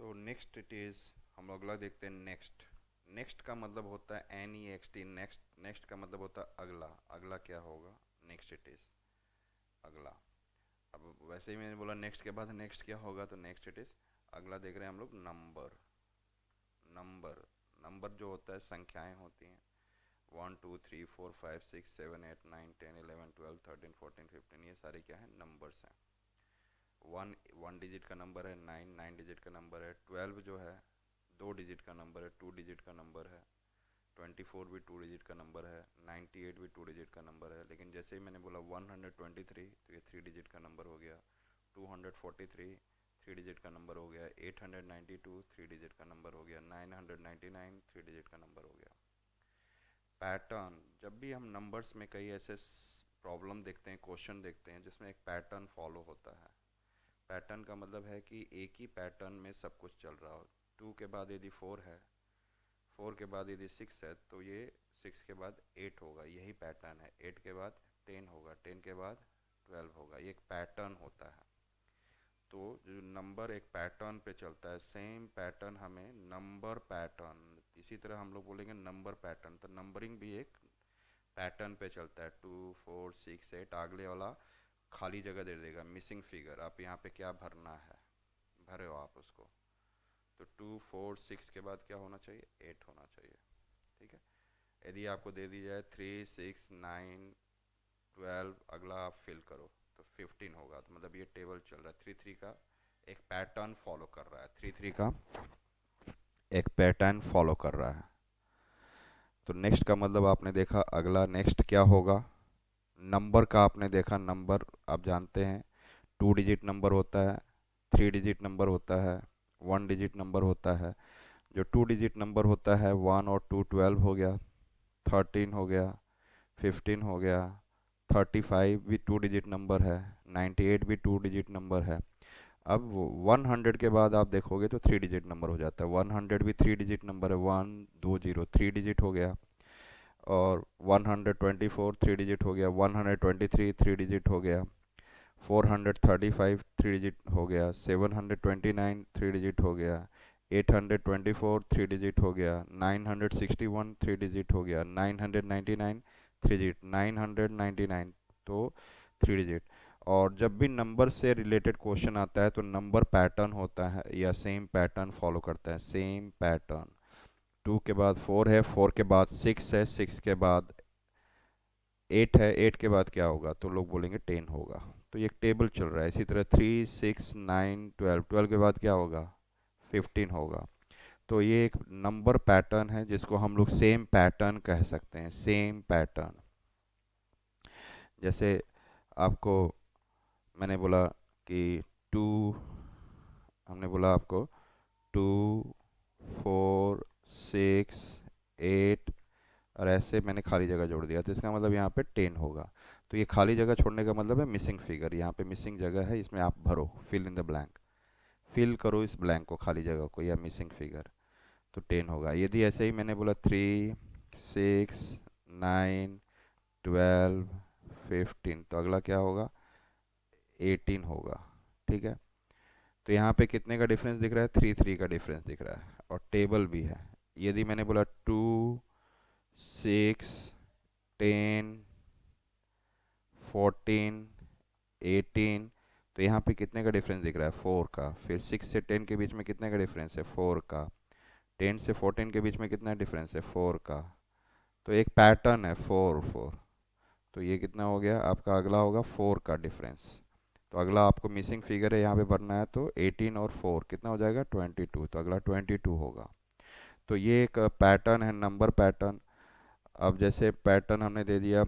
So next it is, हम अगला देखते हैं नेक्स्ट। नेक्स्ट का मतलब होता है NEXT, नेक्स्ट। नेक्स्ट का मतलब होता है अगला। अगला क्या होगा? नेक्स्ट इट इज़, अगला। अब वैसे ही मैंने बोला नेक्स्ट के बाद नेक्स्ट क्या होगा, तो नेक्स्ट इट इज़ अगला देख रहे हैं हम लोग नंबर। नंबर, नंबर जो होता है संख्याएं होती हैं। 1 2 3 4 5 6 7 8 9 10 11 12 13 14 15, ये सारे क्या है? नंबर्स हैं। वन वन डिजिट का नंबर है, नाइन नाइन डिजिट का नंबर है, 12 जो है 2 डिजिट का नंबर है, 2 डिजिट का नंबर है, 24 भी 2 डिजिट का नंबर है, 98 भी 2 डिजिट का नंबर है। लेकिन जैसे ही मैंने बोला 123, तो ये 3 डिजिट का नंबर हो गया। 243 3 डिजिट का नंबर हो गया। 892 3 डिजिट का नंबर हो गया। 999 3 डिजिट का नंबर हो गया। पैटर्न, जब भी हम नंबर्स में कई ऐसे प्रॉब्लम देखते हैं, क्वेश्चन देखते हैं जिसमें एक पैटर्न फॉलो होता है। पैटर्न का मतलब है कि एक ही पैटर्न में सब कुछ चल रहा हो। 2 के बाद यदि 4 है, 4 के बाद यदि 6 है, तो ये 6 के बाद 8 होगा, यही पैटर्न है। 8 के बाद 10 होगा, 10 के बाद 12 होगा, ये एक पैटर्न होता है। तो जो नंबर एक पैटर्न पे चलता है, सेम पैटर्न हमें नंबर पैटर्न, इसी तरह हम लोग बोलेंगे नंबर पैटर्न। तो नंबरिंग भी एक पैटर्न पे चलता है। 2 4 6 8, अगले वाला खाली जगह दे देगा, मिसिंग फिगर। आप यहाँ पे क्या भरना है, भरे हो आप उसको। तो 2 4 6 के बाद क्या होना चाहिए? 8 होना चाहिए। ठीक है। यदि आपको दे दी जाए 3 6 9 12, अगला आप फिल करो, तो 15 होगा। तो मतलब ये टेबल चल रहा है, 3 3 का एक पैटर्न फॉलो कर रहा है। 3 3 का एक पैटर्न फॉलो कर रहा है। तो नेक्स्ट का मतलब आपने देखा अगला। नेक्स्ट क्या होगा? नंबर का आपने देखा, नंबर आप जानते हैं 2 डिजिट नंबर होता है, 3 डिजिट नंबर होता है, 1 डिजिट नंबर होता है। जो 2 डिजिट नंबर होता है 1 और 2 12 हो गया, 13 हो गया, 15 हो गया, 35 भी 2 डिजिट नंबर है, 98 भी 2 डिजिट नंबर है। अब 100 के बाद आप देखोगे तो 3 डिजिट नंबर हो जाता है। 100 भी 3 डिजिट नंबर है, 1 2 0 3 डिजिट हो गया। और 124 3 डिजिट हो गया, 123 3 डिजिट हो गया, 435 3 डिजिट हो गया, 729 3 डिजिट हो गया, 824 3 डिजिट हो गया, 961 3 डिजिट हो गया, 999 3 डिजिट, 999 तो 3 डिजिट। और जब भी नंबर से रिलेटेड क्वेश्चन आता है तो नंबर पैटर्न होता है या सेम पैटर्न फॉलो करता है, सेम पैटर्न। 2 के बाद 4 है, 4 के बाद 6 है, 6 के बाद 8 है, 8 के बाद क्या होगा? तो लोग बोलेंगे 10 होगा। तो ये एक टेबल चल रहा है। इसी तरह 3 6 9 12, 12 के बाद क्या होगा? 15 होगा। तो ये एक नंबर पैटर्न है जिसको हम लोग सेम पैटर्न कह सकते हैं, सेम पैटर्न। जैसे आपको मैंने बोला कि 2, हमने बोला आपको 2 4 6 8, और ऐसे मैंने खाली जगह जोड़ दिया, तो इसका मतलब यहाँ पे 10 होगा। तो ये खाली जगह छोड़ने का मतलब है मिसिंग फिगर। यहाँ पे मिसिंग जगह है, इसमें आप भरो, fill in the blank, fill करो इस ब्लैंक को, खाली जगह को, या मिसिंग फिगर। तो 10 होगा। यदि ऐसे ही मैंने बोला 3 6 9 12 15, तो अगला क्या होगा? 18 होगा। ठीक है। तो यहाँ पे कितने का डिफरेंस दिख रहा है? 3 3 का डिफरेंस दिख रहा है, और टेबल भी है। यदि मैंने बोला 2 6 10 14 18, तो यहाँ पे कितने का डिफरेंस दिख रहा है? 4 का। फिर 6 से 10 के बीच में कितने का डिफरेंस है? 4 का। 10 से 14 के बीच में कितना डिफरेंस है? 4 का। तो एक पैटर्न है 4 4। तो ये कितना हो गया आपका? अगला होगा 4 का डिफरेंस। तो अगला आपको मिसिंग फिगर है यहाँ पे भरना है, तो 18 और 4 कितना हो जाएगा? 22। तो अगला 22 होगा। तो ये एक पैटर्न है, नंबर पैटर्न। अब जैसे पैटर्न हमने दे दिया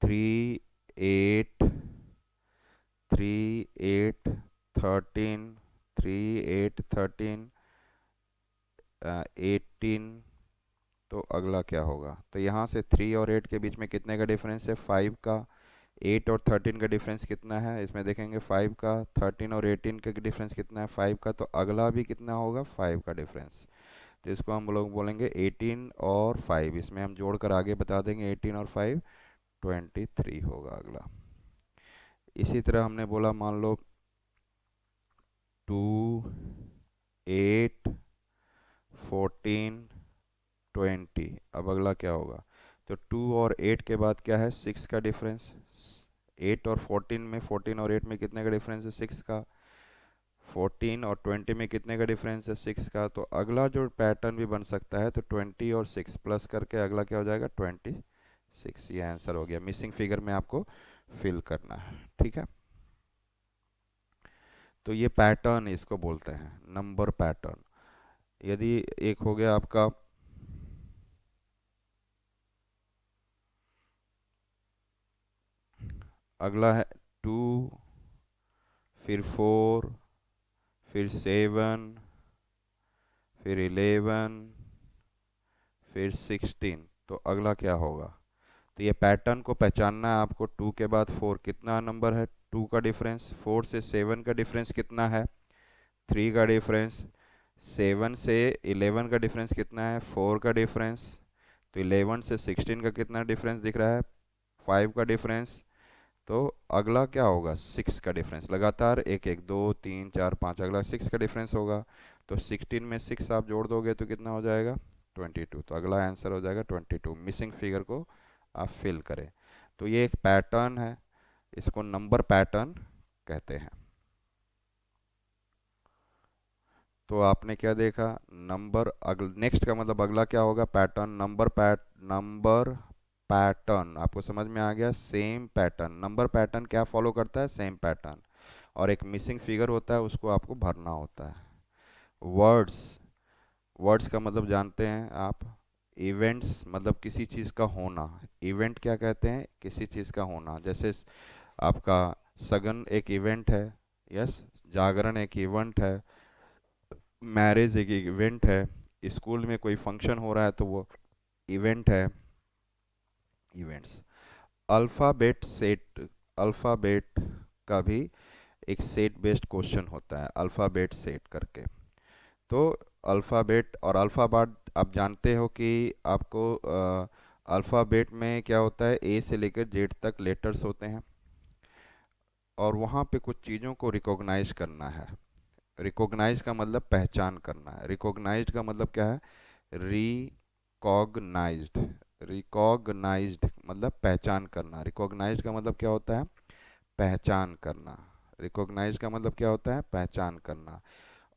3 8 3 8 13, 3 8 13 18, तो अगला क्या होगा? तो यहाँ से 3 और 8 के बीच में कितने का डिफरेंस है? 5 का। 8 और 13 का डिफरेंस कितना है? इसमें देखेंगे 5 का। 13 और 18 का डिफरेंस कितना है? 5 का। तो अगला भी कितना होगा? 5 का डिफरेंस। तो इसको हम लोग बोलेंगे 18 और 5, इसमें हम जोड़कर आगे बता देंगे 18 और 5 23 होगा अगला। इसी तरह हमने बोला मान लो 2 8, 14, 20। अब अगला क्या होगा? तो 2 और 8 के बाद क्या है? 6 का डिफरेंस। 8 और 14 में, 14 और 8 में कितने का डिफरेंस है? 6 का। 14 और 20 में कितने का डिफरेंस है? 6 का। तो अगला जो पैटर्न भी बन सकता है, तो 20 और 6 प्लस करके अगला क्या हो जाएगा? 26। ये आंसर हो गया। मिसिंग फिगर में आपको फिल करना है, ठीक है। तो ये पैटर्न इसको बोलते हैं, नंबर पैटर्न। यदि एक हो गया आपका अगला है 2, फिर 4, फिर 7, फिर 11, फिर 16। तो अगला क्या होगा? तो ये पैटर्न को पहचानना है आपको। 2 के बाद 4 कितना नंबर है? 2 का डिफरेंस। 4 से 7 का डिफरेंस कितना है? 3 का डिफरेंस। 7 से 11 का डिफरेंस कितना है? 4 का डिफरेंस। तो 11 से 16 का कितना डिफरेंस दिख रहा है? 5 का डिफरेंस। तो अगला क्या होगा? 6 का डिफरेंस। लगातार एक एक, 2, 3, 4, 5, अगला 6 का डिफरेंस होगा। तो 16 में 6 आप जोड़ दोगे तो कितना हो जाएगा? 22। तो अगला आंसर हो जाएगा 22। मिसिंग फिगर को आप फिल करें। तो ये एक पैटर्न है, इसको नंबर पैटर्न कहते हैं। तो आपने क्या देखा? नंबर। नेक्स्ट का मतलब अगला क्या होगा? पैटर्न। नंबर पैटर्न आपको समझ में आ गया। सेम पैटर्न, नंबर पैटर्न क्या फॉलो करता है? Same pattern. और एक मिसिंग फिगर होता है, उसको आपको भरना होता है। वर्ड्स। वर्ड्स का मतलब जानते हैं आप? इवेंट्स मतलब किसी चीज़ का होना। इवेंट क्या कहते हैं? किसी चीज़ का होना। जैसे आपका सगन एक इवेंट है, यस। जागरण एक इवेंट है। मैरिज एक इवेंट है। स्कूल में कोई फंक्शन हो रहा है तो वो इवेंट है। इवेंट्स। Alphabet set. अल्फ़ाबेट का भी एक सेट बेस्ड क्वेश्चन होता है, अल्फ़ाबेट सेट करके। तो अल्फ़ाबेट और अल्फ़ाबेट आप जानते हो कि आपको अल्फ़ाबेट में क्या होता है? ए से लेकर जेड तक लेटर्स होते हैं, और वहाँ पे कुछ चीज़ों को रिकॉग्नाइज करना है। रिकॉग्नाइज का मतलब पहचान करना है। रिकॉग्नाइज का मतलब क्या है? रिकॉग्नाइज्ड। रिकॉग्नाइज्ड मतलब पहचान करना। रिकॉग्नाइज का मतलब क्या होता है? पहचान करना। रिकॉग्नाइज का मतलब क्या होता है? पहचान करना।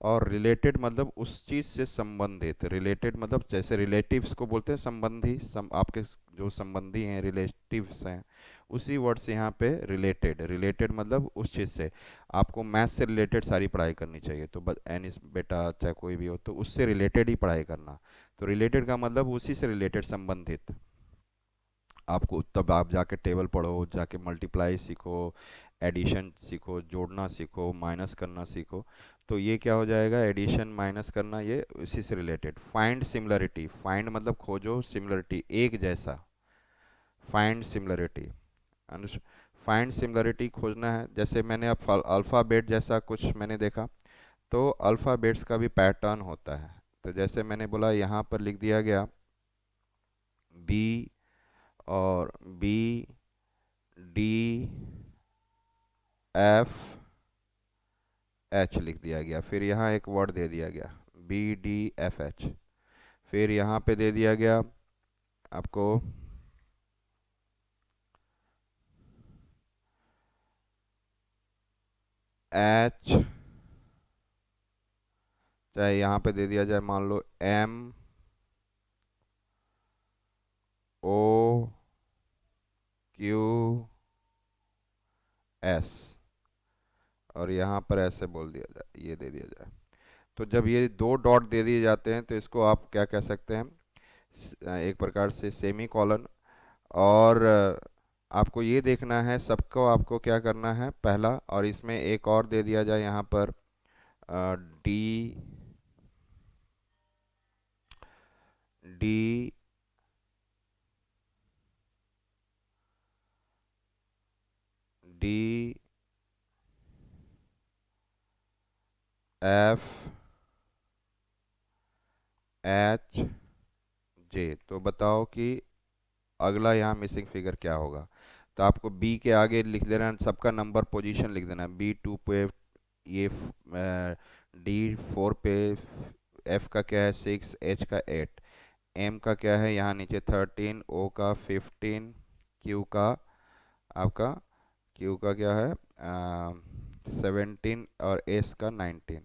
और रिलेटेड मतलब उस चीज़ से संबंधित। रिलेटेड मतलब जैसे रिलेटिव्स को बोलते हैं संबंधी, आपके जो संबंधी हैं, रिलेटिव्स हैं, उसी वर्ड से यहाँ पे रिलेटेड। रिलेटेड मतलब उस चीज़ से। आपको मैथ्स से रिलेटेड सारी पढ़ाई करनी चाहिए, तो एनिस बेटा चाहे कोई भी हो तो उससे रिलेटेड ही पढ़ाई करना। तो रिलेटेड का मतलब उसी से रिलेटेड, संबंधित। आपको तब आप जाके टेबल पढ़ो, जाके मल्टीप्लाई सीखो, एडिशन सीखो, जोड़ना सीखो, माइनस करना सीखो। तो ये क्या हो जाएगा? एडिशन माइनस करना, ये इसी से रिलेटेड। Find similarity. फाइंड मतलब खोजो, सिमिलरिटी एक जैसा। Find similarity. फाइंड सिमिलरिटी खोजना है। जैसे मैंने अब अल्फ़ाबेट जैसा कुछ मैंने देखा, तो अल्फ़ाबेट्स का भी पैटर्न होता है। तो जैसे मैंने बोला यहाँ पर लिख दिया गया बी, और बी, डी, एफ, एच लिख दिया गया। फिर यहाँ एक वर्ड दे दिया गया, बी, डी, एफ, एच। फिर यहाँ पे दे दिया गया आपको एच, चाहे यहाँ पे दे दिया जाए मान लो एम, ओ, क्यू, एस, और यहाँ पर ऐसे बोल दिया जाए, ये दे दिया जाए। तो जब ये दो डॉट दे दिए जाते हैं तो इसको आप क्या कह सकते हैं? एक प्रकार से सेमी कॉलन। और आपको ये देखना है, सबको आपको क्या करना है? पहला, और इसमें एक और दे दिया जाए यहाँ पर D, D, D, F, H, J. तो बताओ कि अगला यहाँ मिसिंग फिगर क्या होगा? तो आपको बी के आगे लिख देना है, सबका नंबर पोजीशन लिख देना है। बी 2 पे ये डी 4 पे, एफ का क्या है 6, एच का 8, एम का क्या है यहाँ नीचे 13, ओ का 15, क्यू का आपका, क्यू का क्या है 17 और एस का 19।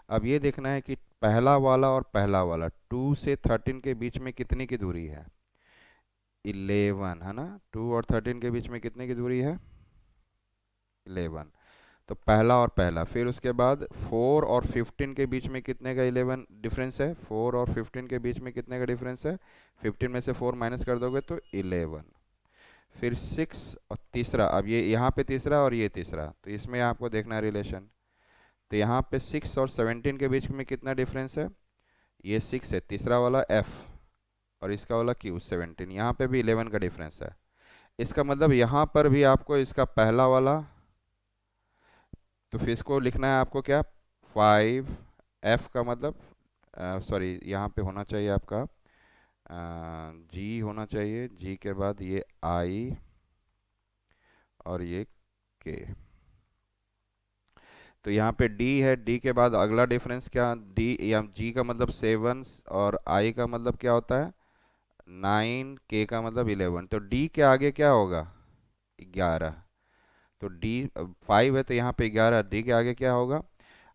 अब ये देखना है कि पहला वाला और पहला वाला 2 से 13 के बीच में कितनी की दूरी है, 11 है ना। 2 और 13 के बीच में कितने की दूरी है, 11। तो पहला और पहला, फिर उसके बाद 4 और 15 के बीच में कितने का 11 डिफरेंस है, 4 और 15 के बीच में कितने का डिफरेंस है, 15 में से 4 माइनस कर दोगे तो 11। फिर 6 और तीसरा, अब ये यहाँ पे तीसरा और ये तीसरा, तो इसमें आपको देखना है रिलेशन। तो यहाँ पे 6 और 17 के बीच में कितना डिफरेंस है, ये 6 है, तीसरा वाला एफ और इसका वाला क्यू 17, यहाँ पे भी 11 का डिफरेंस है। इसका मतलब यहाँ पर भी आपको इसका पहला वाला, तो फिर इसको लिखना है आपको क्या, 5, एफ का मतलब सॉरी यहाँ पे होना चाहिए आपका जी होना चाहिए, जी के बाद ये आई और ये के। तो यहाँ पे डी है, डी के बाद अगला डिफरेंस क्या, डी या जी का मतलब 7 और आई का मतलब क्या होता है 9, के का मतलब 11, तो डी के आगे क्या होगा 11। तो डी 5 है तो यहाँ पे 11, डी के आगे क्या होगा,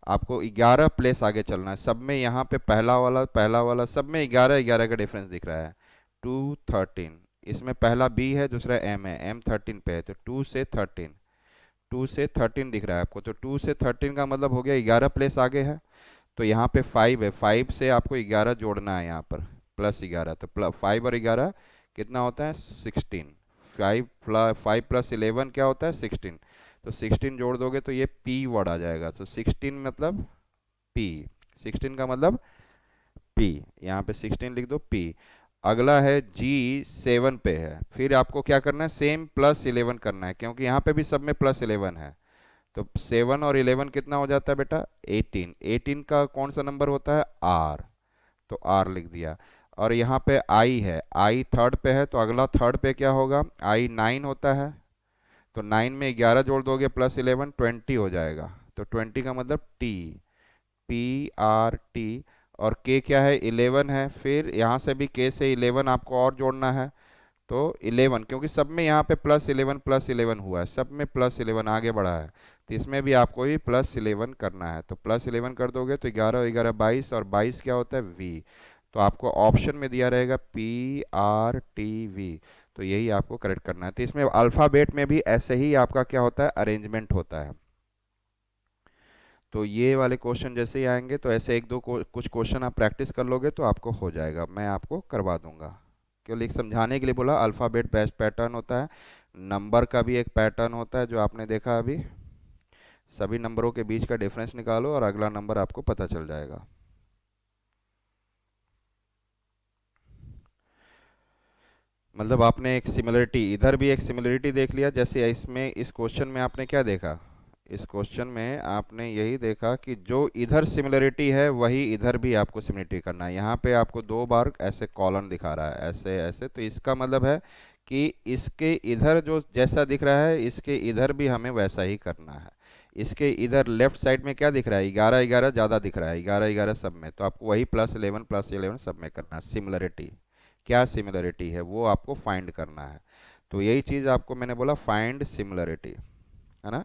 आपको 11 प्लेस आगे चलना है। सब में यहाँ पे पहला वाला सब में 11 11 का डिफरेंस दिख रहा है। 2 13, इसमें पहला बी है दूसरा एम है, एम 13 पे है, तो 2 से 13, 2 से 13 दिख रहा है आपको, तो 2 से 13 का मतलब हो गया 11 प्लेस आगे है। तो यहाँ पे 5 है, 5 से आपको 11 जोड़ना है यहाँ पर, +11, तो 5 और 11 कितना होता है 16, 5 प्लस 11 क्या होता है 16, तो 16 जोड़ दोगे तो ये पी वर्ड आ जाएगा। तो 16 मतलब पी, 16 का मतलब पी, यहाँ पे 16 लिख दो पी। अगला है जी 7 पे है, फिर आपको क्या करना है सेम +11 करना है, क्योंकि यहाँ पे भी सब में +11 है। तो 7 और 11 कितना हो जाता है बेटा 18, 18 का कौन सा नंबर होता है आर, तो आर लिख दिया। और यहाँ पे आई है, आई थर्ड पे है, तो अगला थर्ड पे क्या होगा, आई 9 होता है, तो 9 में 11 जोड़ दोगे +11 20 हो जाएगा, तो 20 का मतलब टी, पी आर टी। और के क्या है 11 है, फिर यहाँ से भी के से 11 आपको और जोड़ना है, तो 11, क्योंकि सब में यहाँ पे +11 हुआ है, सब में +11 आगे बढ़ा है, तो इसमें भी आपको ही +11 करना है। तो +11 कर दोगे तो 11 11 22, और 22 क्या होता है वी, तो आपको ऑप्शन में दिया रहेगा PRTV, तो यही आपको करेक्ट करना है। तो इसमें अल्फ़ाबेट में भी ऐसे ही आपका क्या होता है अरेंजमेंट होता है। तो ये वाले क्वेश्चन जैसे ही आएंगे तो ऐसे एक दो कुछ क्वेश्चन आप प्रैक्टिस कर लोगे तो आपको हो जाएगा, मैं आपको करवा दूंगा। केवल एक समझाने के लिए बोला, अल्फ़ाबेट बेस्ट पैटर्न होता है, नंबर का भी एक पैटर्न होता है जो आपने देखा अभी, सभी नंबरों के बीच का डिफरेंस निकालो और अगला नंबर आपको पता चल जाएगा। मतलब आपने एक सिमिलरिटी, इधर भी एक सिमिलरिटी देख लिया, जैसे इसमें इस क्वेश्चन में आपने क्या देखा, इस क्वेश्चन में आपने यही देखा कि जो इधर सिमिलरिटी है वही इधर भी आपको सिमिलरिटी करना है। यहाँ पे आपको 2 बार ऐसे कॉलन दिखा रहा है ऐसे ऐसे, तो इसका मतलब है कि इसके इधर जो जैसा दिख रहा है इसके इधर भी हमें वैसा ही करना है। इसके इधर लेफ्ट साइड में क्या दिख रहा है 11 11 ज़्यादा दिख रहा है, 11 11 सब में, तो आपको वही +11 सब में करना है। सिमिलरिटी, क्या सिमिलरिटी है वो आपको फाइंड करना है, तो यही चीज़ आपको मैंने बोला फाइंड सिमिलरिटी, है ना।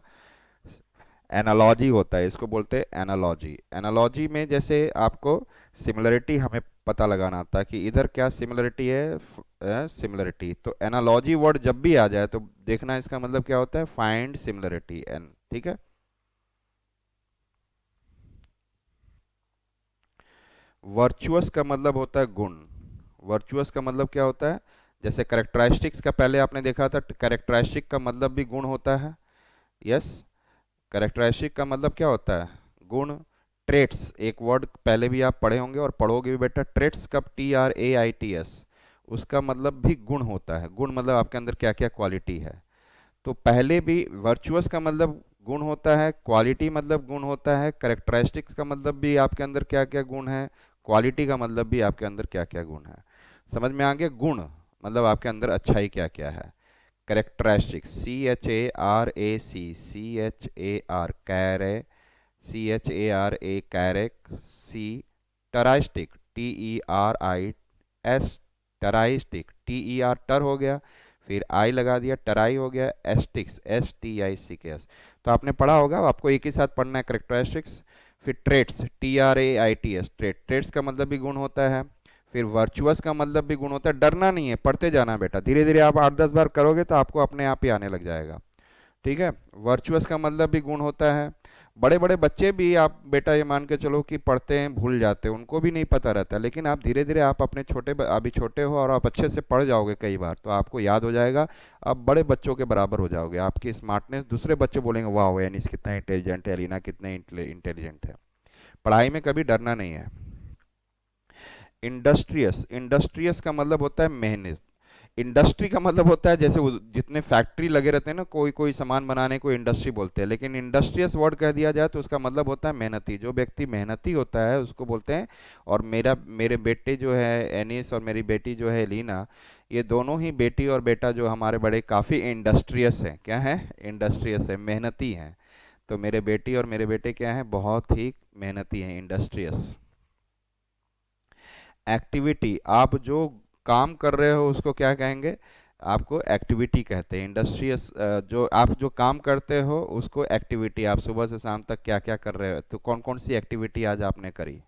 एनालॉजी होता है, इसको बोलते हैं एनालॉजी। एनालॉजी में जैसे आपको सिमिलरिटी हमें पता लगाना था कि इधर क्या सिमिलरिटी है सिमिलरिटी, तो एनालॉजी वर्ड जब भी आ जाए तो देखना इसका मतलब क्या होता है फाइंड सिमिलरिटी एन, ठीक है। वर्चुअस का मतलब होता है गुण, वर्चुअस का मतलब क्या होता है, जैसे करेक्टरिस्टिक्स का पहले आपने देखा था, करेक्टरिस्टिक का मतलब भी गुण होता है, यस। करेक्टरिस्टिक का मतलब क्या होता है गुण। ट्रेट्स एक वर्ड पहले भी आप पढ़े होंगे और पढ़ोगे भी बेटा, ट्रेट्स का TRAITS, उसका मतलब भी गुण होता है। गुण मतलब आपके अंदर क्या क्या क्वालिटी है, तो पहले भी वर्चुअस का मतलब गुण होता है, क्वालिटी मतलब गुण होता है, करेक्टरिस्टिक्स का मतलब भी आपके अंदर क्या क्या गुण है, क्वालिटी का मतलब भी आपके अंदर क्या क्या गुण है। समझ में आ गया, गुण मतलब आपके अंदर अच्छाई क्या क्या है। करेक्टरिस्टिक्स CHARAC, CHAR CHARA कैरेक, सी टराइस्टिक, TERIS टराइस्टिक, TER टर हो गया, फिर आई लगा दिया, टराई हो गया, एस्टिक्स, STICKS। तो आपने पढ़ा होगा, आपको एक ही साथ पढ़ना है, करेक्टरिस्टिक्स। फिर ट्रेट्स, TRAITS, ट्रेट्स का मतलब भी गुण होता है। फिर वर्चुअस का मतलब भी गुण होता है। डरना नहीं है, पढ़ते जाना बेटा, धीरे धीरे आप 8-10 बार करोगे तो आपको अपने आप ही आने लग जाएगा। ठीक है। वर्चुअस का मतलब भी गुण होता है। बड़े बड़े बच्चे भी आप बेटा ये मान के चलो कि पढ़ते हैं, भूल जाते हैं, उनको भी नहीं पता रहता, लेकिन आप धीरे धीरे आप अपने अभी छोटे हो और आप अच्छे से पढ़ जाओगे कई बार तो आपको याद हो जाएगा। आप बड़े बच्चों के बराबर हो जाओगे, आपकी स्मार्टनेस, दूसरे बच्चे बोलेंगे वाह एनिस कितना इंटेलिजेंट है, एलिना कितने इंटेलिजेंट है। पढ़ाई में कभी डरना नहीं है। इंडस्ट्रियस, इंडस्ट्रियस का मतलब होता है मेहनत। इंडस्ट्री का मतलब होता है जैसे जितने फैक्ट्री लगे रहते हैं ना, कोई कोई सामान बनाने को इंडस्ट्री बोलते हैं, लेकिन इंडस्ट्रियस वर्ड कह दिया जाए तो उसका मतलब होता है मेहनती। जो व्यक्ति मेहनती होता है उसको बोलते हैं। और मेरे बेटे जो है एनिस और मेरी बेटी जो है एलिना, ये दोनों ही बेटी और बेटा जो हमारे बड़े काफ़ी इंडस्ट्रियस हैं। क्या है? इंडस्ट्रियस है, मेहनती हैं। तो मेरे बेटी और मेरे बेटे क्या हैं? बहुत ही मेहनती हैं, इंडस्ट्रियस। एक्टिविटी, आप जो काम कर रहे हो उसको क्या कहेंगे? आपको एक्टिविटी कहते हैं। इंडस्ट्रियस, जो आप जो काम करते हो उसको एक्टिविटी। आप सुबह से शाम तक क्या क्या कर रहे हो, तो कौन कौन सी एक्टिविटी आज आपने करी।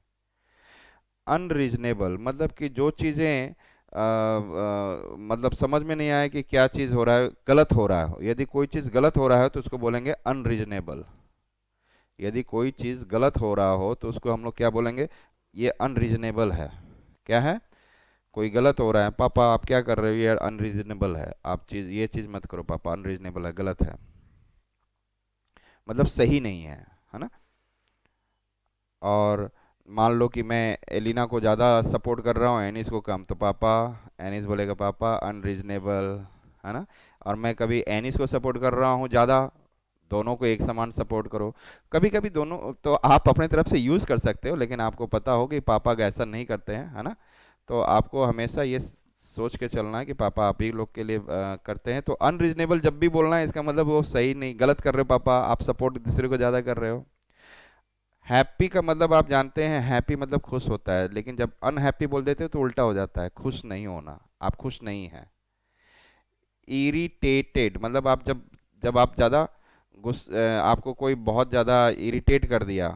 अनरीजनेबल मतलब कि जो चीज़ें मतलब समझ में नहीं आए कि क्या चीज़ हो रहा है, गलत हो रहा है। यदि कोई चीज़ गलत हो रहा है तो उसको बोलेंगे अनरीजनेबल। यदि कोई चीज़ गलत हो रहा हो तो उसको हम लोग क्या बोलेंगे? ये अनरीजनेबल है। क्या है? कोई गलत हो रहा है, पापा आप क्या कर रहे हो, ये अनरीजनेबल है, आप ये चीज़ मत करो पापा, अनरीजनेबल है, गलत है, मतलब सही नहीं है ना। और मान लो कि मैं एलिना को ज़्यादा सपोर्ट कर रहा हूँ, एनिस को कम, तो पापा, एनिस बोलेगा पापा अनरीजनेबल, है ना। और मैं कभी एनिस को सपोर्ट कर रहा हूँ ज़्यादा, दोनों को एक समान सपोर्ट करो। कभी कभी दोनों तो आप अपने तरफ से यूज़ कर सकते हो, लेकिन आपको पता हो कि पापा ऐसा नहीं करते हैं, है ना। तो आपको हमेशा ये सोच के चलना है कि पापा आप ही लोग के लिए करते हैं। तो अनरीजनेबल जब भी बोलना है इसका मतलब वो सही नहीं, गलत कर रहे हो पापा, आप सपोर्ट दूसरे को ज़्यादा कर रहे हो। हैप्पी का मतलब आप जानते हैं, हैप्पी मतलब खुश होता है, लेकिन जब अनहैप्पी बोल देते हो तो उल्टा हो जाता है, खुश नहीं होना, आप खुश नहीं हैं। इरिटेटेड मतलब आप जब जब आप ज़्यादा आपको कोई बहुत ज़्यादा इरिटेट कर दिया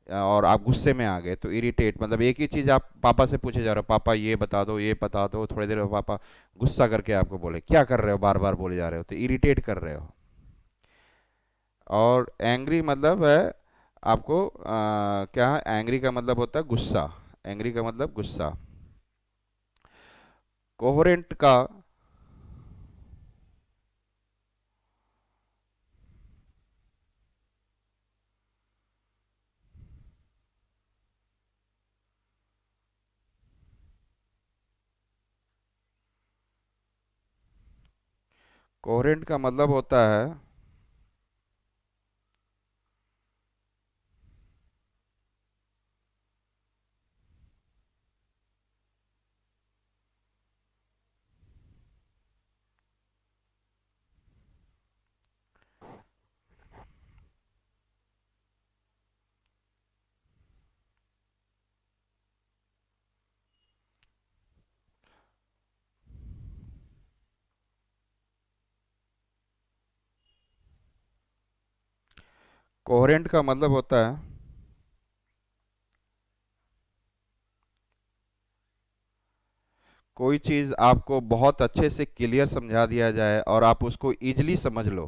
और आप गुस्से में आ गए, तो इरिटेट मतलब एक ही चीज़ आप पापा से पूछे जा रहे हो, पापा ये बता दो, ये बता दो, थोड़ी देर में पापा गुस्सा करके आपको बोले क्या कर रहे हो, बार बार बोले जा रहे हो, तो इरिटेट कर रहे हो। और एंग्री मतलब है आपको क्या है? एंग्री का मतलब होता है गुस्सा। एंग्री का मतलब गुस्सा। कोहेरेंट का कोहेरेंट का मतलब होता है, कोहेरेंट का मतलब होता है कोई चीज़ आपको बहुत अच्छे से क्लियर समझा दिया जाए और आप उसको इजीली समझ लो।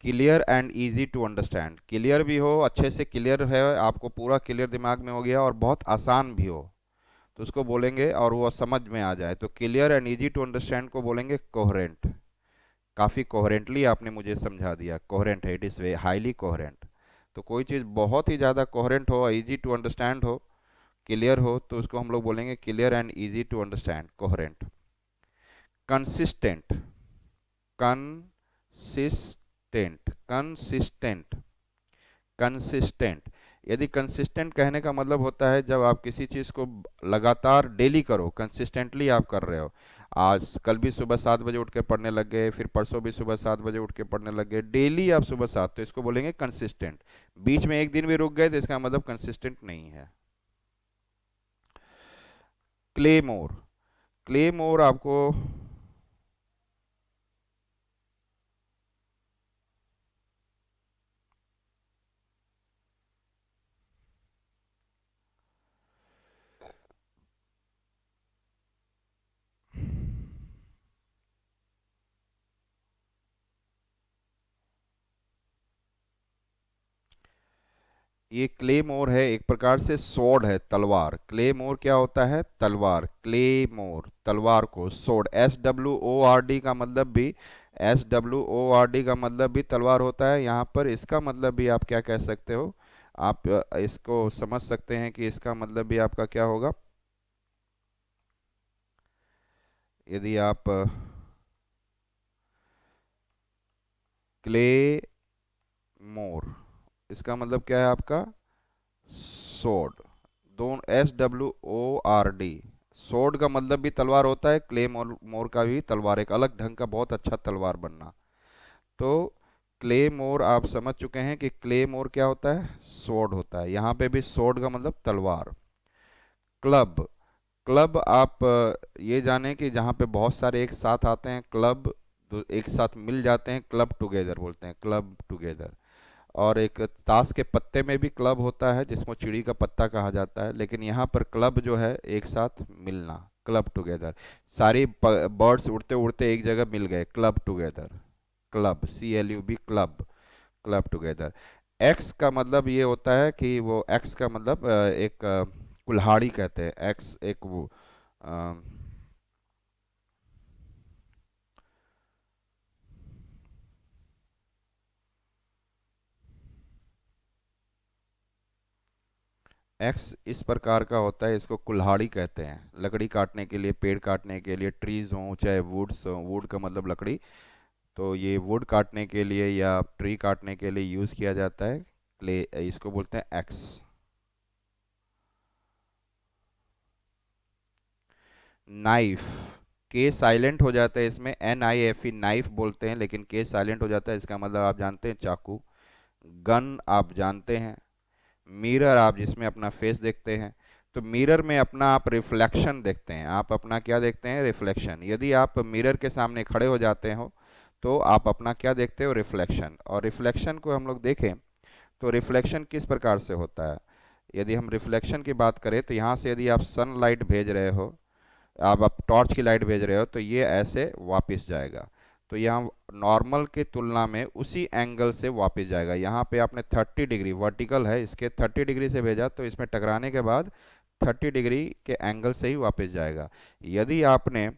Clear and easy to understand, clear भी हो, अच्छे से क्लियर है, आपको पूरा क्लियर दिमाग में हो गया, और बहुत आसान भी हो, तो उसको बोलेंगे और वो समझ में आ जाए, तो clear and easy to understand को बोलेंगे कोहेरेंट। काफ़ी कोहेरेंटली आपने मुझे समझा दिया, कोहेरेंट है, it is way highly coherent. तो कोई चीज़ बहुत ही ज़्यादा कोहेरेंट हो, इजी टू अंडरस्टैंड हो, क्लियर हो, तो उसको हम लोग बोलेंगे clear and easy to understand, coherent. Consistent, consistent, consistent, consistent. यदि कंसिस्टेंट कहने का मतलब होता है जब आप किसी चीज़ को लगातार डेली करो, कंसिस्टेंटली आप कर रहे हो। आज कल भी सुबह 7 बजे उठ के पढ़ने लग गए, फिर परसों भी सुबह 7 बजे उठ के पढ़ने लग गए, डेली आप सुबह 7, तो इसको बोलेंगे कंसिस्टेंट। बीच में एक दिन भी रुक गए तो इसका मतलब कंसिस्टेंट नहीं है। क्लेमोर, क्लेमोर आपको ये क्लेमोर है, एक प्रकार से स्वॉर्ड है, तलवार। क्लेमोर क्या होता है? तलवार। क्लेमोर तलवार को स्वॉर्ड, SWORD का मतलब भी, SWORD का मतलब भी तलवार होता है। यहाँ पर इसका मतलब भी आप क्या कह सकते हो, आप इसको समझ सकते हैं कि इसका मतलब भी आपका क्या होगा। यदि आप क्लेमोर, इसका मतलब क्या है आपका? सोड। दोनों, SWORD, सोड का मतलब भी तलवार होता है, क्लेम और मोर का भी तलवार, एक अलग ढंग का बहुत अच्छा तलवार बनना। तो क्ले मोर आप समझ चुके हैं कि क्ले मोर क्या होता है? सोड होता है। यहाँ पे भी सोड का मतलब तलवार। क्लब, क्लब आप ये जाने कि जहाँ पे बहुत सारे एक साथ आते हैं क्लब, तो एक साथ मिल जाते हैं, क्लब टुगेदर बोलते हैं, क्लब टुगेदर। और एक ताश के पत्ते में भी क्लब होता है जिसको चिड़ी का पत्ता कहा जाता है, लेकिन यहाँ पर क्लब जो है एक साथ मिलना, क्लब टुगेदर। सारी बर्ड्स उड़ते उड़ते एक जगह मिल गए, club together. Club, CLUB, club, club together. X का मतलब ये होता है कि वो, एक्स का मतलब एक कुल्हाड़ी कहते हैं, एक्स एक वो एक्स इस प्रकार का होता है, इसको कुल्हाड़ी कहते हैं। लकड़ी काटने के लिए, पेड़ काटने के लिए, ट्रीज हों चाहे वुड्स हों, वुड का मतलब लकड़ी, तो ये वुड काटने के लिए या ट्री काटने के लिए यूज़ किया जाता है क्ले, इसको बोलते हैं एक्स। नाइफ, के साइलेंट हो जाता है इसमें, NIFE, नाइफ बोलते हैं, लेकिन के साइलेंट हो जाता है, इसका मतलब आप जानते हैं चाकू। गन आप जानते हैं। मिरर आप जिसमें अपना फेस देखते हैं, तो मिरर में अपना आप रिफ्लेक्शन देखते हैं। आप अपना क्या देखते हैं? रिफ्लेक्शन। यदि आप मिरर के सामने खड़े हो जाते हो तो आप अपना क्या देखते हो? रिफ्लेक्शन। और रिफ्लेक्शन को हम लोग देखें तो रिफ्लेक्शन किस प्रकार से होता है। यदि हम रिफ्लेक्शन की बात करें तो यहाँ से यदि आप सनलाइट भेज रहे हो, आप टॉर्च की लाइट भेज रहे हो, तो ये ऐसे वापस जाएगा। तो यहाँ नॉर्मल के तुलना में उसी एंगल से वापस जाएगा। यहाँ पे आपने 30 डिग्री, वर्टिकल है इसके, 30 डिग्री से भेजा तो इसमें टकराने के बाद 30 डिग्री के एंगल से ही वापस जाएगा। यदि आपने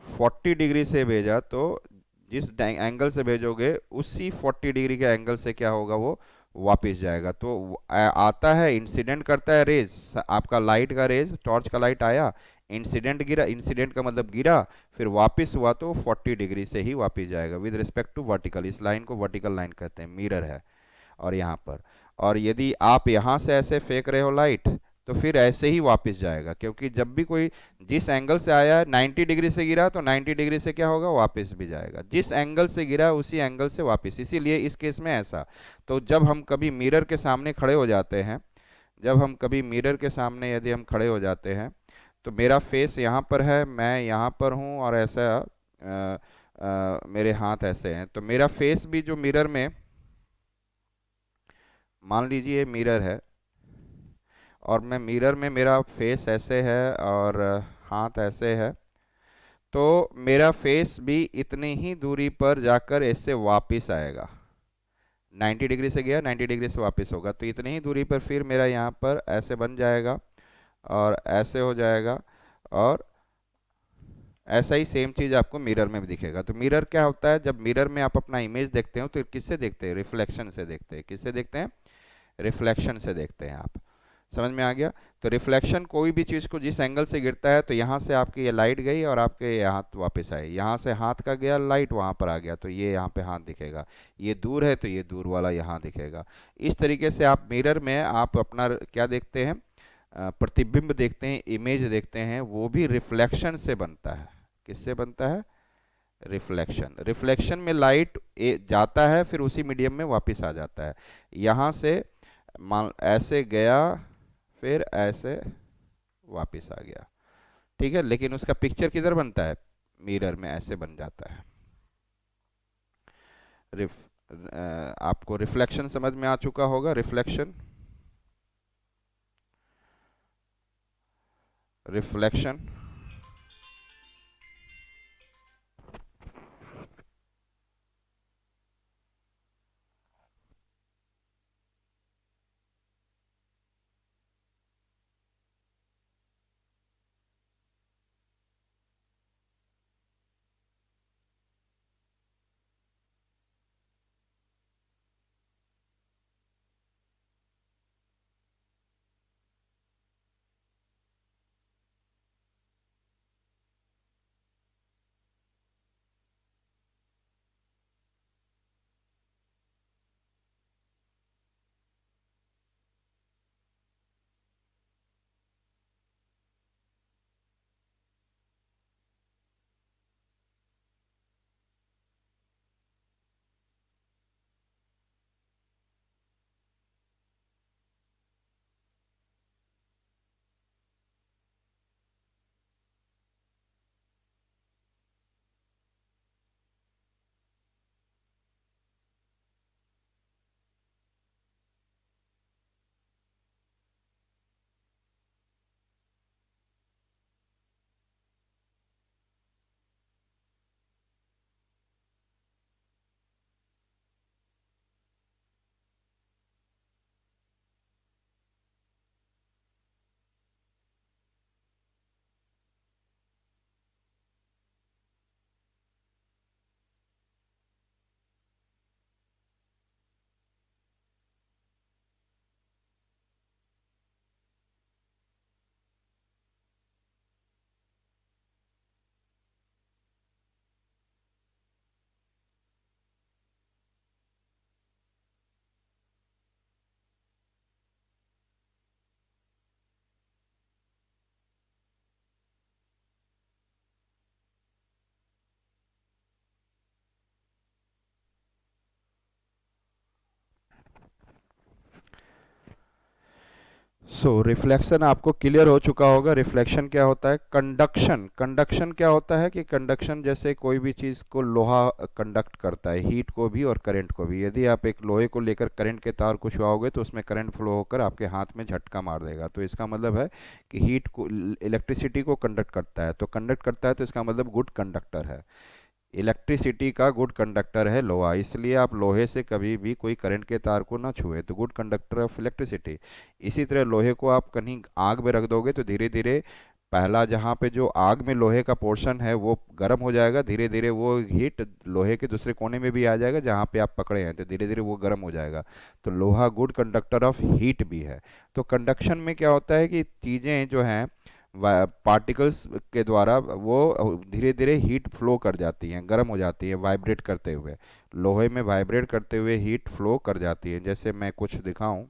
40 डिग्री से भेजा तो जिस एंगल से भेजोगे उसी 40 डिग्री के एंगल से क्या होगा? वो वापस जाएगा। तो आता है, इंसिडेंट करता है रेज, आपका लाइट का रेज, टॉर्च का लाइट आया, इंसिडेंट गिरा, इंसिडेंट का मतलब गिरा, फिर वापस हुआ तो 40 डिग्री से ही वापस जाएगा विद रिस्पेक्ट टू वर्टिकल। इस लाइन को वर्टिकल लाइन कहते हैं, मिरर है। और यहाँ पर, और यदि आप यहाँ से ऐसे फेंक रहे हो लाइट, तो फिर ऐसे ही वापस जाएगा, क्योंकि जब भी कोई जिस एंगल से आया है, 90 डिग्री से गिरा तो 90 डिग्री से क्या होगा? वापस भी जाएगा। जिस एंगल से गिरा उसी एंगल से वापस, इसीलिए इस केस में ऐसा। तो जब हम कभी मिरर के सामने खड़े हो जाते हैं, जब हम कभी मिरर के सामने यदि हम खड़े हो जाते हैं, तो मेरा फेस यहाँ पर है, मैं यहाँ पर हूँ, और ऐसा मेरे हाथ ऐसे हैं, तो मेरा फेस भी जो मिरर में, मान लीजिए मिरर है और मैं मिरर में, मेरा फेस ऐसे है और हाथ ऐसे है, तो मेरा फेस भी इतनी ही दूरी पर जाकर इससे वापस आएगा। 90 डिग्री से गया, 90 डिग्री से वापस होगा, तो इतनी ही दूरी पर फिर मेरा यहाँ पर ऐसे बन जाएगा और ऐसे हो जाएगा, और ऐसा ही सेम चीज़ आपको मिरर में भी दिखेगा। तो मिरर क्या होता है? जब मिरर में आप अपना इमेज देखते हो तो किससे देखते हैं? रिफ्लेक्शन से देखते हैं। किससे देखते हैं? रिफ्लेक्शन से देखते हैं आप। समझ में आ गया? तो रिफ्लेक्शन कोई भी चीज़ को जिस एंगल से गिरता है, तो यहाँ से आपकी ये लाइट गई और आपके ये हाथ वापस आई, यहाँ से हाथ का गया लाइट वहाँ पर आ गया, तो ये यहाँ पे हाथ दिखेगा। ये दूर है तो ये दूर वाला यहाँ दिखेगा। इस तरीके से आप मिरर में आप अपना क्या देखते हैं? प्रतिबिंब देखते हैं, इमेज देखते हैं, वो भी रिफ्लेक्शन से बनता है। किससे बनता है? रिफ्लेक्शन। रिफ्लेक्शन में लाइट जाता है, फिर उसी मीडियम में वापस आ जाता है। यहाँ से मान ऐसे गया, फिर ऐसे वापस आ गया, ठीक है, लेकिन उसका पिक्चर किधर बनता है? मिरर में ऐसे बन जाता है। रिफ आपको रिफ्लेक्शन समझ में आ चुका होगा, रिफ्लेक्शन। रिफ्लेक्शन। सो रिफ्लेक्शन आपको क्लियर हो चुका होगा। रिफ्लेक्शन क्या होता है? कंडक्शन। कंडक्शन क्या होता है कि कंडक्शन जैसे कोई भी चीज़ को लोहा कंडक्ट करता है, हीट को भी और करंट को भी। यदि आप एक लोहे को लेकर करंट के तार को छुआओगे तो उसमें करंट फ्लो होकर आपके हाथ में झटका मार देगा। तो इसका मतलब है कि हीट को, इलेक्ट्रिसिटी को कंडक्ट करता है। तो कंडक्ट करता है तो इसका मतलब गुड कंडक्टर है। इलेक्ट्रिसिटी का गुड कंडक्टर है लोहा, इसलिए आप लोहे से कभी भी कोई करंट के तार को ना छुएं, तो गुड कंडक्टर ऑफ इलेक्ट्रिसिटी। इसी तरह लोहे को आप कहीं आग में रख दोगे तो धीरे धीरे पहला जहाँ पे जो आग में लोहे का पोर्शन है वो गर्म हो जाएगा, धीरे धीरे वो हीट लोहे के दूसरे कोने में भी आ जाएगा जहाँ पे आप पकड़े हैं, तो धीरे धीरे वो गर्म हो जाएगा। तो लोहा गुड कंडक्टर ऑफ हीट भी है। तो कंडक्शन में क्या होता है कि चीज़ें जो हैं पार्टिकल्स के द्वारा वो धीरे धीरे हीट फ्लो कर जाती हैं, गर्म हो जाती हैं वाइब्रेट करते हुए। लोहे में वाइब्रेट करते हुए हीट फ्लो कर जाती है। जैसे मैं कुछ दिखाऊं,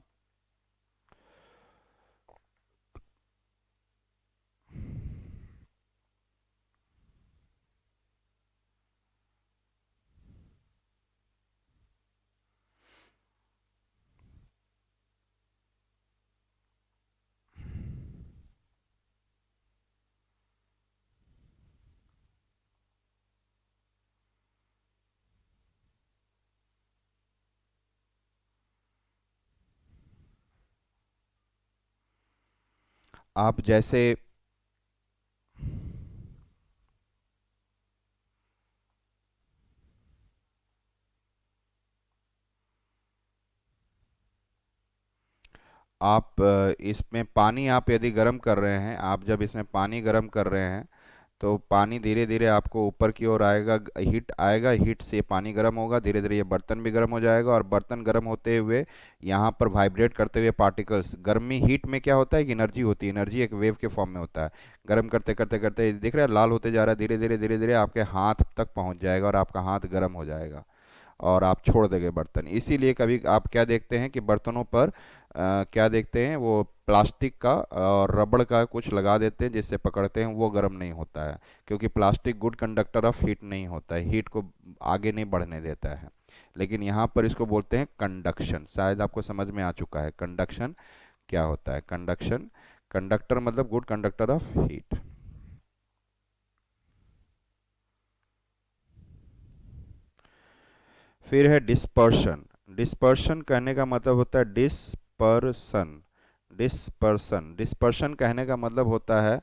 आप जैसे आप इसमें पानी आप यदि गर्म कर रहे हैं, आप जब इसमें पानी गर्म कर रहे हैं तो पानी धीरे धीरे आपको ऊपर की ओर आएगा, हीट आएगा, हीट से पानी गर्म होगा, धीरे धीरे ये बर्तन भी गर्म हो जाएगा, और बर्तन गर्म होते हुए यहाँ पर वाइब्रेट करते हुए पार्टिकल्स, गर्मी हीट में क्या होता है कि एनर्जी होती है, एनर्जी एक वेव के फॉर्म में होता है। गर्म करते करते करते दिख रहा है लाल होते जा रहा है, धीरे धीरे आपके हाथ तक पहुँच जाएगा और आपका हाथ गर्म हो जाएगा और आप छोड़ देंगे बर्तन। इसीलिए कभी आप क्या देखते हैं कि बर्तनों पर क्या देखते हैं, वो प्लास्टिक का और रबड़ का कुछ लगा देते हैं जिससे पकड़ते हैं, वो गर्म नहीं होता है, क्योंकि plastic good conductor of heat नहीं होता है, हीट को आगे नहीं बढ़ने देता है। लेकिन यहाँ पर इसको बोलते हैं कंडक्शन। शायद आपको समझ में आ चुका है कंडक्शन क्या होता है। कंडक्शन, कंडक्टर मतलब गुड कंडक्टर ऑफ हीट। फिर है डिस्पर्शन। डिस्पर्शन कहने का मतलब होता है डिस्पर्सन। डिस्पर्सन, डिस्पर्शन कहने का मतलब होता है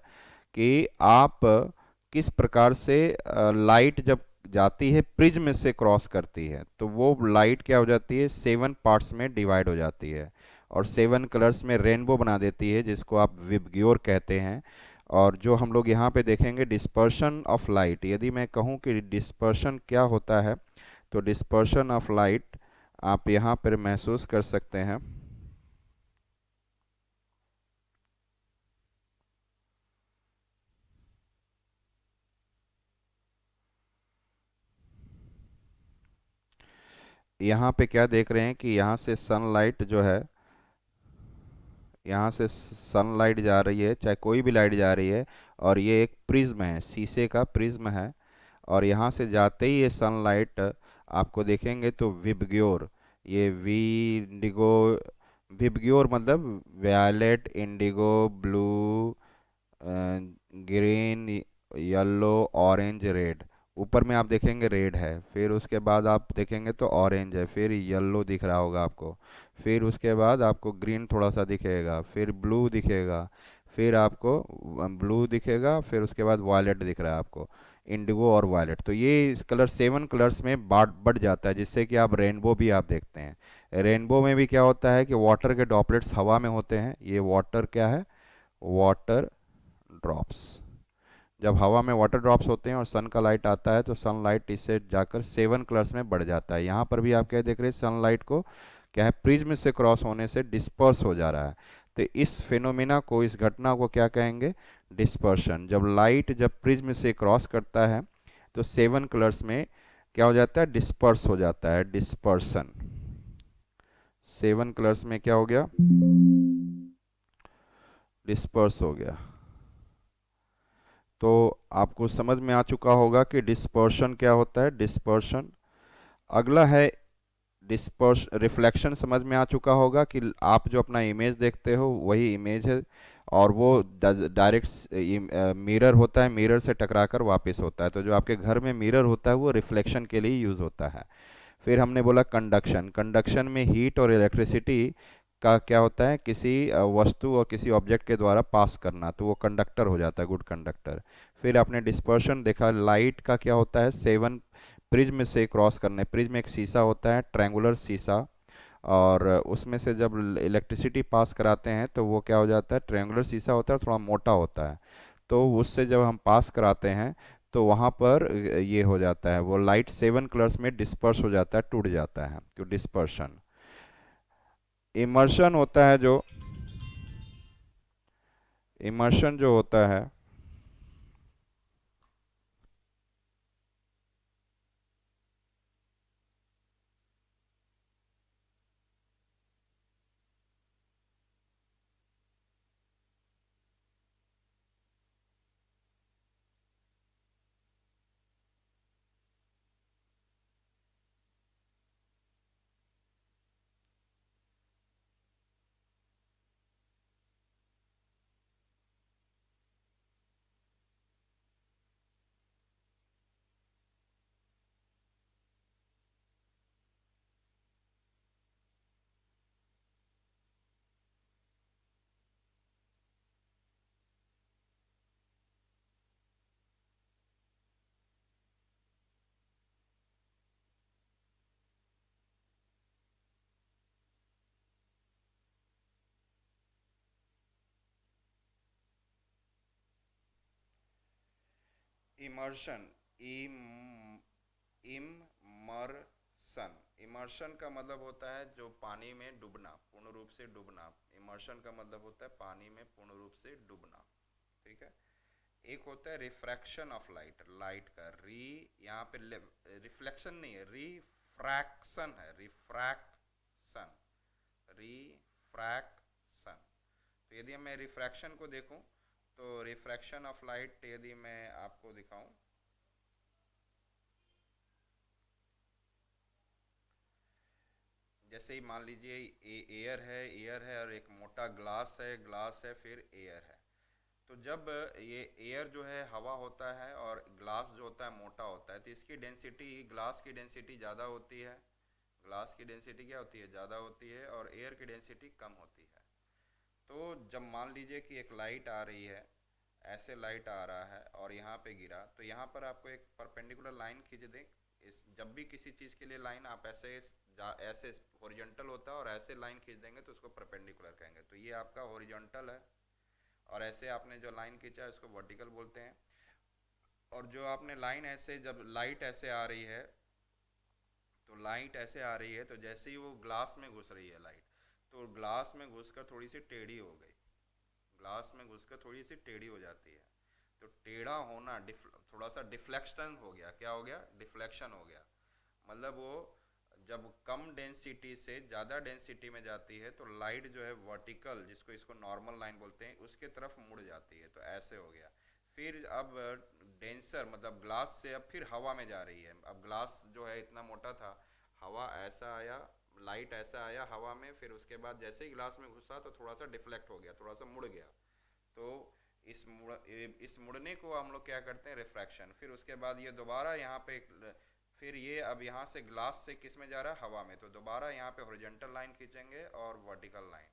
कि आप किस प्रकार से लाइट जब जाती है प्रिज्म से क्रॉस करती है, तो वो लाइट क्या हो जाती है, 7 पार्ट्स में डिवाइड हो जाती है और 7 कलर्स में रेनबो बना देती है, जिसको आप विबग्योर कहते हैं। और जो हम लोग यहाँ पे देखेंगे डिस्पर्शन ऑफ लाइट, यदि मैं कहूँ कि डिस्पर्शन क्या होता है, तो डिस्पर्शन ऑफ लाइट आप यहाँ पर महसूस कर सकते हैं। यहाँ पे क्या देख रहे हैं कि यहाँ से सनलाइट जो है, यहाँ से सनलाइट जा रही है, चाहे कोई भी लाइट जा रही है, और ये एक प्रिज्म है, शीशे का प्रिज्म है, और यहाँ से जाते ही ये सनलाइट आपको देखेंगे तो विबग्योर, ये वी इंडिगो, विबग्योर मतलब violet, indigo, blue, green, yellow, orange, red. ऊपर में आप देखेंगे रेड है, फिर उसके बाद आप देखेंगे तो ऑरेंज है, फिर येलो दिख रहा होगा आपको, फिर उसके बाद आपको ग्रीन थोड़ा सा दिखेगा, फिर ब्लू दिखेगा, फिर आपको ब्लू दिखेगा, फिर उसके बाद वायलेट दिख रहा है आपको, इंडिगो और वायलेट। तो ये इस कलर 7 कलर्स में बांट बढ़ जाता है, जिससे कि आप रेनबो भी आप देखते हैं। रेनबो में भी क्या होता है कि वाटर के ड्रॉपलेट्स हवा में होते हैं, ये वाटर क्या है, वाटर ड्रॉप्स। जब हवा में वाटर ड्रॉप्स होते हैं और सन का लाइट आता है, तो सनलाइट इससे जाकर 7 कलर्स में बढ़ जाता है। यहाँ पर भी आप क्या देख रहे हैं, सनलाइट को क्या है, प्रिज्म से क्रॉस होने से डिस्पर्स हो जा रहा है। तो इस फिनोमिना को, इस घटना को क्या कहेंगे, डिस्पर्शन। जब लाइट जब प्रिज्म से क्रॉस करता है तो 7 कलर्स में क्या हो जाता है, डिस्पर्स हो जाता है, डिस्पर्सन। 7 कलर्स में क्या हो गया, डिस्पर्स हो गया। तो आपको समझ में आ चुका होगा कि डिस्पर्शन क्या होता है, डिस्पर्शन। अगला है डिस्पर्स, रिफ्लेक्शन समझ में आ चुका होगा कि आप जो अपना इमेज देखते हो वही इमेज है, और वो डायरेक्ट मिरर होता है, मिरर से टकराकर वापस होता है। तो जो आपके घर में मिरर होता है वो रिफ्लेक्शन के लिए यूज़ होता है। फिर हमने बोला कंडक्शन। कंडक्शन में हीट और इलेक्ट्रिसिटी का क्या होता है, किसी वस्तु और किसी ऑब्जेक्ट के द्वारा पास करना, तो वो कंडक्टर हो जाता है, गुड कंडक्टर। फिर आपने डिस्पर्शन देखा, लाइट का क्या होता है, 7 प्रिज्म से क्रॉस करने। प्रिज्म एक शीशा होता है, ट्रायंगुलर शीशा, और उसमें से जब इलेक्ट्रिसिटी पास कराते हैं तो वो क्या हो जाता है, ट्रायंगुलर शीशा होता है, थोड़ा मोटा होता है, तो उससे जब हम पास कराते हैं तो वहाँ पर ये हो जाता है, वो लाइट 7 कलर्स में डिस्पर्स हो जाता है, टूट जाता है, तो डिस्पर्शन। इमर्शन होता है जो, इमर्शन जो होता है, इमर्शन, इम इमर्सन। इमर्शन का मतलब होता है जो पानी में डूबना, पूर्ण रूप से डूबना। इमर्शन का मतलब होता है पानी में पूर्ण रूप से डूबना, ठीक है। एक होता है रिफ्रैक्शन ऑफ लाइट, लाइट का री, यहाँ पे रिफ्लेक्शन नहीं है, रिफ्रैक्शन है, रिफ्रैक्शन, रिफ्रैक्शन। तो यदि मैं रिफ्रैक्शन को देखूं, तो रिफ्रैक्शन ऑफ लाइट यदि मैं आपको दिखाऊं, जैसे ही मान लीजिए एयर है और एक मोटा ग्लास है, फिर एयर है। तो जब ये एयर जो है हवा होता है और ग्लास जो होता है मोटा होता है, तो इसकी डेंसिटी, ग्लास की डेंसिटी ज़्यादा होती है। ग्लास की डेंसिटी क्या होती है? ज़्यादा होती है, और एयर की डेंसिटी कम होती है। तो जब मान लीजिए कि एक लाइट आ रही है, ऐसे लाइट आ रहा है और यहाँ पे गिरा, तो यहाँ पर आपको एक परपेंडिकुलर लाइन खींच दें। इस जब भी किसी चीज़ के लिए लाइन आप ऐसे हॉरिजॉन्टल होता है और ऐसे लाइन खींच देंगे तो उसको परपेंडिकुलर कहेंगे। तो ये आपका हॉरिजॉन्टल है, और ऐसे आपने जो लाइन खींचा है उसको वर्टिकल बोलते हैं। और जो आपने लाइन ऐसे, जब लाइट ऐसे आ रही है, तो लाइट ऐसे आ रही है, तो जैसे ही वो ग्लास में घुस रही है लाइट, तो ग्लास में घुसकर थोड़ी सी टेढ़ी हो गई, ग्लास में घुसकर थोड़ी सी टेढ़ी हो जाती है। तो टेढ़ा होना थोड़ा सा डिफ्लेक्शन हो गया। क्या हो गया? डिफ्लेक्शन हो गया। मतलब वो जब कम डेंसिटी से ज़्यादा डेंसिटी में जाती है, तो लाइट जो है वर्टिकल, जिसको इसको नॉर्मल लाइन बोलते हैं, उसके तरफ मुड़ जाती है। तो ऐसे हो गया। फिर अब डेंसर मतलब ग्लास से अब फिर हवा में जा रही है। अब ग्लास जो है इतना मोटा था, हवा ऐसा आया, लाइट ऐसा आया हवा में, फिर उसके बाद जैसे ही ग्लास में घुसा तो थोड़ा सा डिफ्लेक्ट हो गया, थोड़ा सा मुड़ गया। तो इस मुड़ने को हम लोग क्या करते हैं? रिफ्रैक्शन। फिर उसके बाद ये दोबारा यहाँ पे फिर ये अब यहाँ से ग्लास से किस में जा रहा है? हवा में। तो दोबारा यहाँ पे हॉरिजॉन्टल लाइन खींचेंगे और वर्टिकल लाइन।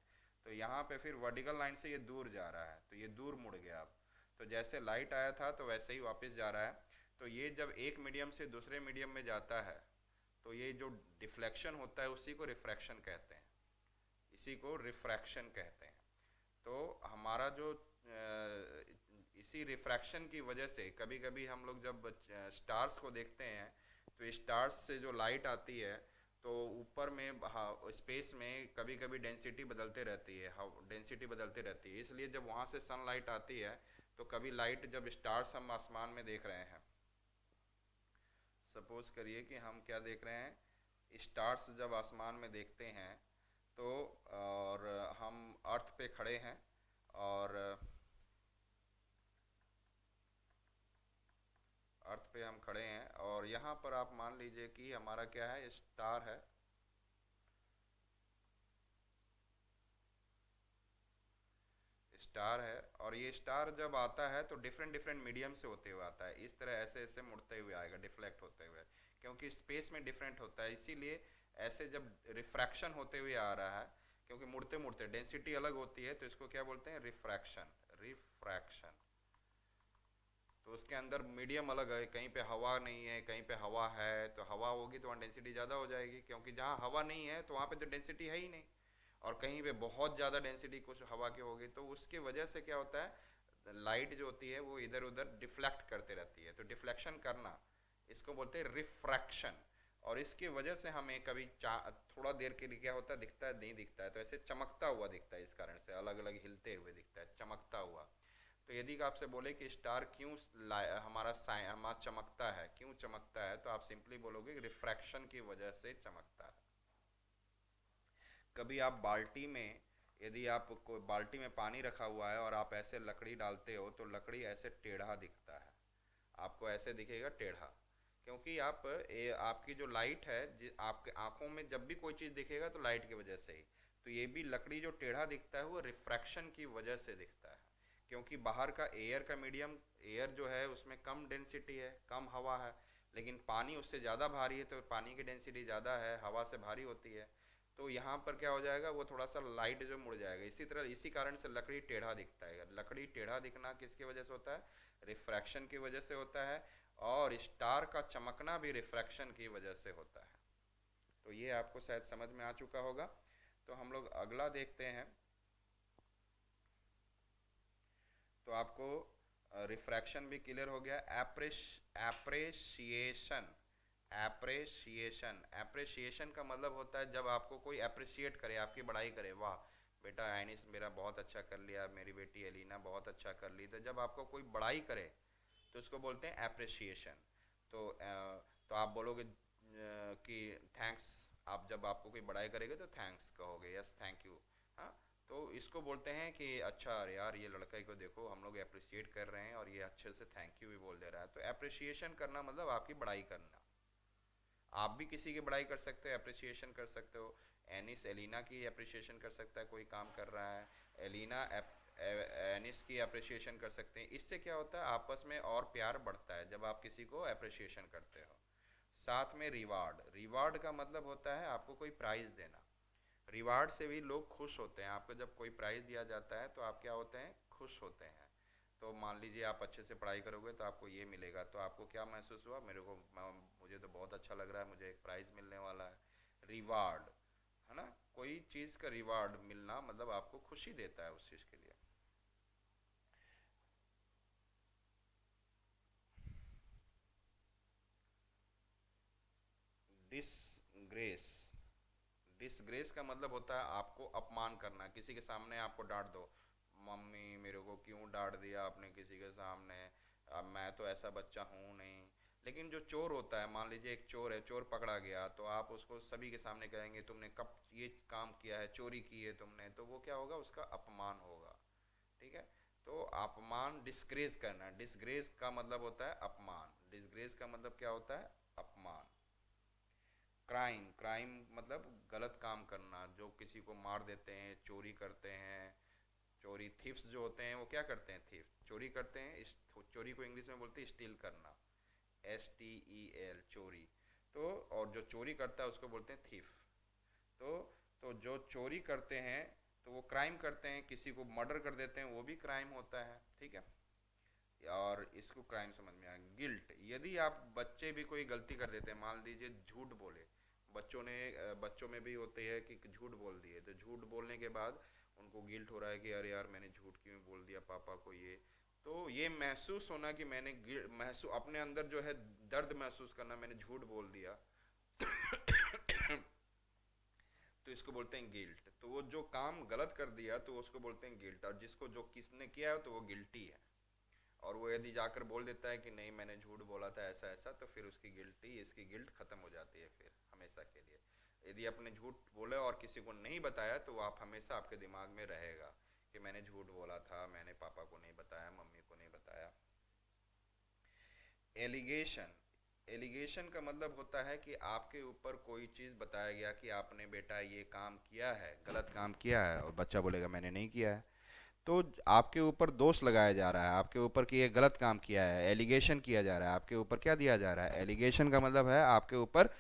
तो यहाँ पे फिर वर्टिकल लाइन से ये दूर जा रहा है, तो ये दूर मुड़ गया। अब तो जैसे लाइट आया था तो वैसे ही वापस जा रहा है। तो ये जब एक मीडियम से दूसरे मीडियम में जाता है, तो ये जो डिफ्लेक्शन होता है उसी को रिफ्रैक्शन कहते हैं, इसी को रिफ्रैक्शन कहते हैं। तो हमारा जो इसी रिफ्रैक्शन की वजह से कभी कभी हम लोग जब स्टार्स को देखते हैं, तो स्टार्स से जो लाइट आती है, तो ऊपर में स्पेस में कभी कभी डेंसिटी बदलते रहती है, डेंसिटी बदलती रहती है। इसलिए जब वहाँ से सनलाइट आती है, तो कभी लाइट, जब स्टार्स हम आसमान में देख रहे हैं, सपोज करिए कि हम क्या देख रहे हैं, स्टार्स जब आसमान में देखते हैं, तो और हम अर्थ पे खड़े हैं, और अर्थ पे हम खड़े हैं, और यहाँ पर आप मान लीजिए कि हमारा क्या है? स्टार है। स्टार है, और ये स्टार जब आता है तो डिफरेंट डिफरेंट मीडियम से होते हुए आता है। इस तरह ऐसे ऐसे मुड़ते हुए आएगा, डिफ्लेक्ट होते हुए, क्योंकि स्पेस में डिफरेंट होता है, इसीलिए ऐसे जब रिफ्रैक्शन होते हुए आ रहा है, क्योंकि मुड़ते मुड़ते डेंसिटी अलग होती है, तो इसको क्या बोलते हैं? रिफ्रैक्शन। रिफ्रैक्शन। तो उसके अंदर मीडियम अलग है, कहीं पे हवा नहीं है, कहीं पे हवा है। तो हवा होगी तो वहाँ डेंसिटी ज़्यादा हो जाएगी, क्योंकि जहाँ हवा नहीं है तो वहाँ पे तो डेंसिटी है ही नहीं। और कहीं पे बहुत ज़्यादा डेंसिटी कुछ हवा की होगी, तो उसकी वजह से क्या होता है? लाइट जो होती है वो इधर उधर डिफ्लेक्ट करते रहती है। तो डिफ्लेक्शन करना, इसको बोलते हैं रिफ्रैक्शन। और इसकी वजह से हमें कभी थोड़ा देर के लिए क्या होता है? दिखता है, नहीं दिखता है, तो ऐसे चमकता हुआ दिखता है। इस कारण से अलग अलग हिलते हुए दिखता है, चमकता हुआ। तो यदि आपसे बोले कि स्टार क्यों हमारा चमकता है, क्यों चमकता है, तो आप सिंपली बोलोगे रिफ्रैक्शन की वजह से चमकता है। कभी आप बाल्टी में, यदि आप कोई बाल्टी में पानी रखा हुआ है और आप ऐसे लकड़ी डालते हो, तो लकड़ी ऐसे टेढ़ा दिखता है, आपको ऐसे दिखेगा टेढ़ा। क्योंकि आपकी जो लाइट है, आपके आंखों में जब भी कोई चीज़ दिखेगा तो लाइट की वजह से ही। तो ये भी लकड़ी जो टेढ़ा दिखता है वो रिफ्रैक्शन की वजह से दिखता है। क्योंकि बाहर का एयर का मीडियम, एयर जो है उसमें कम डेंसिटी है, कम हवा है, लेकिन पानी उससे ज़्यादा भारी है, तो पानी की डेंसिटी ज़्यादा है, हवा से भारी होती है। तो यहाँ पर क्या हो जाएगा? वो थोड़ा सा लाइट जो मुड़ जाएगा। इसी तरह, इसी कारण से लकड़ी टेढ़ा दिखता है। लकड़ी टेढ़ा दिखना किसकी वजह से होता है? रिफ्रैक्शन की वजह से होता है। और स्टार का चमकना भी रिफ्रैक्शन की वजह से होता है। तो ये आपको शायद समझ में आ चुका होगा। तो हम लोग अगला देखते हैं। तो आपको रिफ्रैक्शन भी क्लियर हो गया। एप्रेशिएशन। एप्रेशिएशन, एप्रिसिएशन का मतलब होता है जब आपको कोई अप्रिशिएट करे, आपकी बड़ाई करे, वाह बेटा आइनिस मेरा बहुत अच्छा कर लिया, मेरी बेटी एलिना बहुत अच्छा कर ली। तो जब आपको कोई बड़ाई करे तो उसको बोलते हैं एप्रिसिएशन। तो आप बोलोगे कि थैंक्स। आप जब आपको कोई बड़ाई करेगा तो थैंक्स कहोगे, यस थैंक यू। हाँ। तो इसको बोलते हैं कि अच्छा अरे यार ये लड़का को देखो हम लोग अप्रिशिएट कर रहे हैं और ये अच्छे से थैंक यू भी बोल दे रहा है। तो अप्रिसिएशन करना मतलब आपकी बड़ाई करना। आप भी किसी की बड़ाई कर सकते हो, अप्रिसिएशन कर सकते हो। एनिस एलिना की अप्रिसिएशन कर सकता है, कोई काम कर रहा है। एलिना एनिस की अप्रिसिएशन कर सकते हैं। इससे क्या होता है आपस में और प्यार बढ़ता है जब आप किसी को अप्रिसिएशन करते हो। साथ में रिवार्ड, रिवार्ड का मतलब होता है आपको कोई प्राइज़ देना। रिवार्ड से भी लोग खुश होते हैं। आपको जब कोई प्राइज़ दिया जाता है तो आप क्या होते हैं, खुश होते हैं। तो मान लीजिए आप अच्छे से पढ़ाई करोगे तो आपको ये मिलेगा, तो आपको क्या महसूस हुआ, मेरे को मुझे तो बहुत अच्छा लग रहा है, मुझे एक प्राइज़ मिलने वाला है। रिवार्ड, है ना। कोई चीज़ का रिवार्ड मिलना मतलब आपको खुशी देता है उस चीज़ के लिए। डिसग्रेस, डिसग्रेस का मतलब होता है आपको अपमान करना, किसी के सामने आपको डांट दो। मम्मी मेरे को क्यों डांट दिया आपने किसी के सामने, अब मैं तो ऐसा बच्चा हूँ नहीं। लेकिन जो चोर होता है, मान लीजिए एक चोर है, चोर पकड़ा गया तो आप उसको सभी के सामने कहेंगे तुमने कब ये काम किया है, चोरी की है तुमने, तो वो क्या होगा, उसका अपमान होगा। ठीक है। तो अपमान, डिस्ग्रेस करना, डिस्ग्रेस का मतलब होता है अपमान, डिस्ग्रेस का मतलब क्या होता है, अपमान। क्राइम, क्राइम मतलब गलत काम करना, जो किसी को मार देते हैं, चोरी करते हैं। चोरी, थीफ्स जो होते हैं वो क्या करते हैं, थीफ चोरी करते हैं। इस चोरी को इंग्लिश में बोलते हैं स्टील करना, STEL, चोरी। तो और जो चोरी करता है उसको बोलते हैं थीफ। तो तो जो चोरी करते हैं तो वो क्राइम करते हैं, किसी को मर्डर कर देते हैं, वो भी क्राइम होता है। ठीक है। और इसको क्राइम समझ में आया। गिल्ट, यदि आप बच्चे भी कोई गलती कर देते हैं, मान लीजिए झूठ बोले, बच्चों ने बच्चों में भी होते हैं कि झूठ बोल दिए, तो झूठ बोलने के बाद उनको गिल्ट हो रहा है कि अरे यार मैंने झूठ क्यों बोल दिया पापा को ये। तो ये महसूस होना कि मैंने महसूस अपने अंदर जो है दर्द महसूस करना, मैंने झूठ बोल दिया। तो इसको बोलते हैं गिल्ट। तो वो जो काम गलत कर दिया तो उसको बोलते हैं गिल्ट, और जिसको जो किसने किया है तो वो गिल्टी है। और वो यदि जाकर बोल देता है कि नहीं मैंने झूठ बोला था ऐसा ऐसा, तो फिर उसकी गिल्टी, इसकी गिल्ट खत्म हो जाती है फिर हमेशा के लिए। यदि आपने झूठ बोला और किसी को नहीं बताया तो आप हमेशा आपके दिमाग में रहेगा कि मैंने झूठ बोला था, मैंने पापा को नहीं बताया, मम्मी को नहीं बताया। एलिगेशन, एलिगेशन का मतलब होता है कि आपके ऊपर कोई चीज़ बताया गया कि आपने बेटा ये काम किया है, गलत काम किया है, और बच्चा बोलेगा मैंने नहीं किया है। तो आपके ऊपर दोष लगाया जा रहा है, आपके ऊपर कि ये गलत काम किया है, एलिगेशन किया जा रहा है, आपके ऊपर क्या दिया जा रहा है, एलिगेशन का मतलब है आपके ऊपर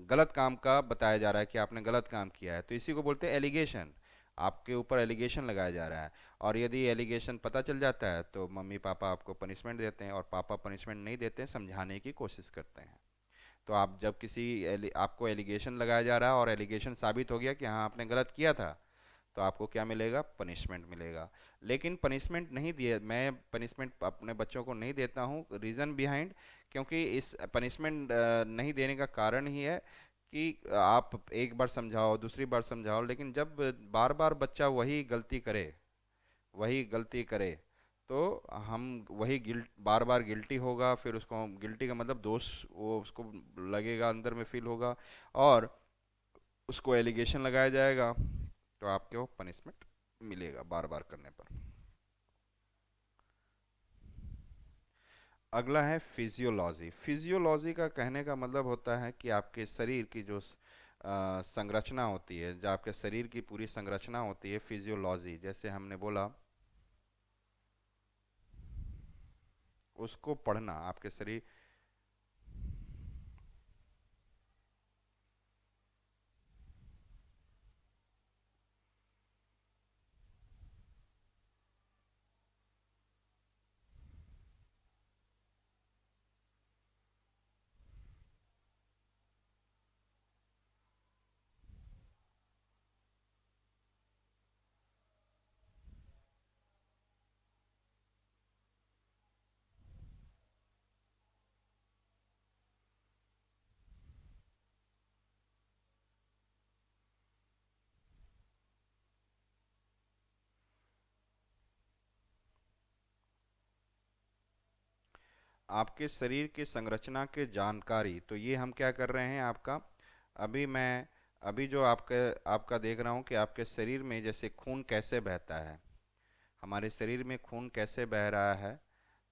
गलत काम का बताया जा रहा है कि आपने गलत काम किया है, तो इसी को बोलते हैं एलिगेशन। आपके ऊपर एलिगेशन लगाया जा रहा है। और यदि एलिगेशन पता चल जाता है तो मम्मी पापा आपको पनिशमेंट देते हैं, और पापा पनिशमेंट नहीं देते हैं, समझाने की कोशिश करते हैं। तो आप जब आपको एलिगेशन लगाया जा रहा है और एलिगेशन साबित हो गया कि हाँ आपने गलत किया था, तो आपको क्या मिलेगा, पनिशमेंट मिलेगा। लेकिन पनिशमेंट नहीं दिए, मैं पनिशमेंट अपने बच्चों को नहीं देता हूँ, रीज़न बिहाइंड, क्योंकि इस पनिशमेंट नहीं देने का कारण ही है कि आप एक बार समझाओ, दूसरी बार समझाओ, लेकिन जब बार बार बच्चा वही गलती करे, वही गलती करे, तो हम वही गिल्ट, बार बार गिल्टी होगा, फिर उसको गिल्टी का मतलब दोष, वो उसको लगेगा, अंदर में फील होगा, और उसको एलिगेशन लगाया जाएगा, तो आपको पनिशमेंट मिलेगा बार बार करने पर। अगला है फिजियोलॉजी। फिजियोलॉजी का कहने का मतलब होता है कि आपके शरीर की जो संरचना होती है, जो आपके शरीर की पूरी संरचना होती है, फिजियोलॉजी, जैसे हमने बोला, उसको पढ़ना आपके शरीर। आपके शरीर की संरचना के जानकारी, तो ये हम क्या कर रहे हैं आपका, अभी मैं अभी जो आपका देख रहा हूँ कि आपके शरीर में जैसे खून कैसे बहता है, हमारे शरीर में खून कैसे बह रहा है,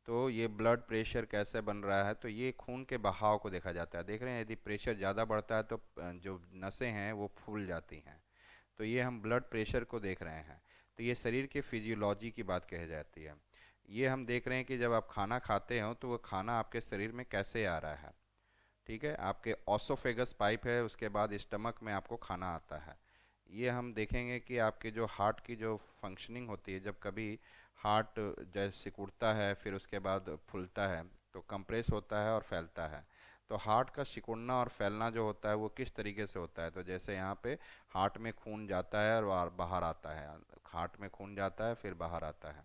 तो ये ब्लड प्रेशर कैसे बन रहा है, तो ये खून के बहाव को देखा जाता है। देख रहे हैं, यदि प्रेशर ज़्यादा बढ़ता है तो जो नसें हैं वो फूल जाती हैं। तो ये हम ब्लड प्रेशर को देख रहे हैं। तो ये शरीर के फिजियोलॉजी की बात कही जाती है। ये हम देख रहे हैं कि जब आप खाना खाते हो तो वो खाना आपके शरीर में कैसे आ रहा है। ठीक है, आपके ऑसोफेगस पाइप है, उसके बाद स्टमक में आपको खाना आता है। ये हम देखेंगे कि आपके जो हार्ट की जो फंक्शनिंग होती है, जब कभी हार्ट जैसे सिकुड़ता है फिर उसके बाद फूलता है, तो कंप्रेस होता है और फैलता है। तो हार्ट का सिकुड़ना और फैलना जो होता है वो किस तरीके से होता है, तो जैसे यहाँ पे हार्ट में खून जाता है और बाहर आता है, हार्ट में खून जाता है फिर बाहर आता है।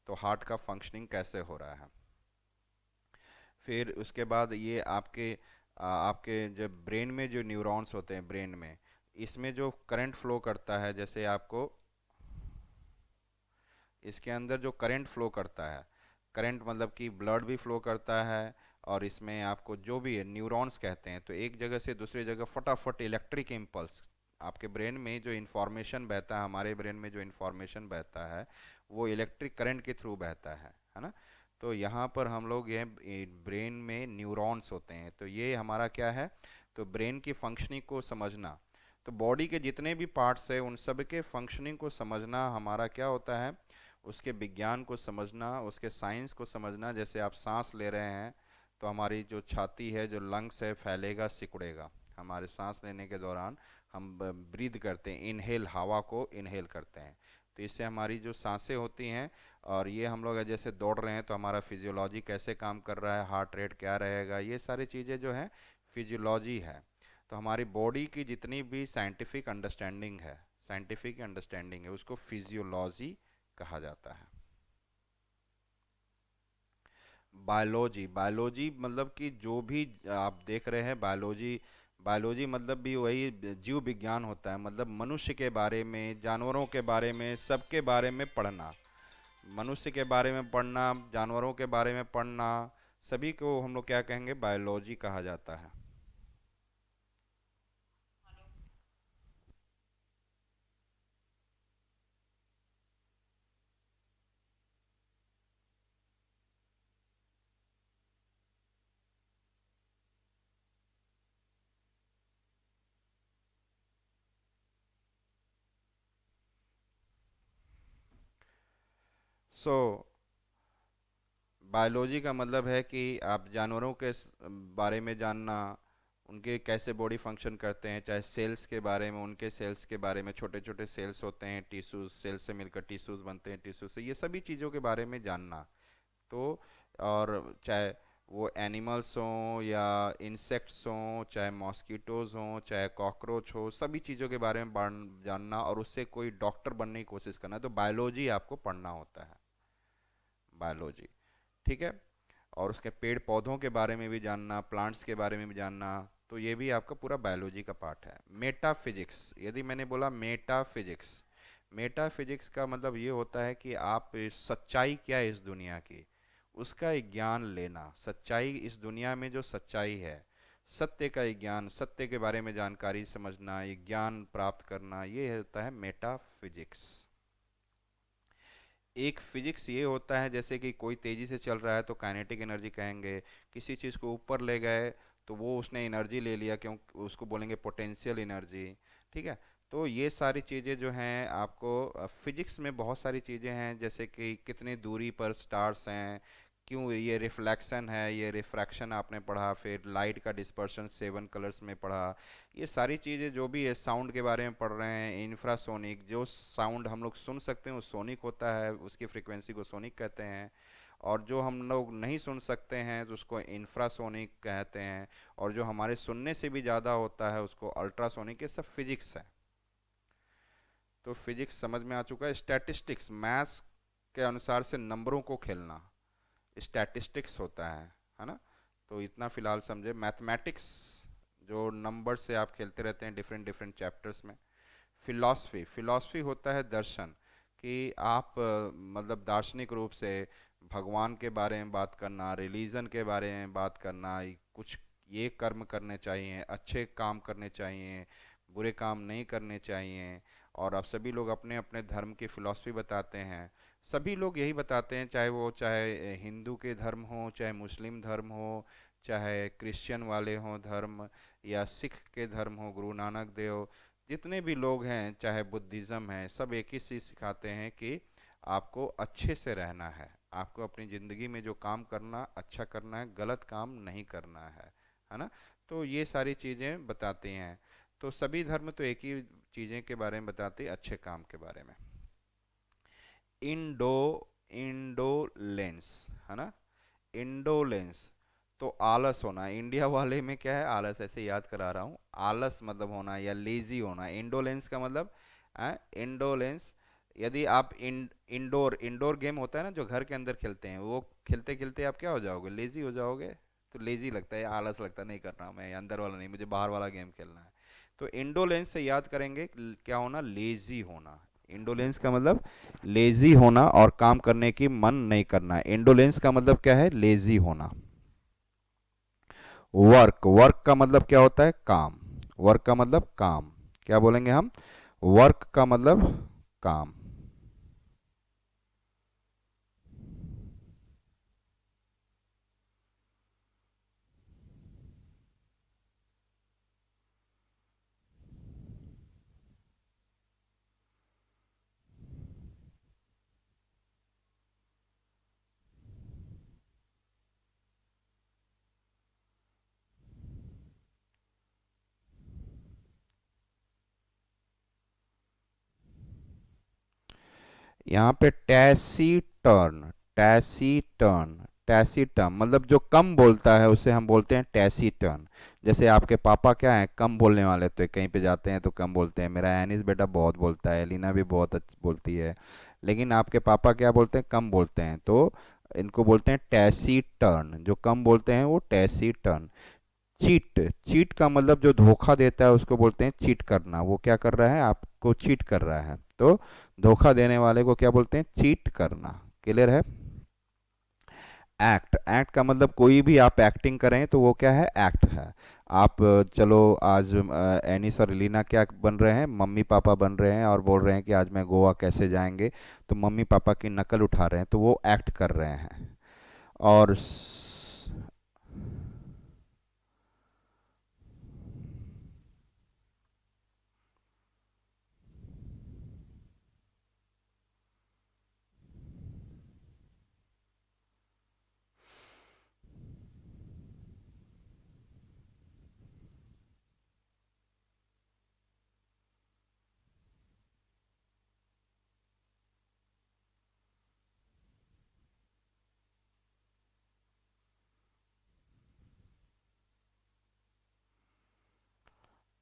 तो हार्ट का फंक्शनिंग कैसे हो रहा है। फिर उसके बाद ये आपके जब ब्रेन में जो न्यूरॉन्स होते हैं ब्रेन में, इसमें जो करंट फ्लो करता है, जैसे आपको इसके अंदर जो करंट फ्लो करता है, करंट मतलब कि ब्लड भी फ्लो करता है, और इसमें आपको जो भी है न्यूरॉन्स कहते हैं, तो एक जगह से दूसरी जगह फटाफट इलेक्ट्रिक इम्पल्स आपके ब्रेन में जो इन्फॉर्मेशन बहता है, हमारे ब्रेन में जो इन्फॉर्मेशन बहता है वो इलेक्ट्रिक करंट के थ्रू बहता है ना। तो यहाँ पर हम लोग ये ब्रेन में न्यूरॉन्स होते हैं, तो ये हमारा क्या है, तो ब्रेन की फंक्शनिंग को समझना, तो बॉडी के जितने भी पार्ट्स हैं उन सब के फंक्शनिंग को समझना हमारा क्या होता है, उसके विज्ञान को समझना, उसके साइंस को समझना। जैसे आप सांस ले रहे हैं तो हमारी जो छाती है, जो लंग्स है, फैलेगा सिकुड़ेगा। हमारे सांस लेने के दौरान हम ब्रीद करते हैं, इनहेल, हवा को इनहेल करते हैं, तो इससे हमारी जो सांसें होती हैं, और ये हम लोग जैसे दौड़ रहे हैं तो हमारा फिजियोलॉजी कैसे काम कर रहा है, हार्ट रेट क्या रहेगा, ये सारी चीज़ें जो हैं फिजियोलॉजी है। तो हमारी बॉडी की जितनी भी साइंटिफिक अंडरस्टैंडिंग है उसको फिजियोलॉजी कहा जाता है। बायोलॉजी, बायोलॉजी मतलब कि जो भी आप देख रहे हैं बायोलॉजी, बायोलॉजी मतलब भी वही जीव विज्ञान होता है, मतलब मनुष्य के बारे में, जानवरों के बारे में, सबके बारे में पढ़ना। मनुष्य के बारे में पढ़ना, जानवरों के बारे में पढ़ना, सभी को हम लोग क्या कहेंगे, बायोलॉजी कहा जाता है। सो बायोलॉजी का मतलब है कि आप जानवरों के बारे में जानना, उनके कैसे बॉडी फंक्शन करते हैं, चाहे सेल्स के बारे में, उनके सेल्स के बारे में, छोटे छोटे सेल्स होते हैं, टिश्यूज, सेल्स से मिलकर टिश्यूज बनते हैं, टिश्यू से, ये सभी चीज़ों के बारे में जानना। तो और चाहे वो एनिमल्स हों या इंसेक्ट्स हों, चाहे मॉस्किटोज़ हों, चाहे कॉकरोच हो, सभी चीज़ों के बारे में जानना और उससे कोई डॉक्टर बनने की कोशिश करना, तो बायोलॉजी आपको पढ़ना होता है, बायोलॉजी। ठीक है, और उसके पेड़ पौधों के बारे में भी जानना, प्लांट्स के बारे में भी जानना, तो ये भी आपका पूरा बायोलॉजी का पार्ट है। मेटाफिजिक्स, यदि मैंने बोला मेटाफिजिक्स, मेटाफिजिक्स का मतलब ये होता है कि आप सच्चाई क्या है इस दुनिया की, उसका एक ज्ञान लेना, सच्चाई इस दुनिया में जो सच्चाई है, सत्य का एक ज्ञान, सत्य के बारे में जानकारी समझना, ये ज्ञान प्राप्त करना, ये होता है मेटाफिजिक्स। एक फिजिक्स ये होता है जैसे कि कोई तेजी से चल रहा है तो काइनेटिक एनर्जी कहेंगे, किसी चीज़ को ऊपर ले गए तो वो उसने एनर्जी ले लिया, क्यों, उसको बोलेंगे पोटेंशियल एनर्जी। ठीक है, तो ये सारी चीज़ें जो हैं आपको फिजिक्स में बहुत सारी चीज़ें हैं, जैसे कि कितनी दूरी पर स्टार्स हैं, क्यों ये रिफ्लेक्शन है, ये रिफ्रैक्शन आपने पढ़ा, फिर लाइट का डिस्पर्शन 7 कलर्स में पढ़ा, ये सारी चीज़ें जो भी है, साउंड के बारे में पढ़ रहे हैं, इंफ्रासोनिक, जो साउंड हम लोग सुन सकते हैं वो सोनिक होता है, उसकी फ्रीक्वेंसी को सोनिक कहते हैं, और जो हम लोग नहीं सुन सकते हैं तो उसको इंफ्रासोनिक कहते हैं, और जो हमारे सुनने से भी ज़्यादा होता है उसको अल्ट्रासोनिक, ये सब फिजिक्स है। तो फिजिक्स समझ में आ चुका है। स्टैटिस्टिक्स, मैथ्स के अनुसार से नंबरों को खेलना, स्टैटिस्टिक्स होता है ना। तो इतना फिलहाल समझे। मैथमेटिक्स, जो नंबर से आप खेलते रहते हैं डिफरेंट डिफरेंट चैप्टर्स में। फिलॉसफी, फिलॉसफी होता है दर्शन, कि आप मतलब दार्शनिक रूप से भगवान के बारे में बात करना, रिलीजन के बारे में बात करना, कुछ ये कर्म करने चाहिए, अच्छे काम करने चाहिए, बुरे काम नहीं करने चाहिए। और अब सभी लोग अपने अपने धर्म की फिलॉसफी बताते हैं। सभी लोग यही बताते हैं, चाहे हिंदू के धर्म हो, चाहे मुस्लिम धर्म हो, चाहे क्रिश्चियन वाले हों धर्म, या सिख के धर्म हो, गुरु नानक देव, जितने भी लोग हैं, चाहे बुद्धिज़्म है, सब एक ही चीज़ सिखाते हैं कि आपको अच्छे से रहना है, आपको अपनी ज़िंदगी में जो काम करना अच्छा करना है, गलत काम नहीं करना है ना। तो ये सारी चीज़ें बताती हैं। तो सभी धर्म तो एक ही चीज़ें के बारे में बताते हैं, अच्छे काम के बारे में। इंडो इंडोलेंस, है ना। इंडोलेंस तो आलस होना। इंडिया वाले में क्या है, आलस, ऐसे याद करा रहा हूँ। आलस मतलब होना या लेजी होना। इंडोलेंस का मतलब इंडोलेंस। यदि आप इंडोर इंडोर गेम होता है ना जो घर के अंदर खेलते हैं, वो खेलते खेलते आप क्या हो जाओगे, लेजी हो जाओगे। तो लेजी लगता है, आलस लगता है, नहीं करना मैं अंदर वाला नहीं, मुझे बाहर वाला गेम खेलना है। तो इंडोलेंस से याद करेंगे क्या होना, लेजी होना। इंडोलेंस का मतलब लेजी होना और काम करने की मन नहीं करना। इंडोलेंस का मतलब क्या है, लेजी होना। वर्क वर्क का मतलब क्या होता है, काम। वर्क का मतलब काम। क्या बोलेंगे हम, वर्क का मतलब काम। यहाँ पे टैसीटर्न, टैसीटर्न, टैसीटर्न मतलब जो कम बोलता है उसे हम बोलते हैं टैसीटर्न। जैसे आपके पापा क्या है, कम बोलने वाले, तो कहीं पे जाते हैं तो कम बोलते हैं। मेरा एनिस बेटा बहुत बोलता है, एलिना भी बहुत बोलती है, लेकिन आपके पापा क्या बोलते हैं, कम बोलते हैं, तो इनको बोलते हैं टैसीटर्न। जो कम बोलते हैं वो टैसीटर्न। चीट, चीट का मतलब जो धोखा देता है उसको बोलते हैं चीट करना। वो क्या कर रहा है, आपको चीट कर रहा है, तो धोखा देने वाले को क्या बोलते हैं, चीट करना। क्लियर है। एक्ट, एक्ट का मतलब कोई भी आप एक्टिंग करें तो वो क्या है, एक्ट है। आप चलो आज एनिस और लीना क्या बन रहे हैं, मम्मी पापा बन रहे हैं और बोल रहे हैं कि आज मैं गोवा कैसे जाएंगे, तो मम्मी पापा की नकल उठा रहे हैं, तो वो एक्ट कर रहे हैं। और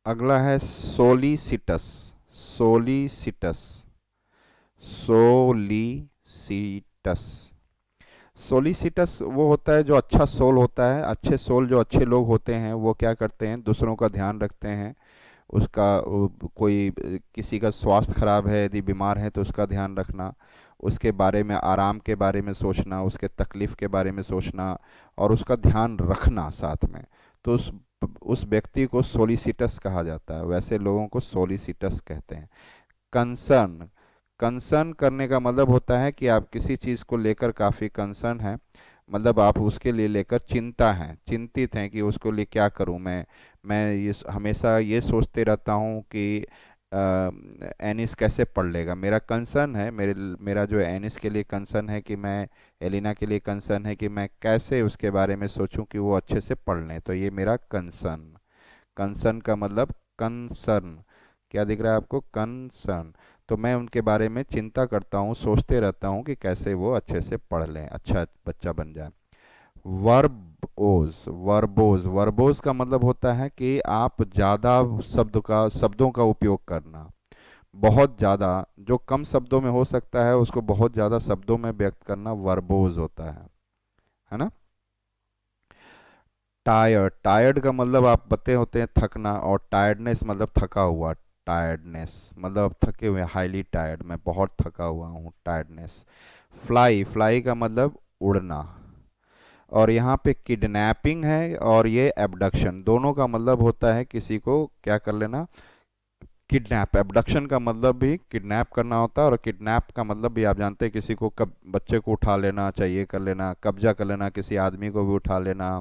अगला है सोलिसिटस, सोलिसिटस, सोलिसिटस। सोलिसिटस वो होता है जो अच्छा सोल होता है। अच्छे सोल जो अच्छे लोग होते हैं वो क्या करते हैं, दूसरों का ध्यान रखते हैं। उसका कोई किसी का स्वास्थ्य खराब है, यदि बीमार है तो उसका ध्यान रखना, उसके बारे में, आराम के बारे में सोचना, उसके तकलीफ़ के बारे में सोचना और उसका ध्यान रखना साथ में। तो उस व्यक्ति को सोलिसिटस कहा जाता है। वैसे लोगों को सोलिसिटस कहते हैं। कंसर्न, कंसर्न करने का मतलब होता है कि आप किसी चीज़ को लेकर काफ़ी कंसर्न हैं, मतलब आप उसके लिए लेकर चिंता हैं, चिंतित हैं कि उसको लिए क्या करूं मैं ये हमेशा ये सोचते रहता हूं कि एनिस कैसे पढ़ लेगा। मेरा कंसर्न है, मेरा जो एनिस के लिए कंसर्न है कि मैं, एलिना के लिए कंसर्न है कि मैं कैसे उसके बारे में सोचूं कि वो अच्छे से पढ़ लें। तो ये मेरा कंसर्न। कंसर्न का मतलब कंसर्न। क्या दिख रहा है आपको, कंसर्न। तो मैं उनके बारे में चिंता करता हूँ, सोचते रहता हूँ कि कैसे वो अच्छे से पढ़ लें, अच्छा बच्चा बन जाए। वर्बोज, वर्बोज, वर्बोज का मतलब होता है कि आप ज़्यादा शब्दों का उपयोग करना। बहुत ज़्यादा, जो कम शब्दों में हो सकता है उसको बहुत ज़्यादा शब्दों में व्यक्त करना वर्बोज होता है ना। टायर्ड, टायर्ड का मतलब आप पते होते हैं थकना, और टायर्डनेस मतलब थका हुआ। टायर्डनेस मतलब थके हुए, हाईली टायर्ड, मैं बहुत थका हुआ हूँ, टायर्डनेस। फ्लाई, फ्लाई का मतलब उड़ना। और यहाँ पे किडनैपिंग है और ये एबडक्शन, दोनों का मतलब होता है किसी को क्या कर लेना, किडनैप, एबडक्शन का मतलब भी किडनैप करना होता है, और किडनैप का मतलब भी आप जानते हैं किसी को, कब बच्चे को उठा लेना, चाहिए कर लेना, कब्जा कर लेना, किसी आदमी को भी उठा लेना,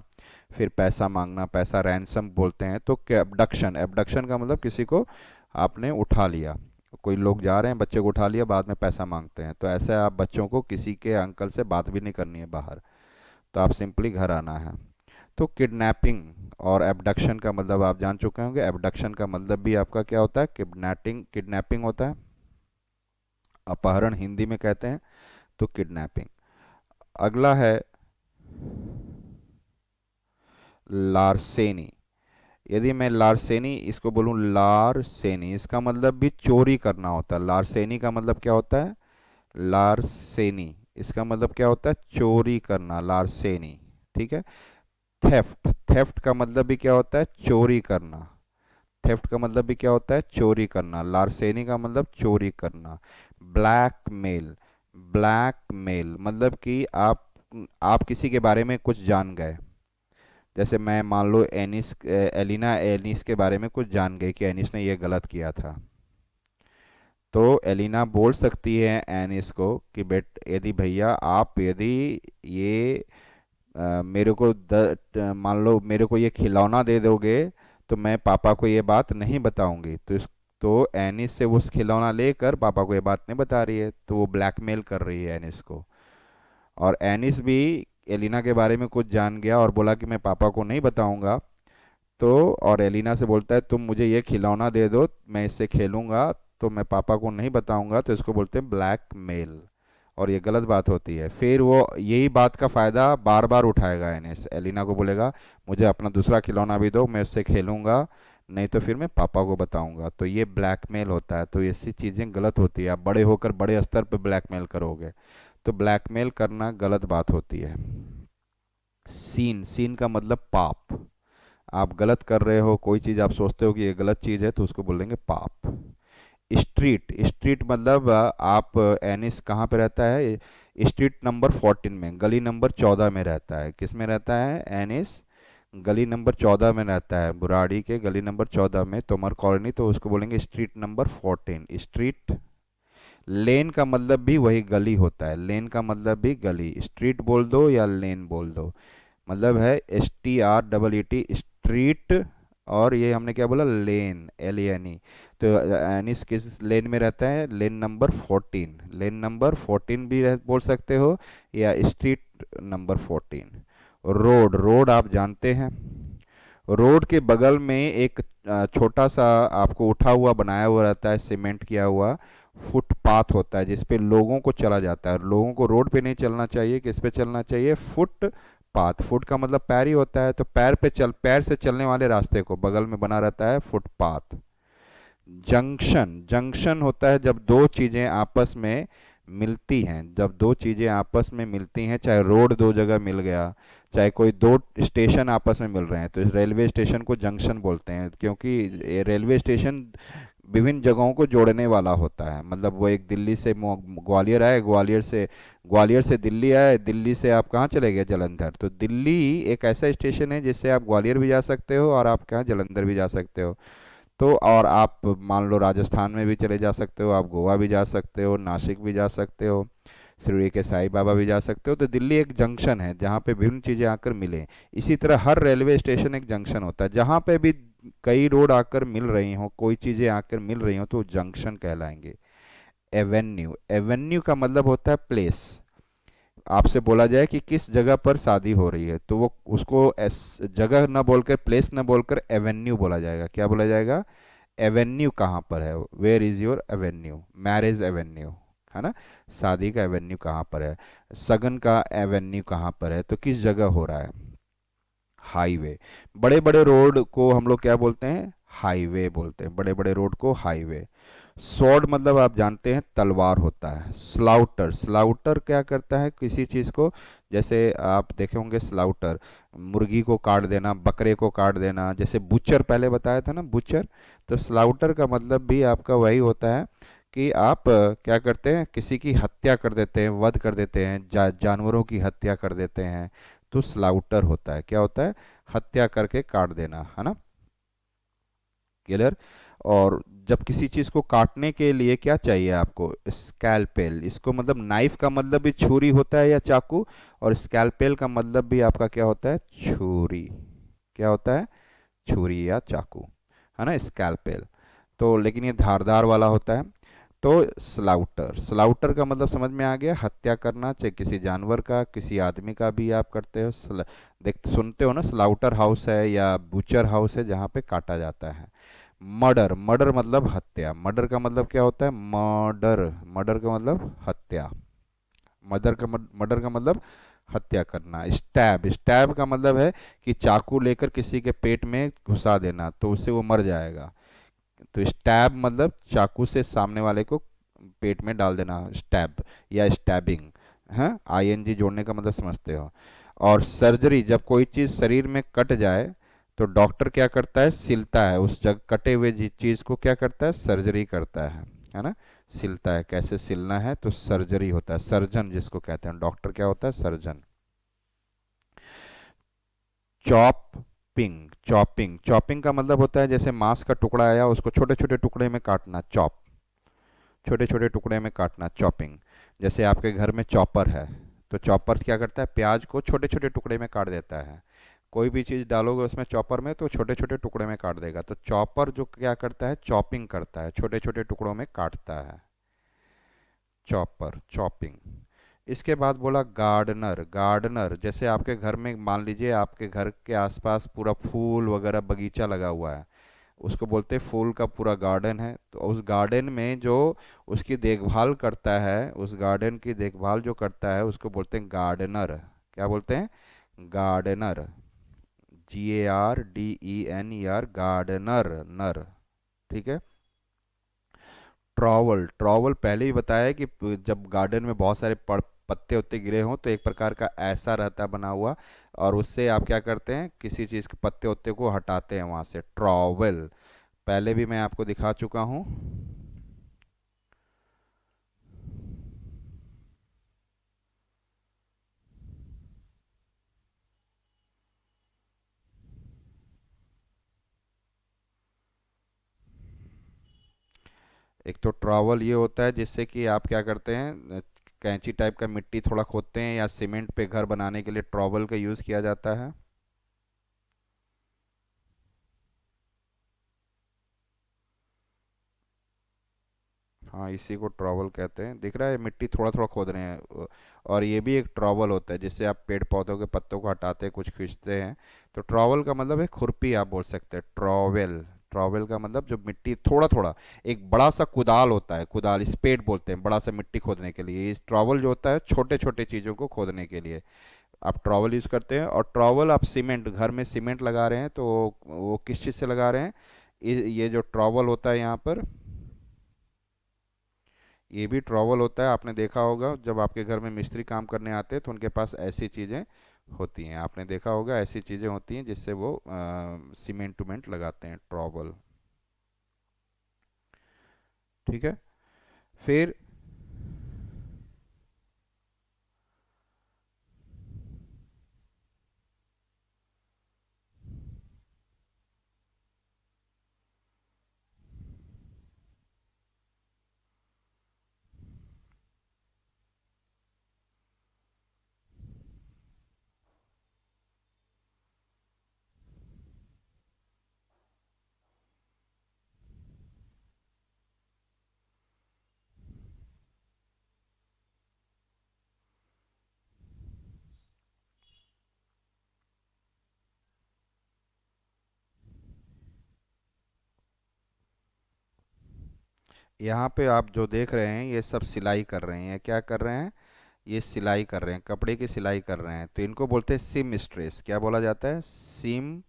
फिर पैसा मांगना, पैसा रैंसम बोलते हैं। तो एबडक्शन, एबडक्शन का मतलब किसी को आपने उठा लिया, कोई लोग जा रहे हैं, बच्चे को उठा लिया, बाद में पैसा मांगते हैं, तो ऐसे आप बच्चों को किसी के अंकल से बात भी नहीं करनी है बाहर, तो आप सिंपली घर आना है। तो किडनैपिंग और एबडक्शन का मतलब आप जान चुके होंगे। एबडक्शन का मतलब भी आपका क्या होता है, किडनैपिंग, किडनैपिंग होता है, अपहरण हिंदी में कहते हैं, तो किडनैपिंग। अगला है लारसेनी। यदि मैं लारसेनी इसको बोलूं, लारसेनी, इसका मतलब भी चोरी करना होता है। लारसेनी का मतलब क्या होता है, लारसेनी, इसका मतलब क्या होता है, चोरी करना, लारसेनी, ठीक है। थेफ्ट, थेफ्ट का मतलब भी क्या होता है, चोरी करना। थेफ्ट का मतलब भी क्या होता है, चोरी करना। लारसेनी का मतलब चोरी करना। ब्लैकमेल, ब्लैकमेल मतलब कि आप किसी के बारे में कुछ जान गए, जैसे मैं मान लो एनिस, एलिना एनिस के बारे में कुछ जान गए कि एनिस ने ये गलत किया था, तो एलिना बोल सकती है एनिस को कि बेट यदि भैया आप यदि ये मेरे को मान लो मेरे को ये खिलौना दे दोगे, तो मैं पापा को ये बात नहीं बताऊंगी। तो एनिस से वो उस खिलौना लेकर पापा को ये बात नहीं बता रही है, तो वो ब्लैकमेल कर रही है एनिस को। और एनिस भी एलिना के बारे में कुछ जान गया और बोला कि मैं पापा को नहीं बताऊंगा, तो और एलिना से बोलता है तुम मुझे ये खिलौना दे दो, मैं इससे खेलूंगा, तो मैं पापा को नहीं बताऊंगा, तो इसको बोलते हैं ब्लैकमेल। और ये गलत बात होती है। फिर वो यही बात का फ़ायदा बार बार उठाएगा, एनिस एलिना को बोलेगा मुझे अपना दूसरा खिलौना भी दो, मैं उससे खेलूंगा, नहीं तो फिर मैं पापा को बताऊंगा। तो ये ब्लैकमेल होता है। तो ऐसी चीज़ें गलत होती है, आप बड़े होकर बड़े स्तर पर ब्लैकमेल करोगे, तो ब्लैकमेल करना गलत बात होती है। सीन, सीन का मतलब पाप, आप गलत कर रहे हो कोई चीज़, आप सोचते हो कि ये गलत चीज़ है, तो उसको बोलेंगे पाप। स्ट्रीट, स्ट्रीट मतलब आप एनिस कहाँ पे रहता है, स्ट्रीट नंबर 14 में, गली नंबर 14 में रहता है। किस में रहता है एनिस, गली नंबर 14 में रहता है, बुराड़ी के गली नंबर 14 में, तोमर कॉलोनी, तो उसको बोलेंगे स्ट्रीट नंबर 14, स्ट्रीट। लेन का मतलब भी वही गली होता है, लेन का मतलब भी गली, स्ट्रीट बोल दो या लेन बोल दो, मतलब है STREET, स्ट्रीट। और ये हमने क्या बोला, लेन, LANE। तो एनिस किस लेन में रहता है, लेन नंबर 14, लेन नंबर 14 भी बोल सकते हो, या स्ट्रीट नंबर 14। रोड, रोड आप जानते हैं, रोड के बगल में एक छोटा सा आपको उठा हुआ बनाया हुआ रहता है, सीमेंट किया हुआ फुटपाथ होता है, जिस पे लोगों को चला जाता है। लोगों को रोड पे नहीं चलना चाहिए, किस पे चलना चाहिए, फुट पाथ। फुट का मतलब पैर ही होता है, तो पैर पे चल, पैर से चलने वाले रास्ते को बगल में बना रहता है फुटपाथ। जंक्शन, जंक्शन होता है जब दो चीज़ें आपस में मिलती हैं, जब दो चीज़ें आपस में मिलती हैं, चाहे रोड दो जगह मिल गया, चाहे कोई दो स्टेशन आपस में मिल रहे हैं, तो इस रेलवे स्टेशन को जंक्शन बोलते हैं, क्योंकि ये रेलवे स्टेशन विभिन्न जगहों को जोड़ने वाला होता है। मतलब वो एक दिल्ली से ग्वालियर आए, ग्वालियर से दिल्ली आए, दिल्ली से आप कहाँ चले गए, जलंधर, तो दिल्ली एक ऐसा स्टेशन है जिससे आप ग्वालियर भी जा सकते हो और आप कहाँ जलंधर भी जा सकते हो। तो और आप मान लो राजस्थान में भी चले जा सकते हो, आप गोवा भी जा सकते हो, नासिक भी जा सकते हो, शिरडी के साईं बाबा भी जा सकते हो। तो दिल्ली एक जंक्शन है जहाँ पे विभिन्न चीज़ें आकर मिलें। इसी तरह हर रेलवे स्टेशन एक जंक्शन होता है, जहाँ पे भी कई रोड आकर मिल रही हों, कोई चीज़ें आकर मिल रही हों, तो जंक्शन कहलाएंगे। एवेन्यू, एवेन्यू का मतलब होता है प्लेस। आपसे बोला जाए कि किस जगह पर शादी हो रही है, तो वो उसको जगह ना बोलकर, प्लेस ना बोलकर एवेन्यू बोला जाएगा। क्या बोला जाएगा, एवेन्यू कहाँ पर है, where is your avenue, marriage avenue, है ना, शादी का एवेन्यू कहाँ पर है, सगन का एवेन्यू कहाँ पर है, तो किस जगह हो रहा है। हाईवे, बड़े बड़े रोड को हम लोग क्या बोलते हैं, हाईवे बोलते हैं, बड़े बड़े रोड को हाईवे। स्वॉर्ड मतलब आप जानते हैं तलवार होता है। स्लाउटर, स्लाउटर क्या करता है, किसी चीज़ को, जैसे आप देखे होंगे स्लाउटर, मुर्गी को काट देना, बकरे को काट देना, जैसे बुचर पहले बताया था ना, बुचर। तो स्लाउटर का मतलब भी आपका वही होता है कि आप क्या करते हैं, किसी की हत्या कर देते हैं, वध कर देते हैं, जानवरों की हत्या कर देते हैं, तो स्लाउटर होता है, क्या होता है, हत्या करके काट देना, है ना, क्लियर। और जब किसी चीज़ को काटने के लिए क्या चाहिए आपको, स्कैलपेल। इसको मतलब नाइफ का मतलब भी छुरी होता है या चाकू, और स्कैलपेल का मतलब भी आपका क्या होता है, छुरी। क्या होता है, छुरी या चाकू, है ना, स्कैलपेल। तो लेकिन ये धारदार वाला होता है। तो स्लाउटर, स्लाउटर का मतलब समझ में आ गया, हत्या करना, चाहे किसी जानवर का, किसी आदमी का भी आप करते हो। देख सुनते हो ना, स्लाउटर हाउस है या बूचर हाउस है जहाँ पे काटा जाता है। मर्डर, मर्डर मतलब हत्या। मर्डर का मतलब क्या होता है, मर्डर, मर्डर का मतलब हत्या। मर्डर का मतलब हत्या करना। स्टैब, स्टैब का मतलब है कि चाकू लेकर किसी के पेट में घुसा देना तो उससे वो मर जाएगा। तो स्टैब मतलब चाकू से सामने वाले को पेट में डाल देना, स्टैब या स्टैबिंग। हाँ, आईएनजी जोड़ने का मतलब समझते हो। और सर्जरी, जब कोई चीज़ शरीर में कट जाए तो डॉक्टर क्या करता है, सिलता है उस जगह कटे हुए चीज़ को, क्या करता है, सर्जरी करता है ना। सिलता है, कैसे सिलना है, तो सर्जरी होता है। सर्जन जिसको कहते हैं, डॉक्टर क्या होता है, सर्जन। चॉपिंग, चॉपिंग, चॉपिंग का मतलब होता है जैसे मांस का टुकड़ा आया उसको छोटे छोटे टुकड़े में काटना, चॉप, छोटे छोटे टुकड़े में काटना, चॉपिंग। जैसे आपके घर में चॉपर है, तो चॉपर क्या करता है, प्याज को छोटे छोटे टुकड़े में काट देता है। कोई भी चीज़ डालोगे उसमें चॉपर में तो छोटे छोटे टुकड़े में काट देगा। तो चॉपर जो क्या करता है, चॉपिंग करता है, छोटे छोटे टुकड़ों में काटता है, चॉपर, चॉपिंग। इसके बाद बोला गार्डनर, गार्डनर जैसे आपके घर में मान लीजिए आपके घर के आसपास पूरा फूल वगैरह बगीचा लगा हुआ है, उसको बोलते हैं फूल का पूरा गार्डन है। तो उस गार्डन में जो उसकी देखभाल करता है, उस गार्डन की देखभाल जो करता है उसको बोलते हैं गार्डनर। क्या बोलते हैं, गार्डनर, GARDENER, गार्डनर, नर। ठीक है। ट्रॉवल, ट्रॉवल पहले ही बताया है कि जब गार्डन में बहुत सारे पत्ते उत्ते गिरे हों तो एक प्रकार का ऐसा रहता है बना हुआ, और उससे आप क्या करते हैं, किसी चीज़ के पत्ते उत्ते को हटाते हैं वहाँ से, ट्रॉवल। पहले भी मैं आपको दिखा चुका हूँ। एक तो ट्रॉवल ये होता है जिससे कि आप क्या करते हैं, कैंची टाइप का मिट्टी थोड़ा खोदते हैं या सीमेंट पे घर बनाने के लिए ट्रॉवल का यूज़ किया जाता है। हाँ, इसी को ट्रॉवल कहते हैं। दिख रहा है मिट्टी थोड़ा थोड़ा खोद रहे हैं और ये भी एक ट्रॉवल होता है जिससे आप पेड़ पौधों के पत्तों को हटाते हैं, कुछ खींचते हैं। तो ट्रॉवल का मतलब है खुरपी, आप बोल सकते हैं ट्रॉवेल। ट्रॉवेल का मतलब जो मिट्टी थोड़ा थोड़ा, एक बड़ा सा कुदाल होता है, कुदाल, स्पेड बोलते हैं बड़ा सा मिट्टी खोदने के लिए। इस ट्रॉवल जो होता है छोटे छोटे चीज़ों को खोदने के लिए आप ट्रॉवल यूज़ करते हैं। और ट्रॉवल आप सीमेंट, घर में सीमेंट लगा रहे हैं तो वो किस चीज़ से लगा रहे हैं, ये जो ट्रॉवल होता है यहाँ पर, ये भी ट्रॉवल होता है। आपने देखा होगा जब आपके घर में मिस्त्री काम करने आते हैं तो उनके पास ऐसी चीज़ें होती हैं, आपने देखा होगा ऐसी चीज़ें होती हैं जिससे वो सीमेंट उमेंट लगाते हैं, ट्रॉवल। ठीक है। फिर यहाँ पे आप जो देख रहे हैं ये सब सिलाई कर रहे हैं, क्या कर रहे हैं, ये सिलाई कर रहे हैं, कपड़े की सिलाई कर रहे हैं। तो इनको बोलते हैं सिम स्ट्रेस। क्या बोला जाता है, सिम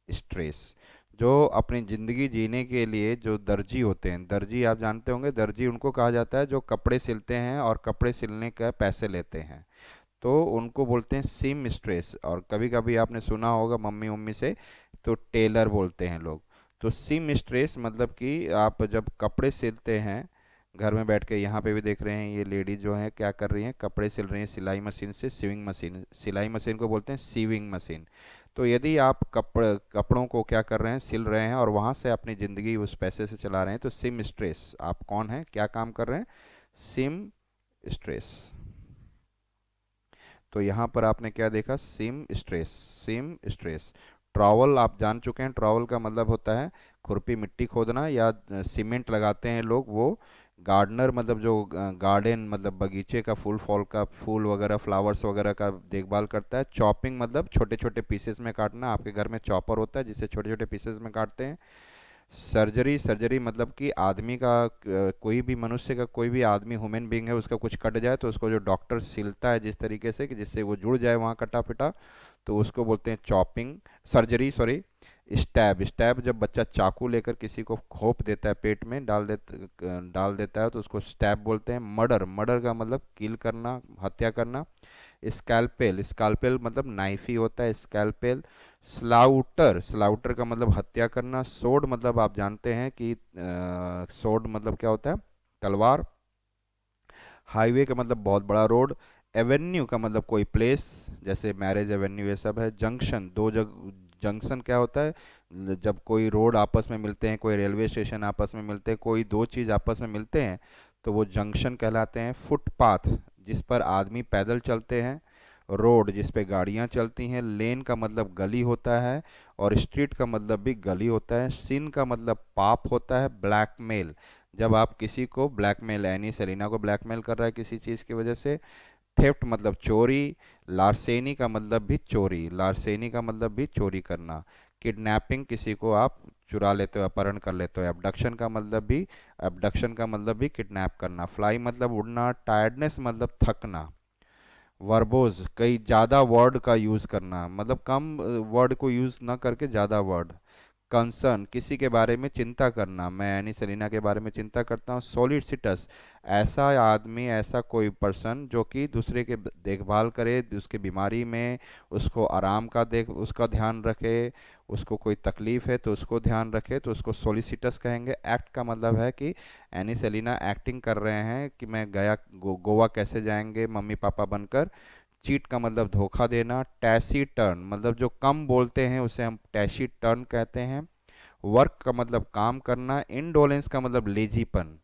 स्ट्रेस। जो अपनी ज़िंदगी जीने के लिए जो दर्जी होते हैं, दर्जी आप जानते होंगे, दर्जी उनको कहा जाता है जो कपड़े सिलते हैं और कपड़े सिलने का पैसे लेते हैं, तो उनको बोलते हैं सिम स्ट्रेस। और कभी कभी आपने सुना होगा मम्मी मम्मी से, तो टेलर बोलते हैं लोग। तो सिम स्ट्रेस मतलब कि आप जब कपड़े सिलते हैं घर में बैठ के यहाँ पे भी देख रहे हैं, ये लेडी जो है क्या कर रही हैं, कपड़े सिल रही हैं सिलाई मशीन से। सीविंग मशीन, सिलाई मशीन को बोलते हैं सीविंग मशीन। तो यदि आप कपड़ों को क्या कर रहे हैं, सिल रहे हैं, और वहाँ से अपनी ज़िंदगी उस पैसे से चला रहे हैं, तो सिम स्ट्रेस, आप कौन हैं, क्या काम कर रहे हैं, सिम स्ट्रेस। तो यहाँ पर आपने क्या देखा, SIM stress, SIM stress. Trowel आप जान चुके हैं, ट्रॉवल का मतलब होता है खुरपी, मिट्टी खोदना, या सीमेंट लगाते हैं लोग वो। गार्डनर मतलब जो गार्डन मतलब बगीचे का फूल फॉल का फूल वगैरह फ्लावर्स वगैरह का देखभाल करता है। चॉपिंग मतलब छोटे छोटे पीसेस में काटना, आपके घर में चॉपर होता है जिससे छोटे छोटे पीसेस में काटते हैं। सर्जरी, सर्जरी मतलब कि आदमी का कोई भी मनुष्य का, कोई भी आदमी ह्यूमन बीइंग है, उसका कुछ कट जाए तो उसको जो डॉक्टर सिलता है जिस तरीके से कि जिससे वो जुड़ जाए वहाँ कटा पिटा, तो उसको बोलते हैं chopping, surgery sorry. Stab, stab जब बच्चा चाकू लेकर किसी को घोंप देता है, पेट में डाल देता है तो उसको स्टैब बोलते हैं। मर्डर, मर्डर का मतलब किल करना, हत्या करना। स्कैल्पेल, स्कैल्पेल मतलब नाइफ ही होता है, स्कैल्पेल। स्लाउटर, स्लाउटर का मतलब हत्या करना। सोड मतलब आप जानते हैं कि सोड मतलब क्या होता है, तलवार। हाईवे का मतलब बहुत बड़ा रोड। एवेन्यू का मतलब कोई प्लेस, जैसे मैरिज एवेन्यू ये सब है। जंक्शन, दो जंक्शन क्या होता है, जब कोई रोड आपस में मिलते हैं, कोई रेलवे स्टेशन आपस में मिलते हैं, कोई दो चीज़ आपस में मिलते हैं, तो वो जंक्शन कहलाते हैं। फुटपाथ, जिस पर आदमी पैदल चलते हैं। रोड, जिस पे गाड़ियां चलती हैं। लेन का मतलब गली होता है, और स्ट्रीट का मतलब भी गली होता है। सिन का मतलब पाप होता है। ब्लैकमेल, जब आप किसी को ब्लैकमेल, एनी सेलिना को ब्लैकमेल कर रहा है किसी चीज़ की वजह से। थेफ्ट मतलब चोरी। लारसेनी का मतलब भी चोरी, लारसेनी का मतलब भी चोरी करना। किडनैपिंग, किसी को आप चुरा लेते हो, अपहरण कर लेते हो। एबडक्शन का मतलब भी किडनैप करना। फ्लाई मतलब उड़ना। टायर्डनेस मतलब थकना। वर्बोज, कई ज़्यादा वर्ड का यूज़ करना, मतलब कम वर्ड को यूज़ ना करके ज़्यादा वर्ड। कंसर्न, किसी के बारे में चिंता करना, मैं एनी सेलिना के बारे में चिंता करता हूँ। सोलिसिटस, ऐसा आदमी, ऐसा कोई पर्सन जो कि दूसरे के देखभाल करे, उसके बीमारी में उसको आराम का देख उसका ध्यान रखे, उसको कोई तकलीफ है तो उसको ध्यान रखे, तो उसको सोलिसिटस कहेंगे। एक्ट का मतलब है कि एनी सेलिना एक्टिंग कर रहे हैं कि मैं गया गोवा कैसे जाएंगे मम्मी पापा बनकर। चीट का मतलब धोखा देना। टैसी टर्न मतलब जो कम बोलते हैं उसे हम टैसी टर्न कहते हैं। वर्क का मतलब काम करना। इंडोलेंस का मतलब लेजीपन,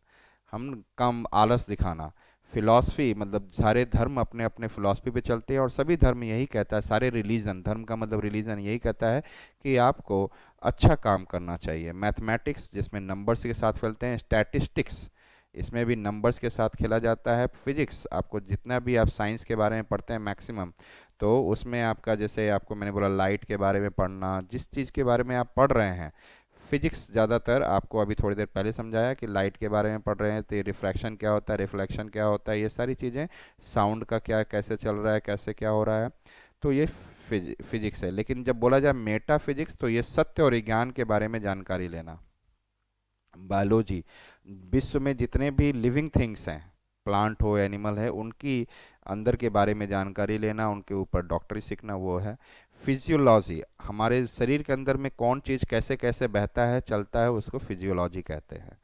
हम कम आलस दिखाना। फिलॉसफी मतलब सारे धर्म अपने अपने फिलॉसफी पे चलते हैं, और सभी धर्म यही कहता है, सारे रिलीजन, धर्म का मतलब रिलीजन यही कहता है कि आपको अच्छा काम करना चाहिए। मैथमेटिक्स, जिसमें नंबर्स के साथ खेलते हैं। स्टैटिस्टिक्स, इसमें भी नंबर्स के साथ खेला जाता है। फिजिक्स, आपको जितना भी आप साइंस के बारे में पढ़ते हैं मैक्सिमम, तो उसमें आपका, जैसे आपको मैंने बोला लाइट के बारे में पढ़ना, जिस चीज़ के बारे में आप पढ़ रहे हैं, फिजिक्स ज़्यादातर आपको अभी थोड़ी देर पहले समझाया कि लाइट के बारे में पढ़ रहे हैं तो रिफ्रैक्शन क्या होता है, रिफ्लेक्शन क्या होता है, ये सारी चीज़ें। साउंड का क्या, कैसे चल रहा है, कैसे क्या हो रहा है, तो ये फिजिक्स है। लेकिन जब बोला जाए मेटा फिजिक्स, तो ये सत्य और विज्ञान के बारे में जानकारी लेना। बायोलॉजी, विश्व में जितने भी लिविंग थिंग्स हैं, प्लांट हो एनिमल है, उनकी अंदर के बारे में जानकारी लेना, उनके ऊपर डॉक्टरी सीखना, वो है। फिजियोलॉजी, हमारे शरीर के अंदर में कौन चीज़ कैसे कैसे बहता है, चलता है, उसको फिजियोलॉजी कहते हैं।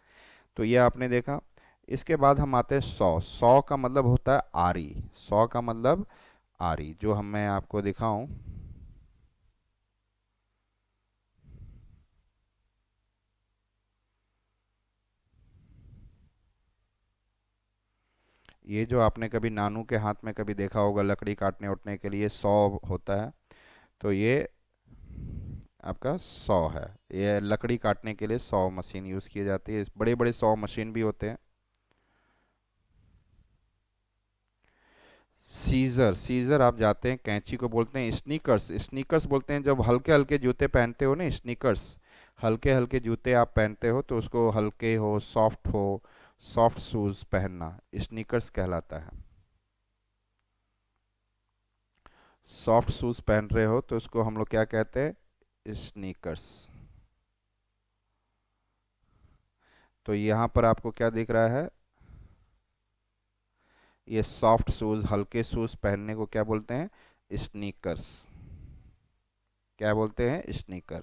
तो ये आपने देखा। इसके बाद हम आते हैं सौ। सौ का मतलब होता है आरी। सौ का मतलब आरी, जो हम मैं आपको दिखाऊं। ये जो आपने कभी नानू के हाथ में कभी देखा होगा लकड़ी काटने उठने के लिए सौ होता है, तो ये आपका सौ है। ये लकड़ी काटने के लिए सौ मशीन यूज़ की जाती है, बड़े बड़े सौ मशीन भी होते हैं। सीजर, सीजर आप जाते हैं, कैंची को बोलते हैं स्नीकर्स। स्नीकर्स बोलते हैं जब हल्के हल्के जूते पहनते हो ना, स्नीकर्स, हल्के हल्के जूते आप पहनते हो तो उसको हल्के हो, सॉफ्ट शूज पहनना स्नीकर्स कहलाता है। सॉफ्ट शूज पहन रहे हो तो उसको हम लोग क्या कहते हैं, स्नीकर्स। तो यहाँ पर आपको क्या दिख रहा है, ये सॉफ्ट शूज, हल्के शूज पहनने को क्या बोलते हैं, स्नीकर्स। क्या बोलते हैं, स्नीकर।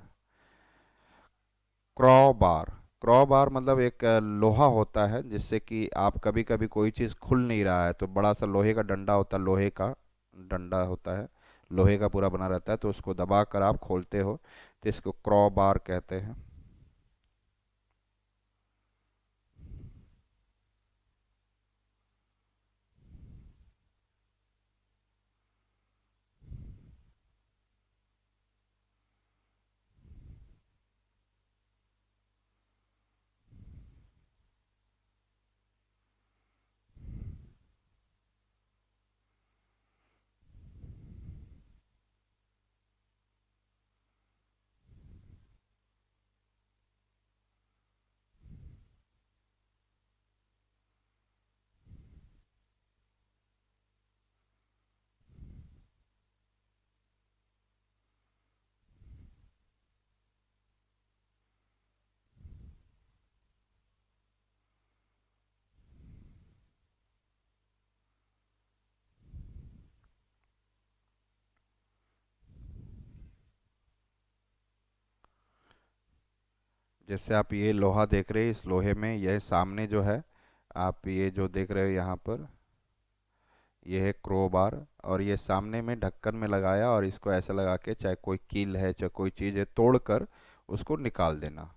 क्रॉ बार, क्रॉ बार मतलब एक लोहा होता है, जिससे कि आप कभी कभी कोई चीज़ खुल नहीं रहा है तो बड़ा सा लोहे का डंडा होता है, लोहे का डंडा होता है, लोहे का पूरा बना रहता है, तो उसको दबा कर आप खोलते हो, तो इसको क्रॉ बार कहते हैं। जैसे आप ये लोहा देख रहे हैं, इस लोहे में यह सामने जो है, आप ये जो देख रहे हो यहाँ पर, ये है क्रोबार, और ये सामने में ढक्कन में लगाया और इसको ऐसा लगा के, चाहे कोई कील है चाहे कोई चीज़ है, तोड़कर उसको निकाल देना।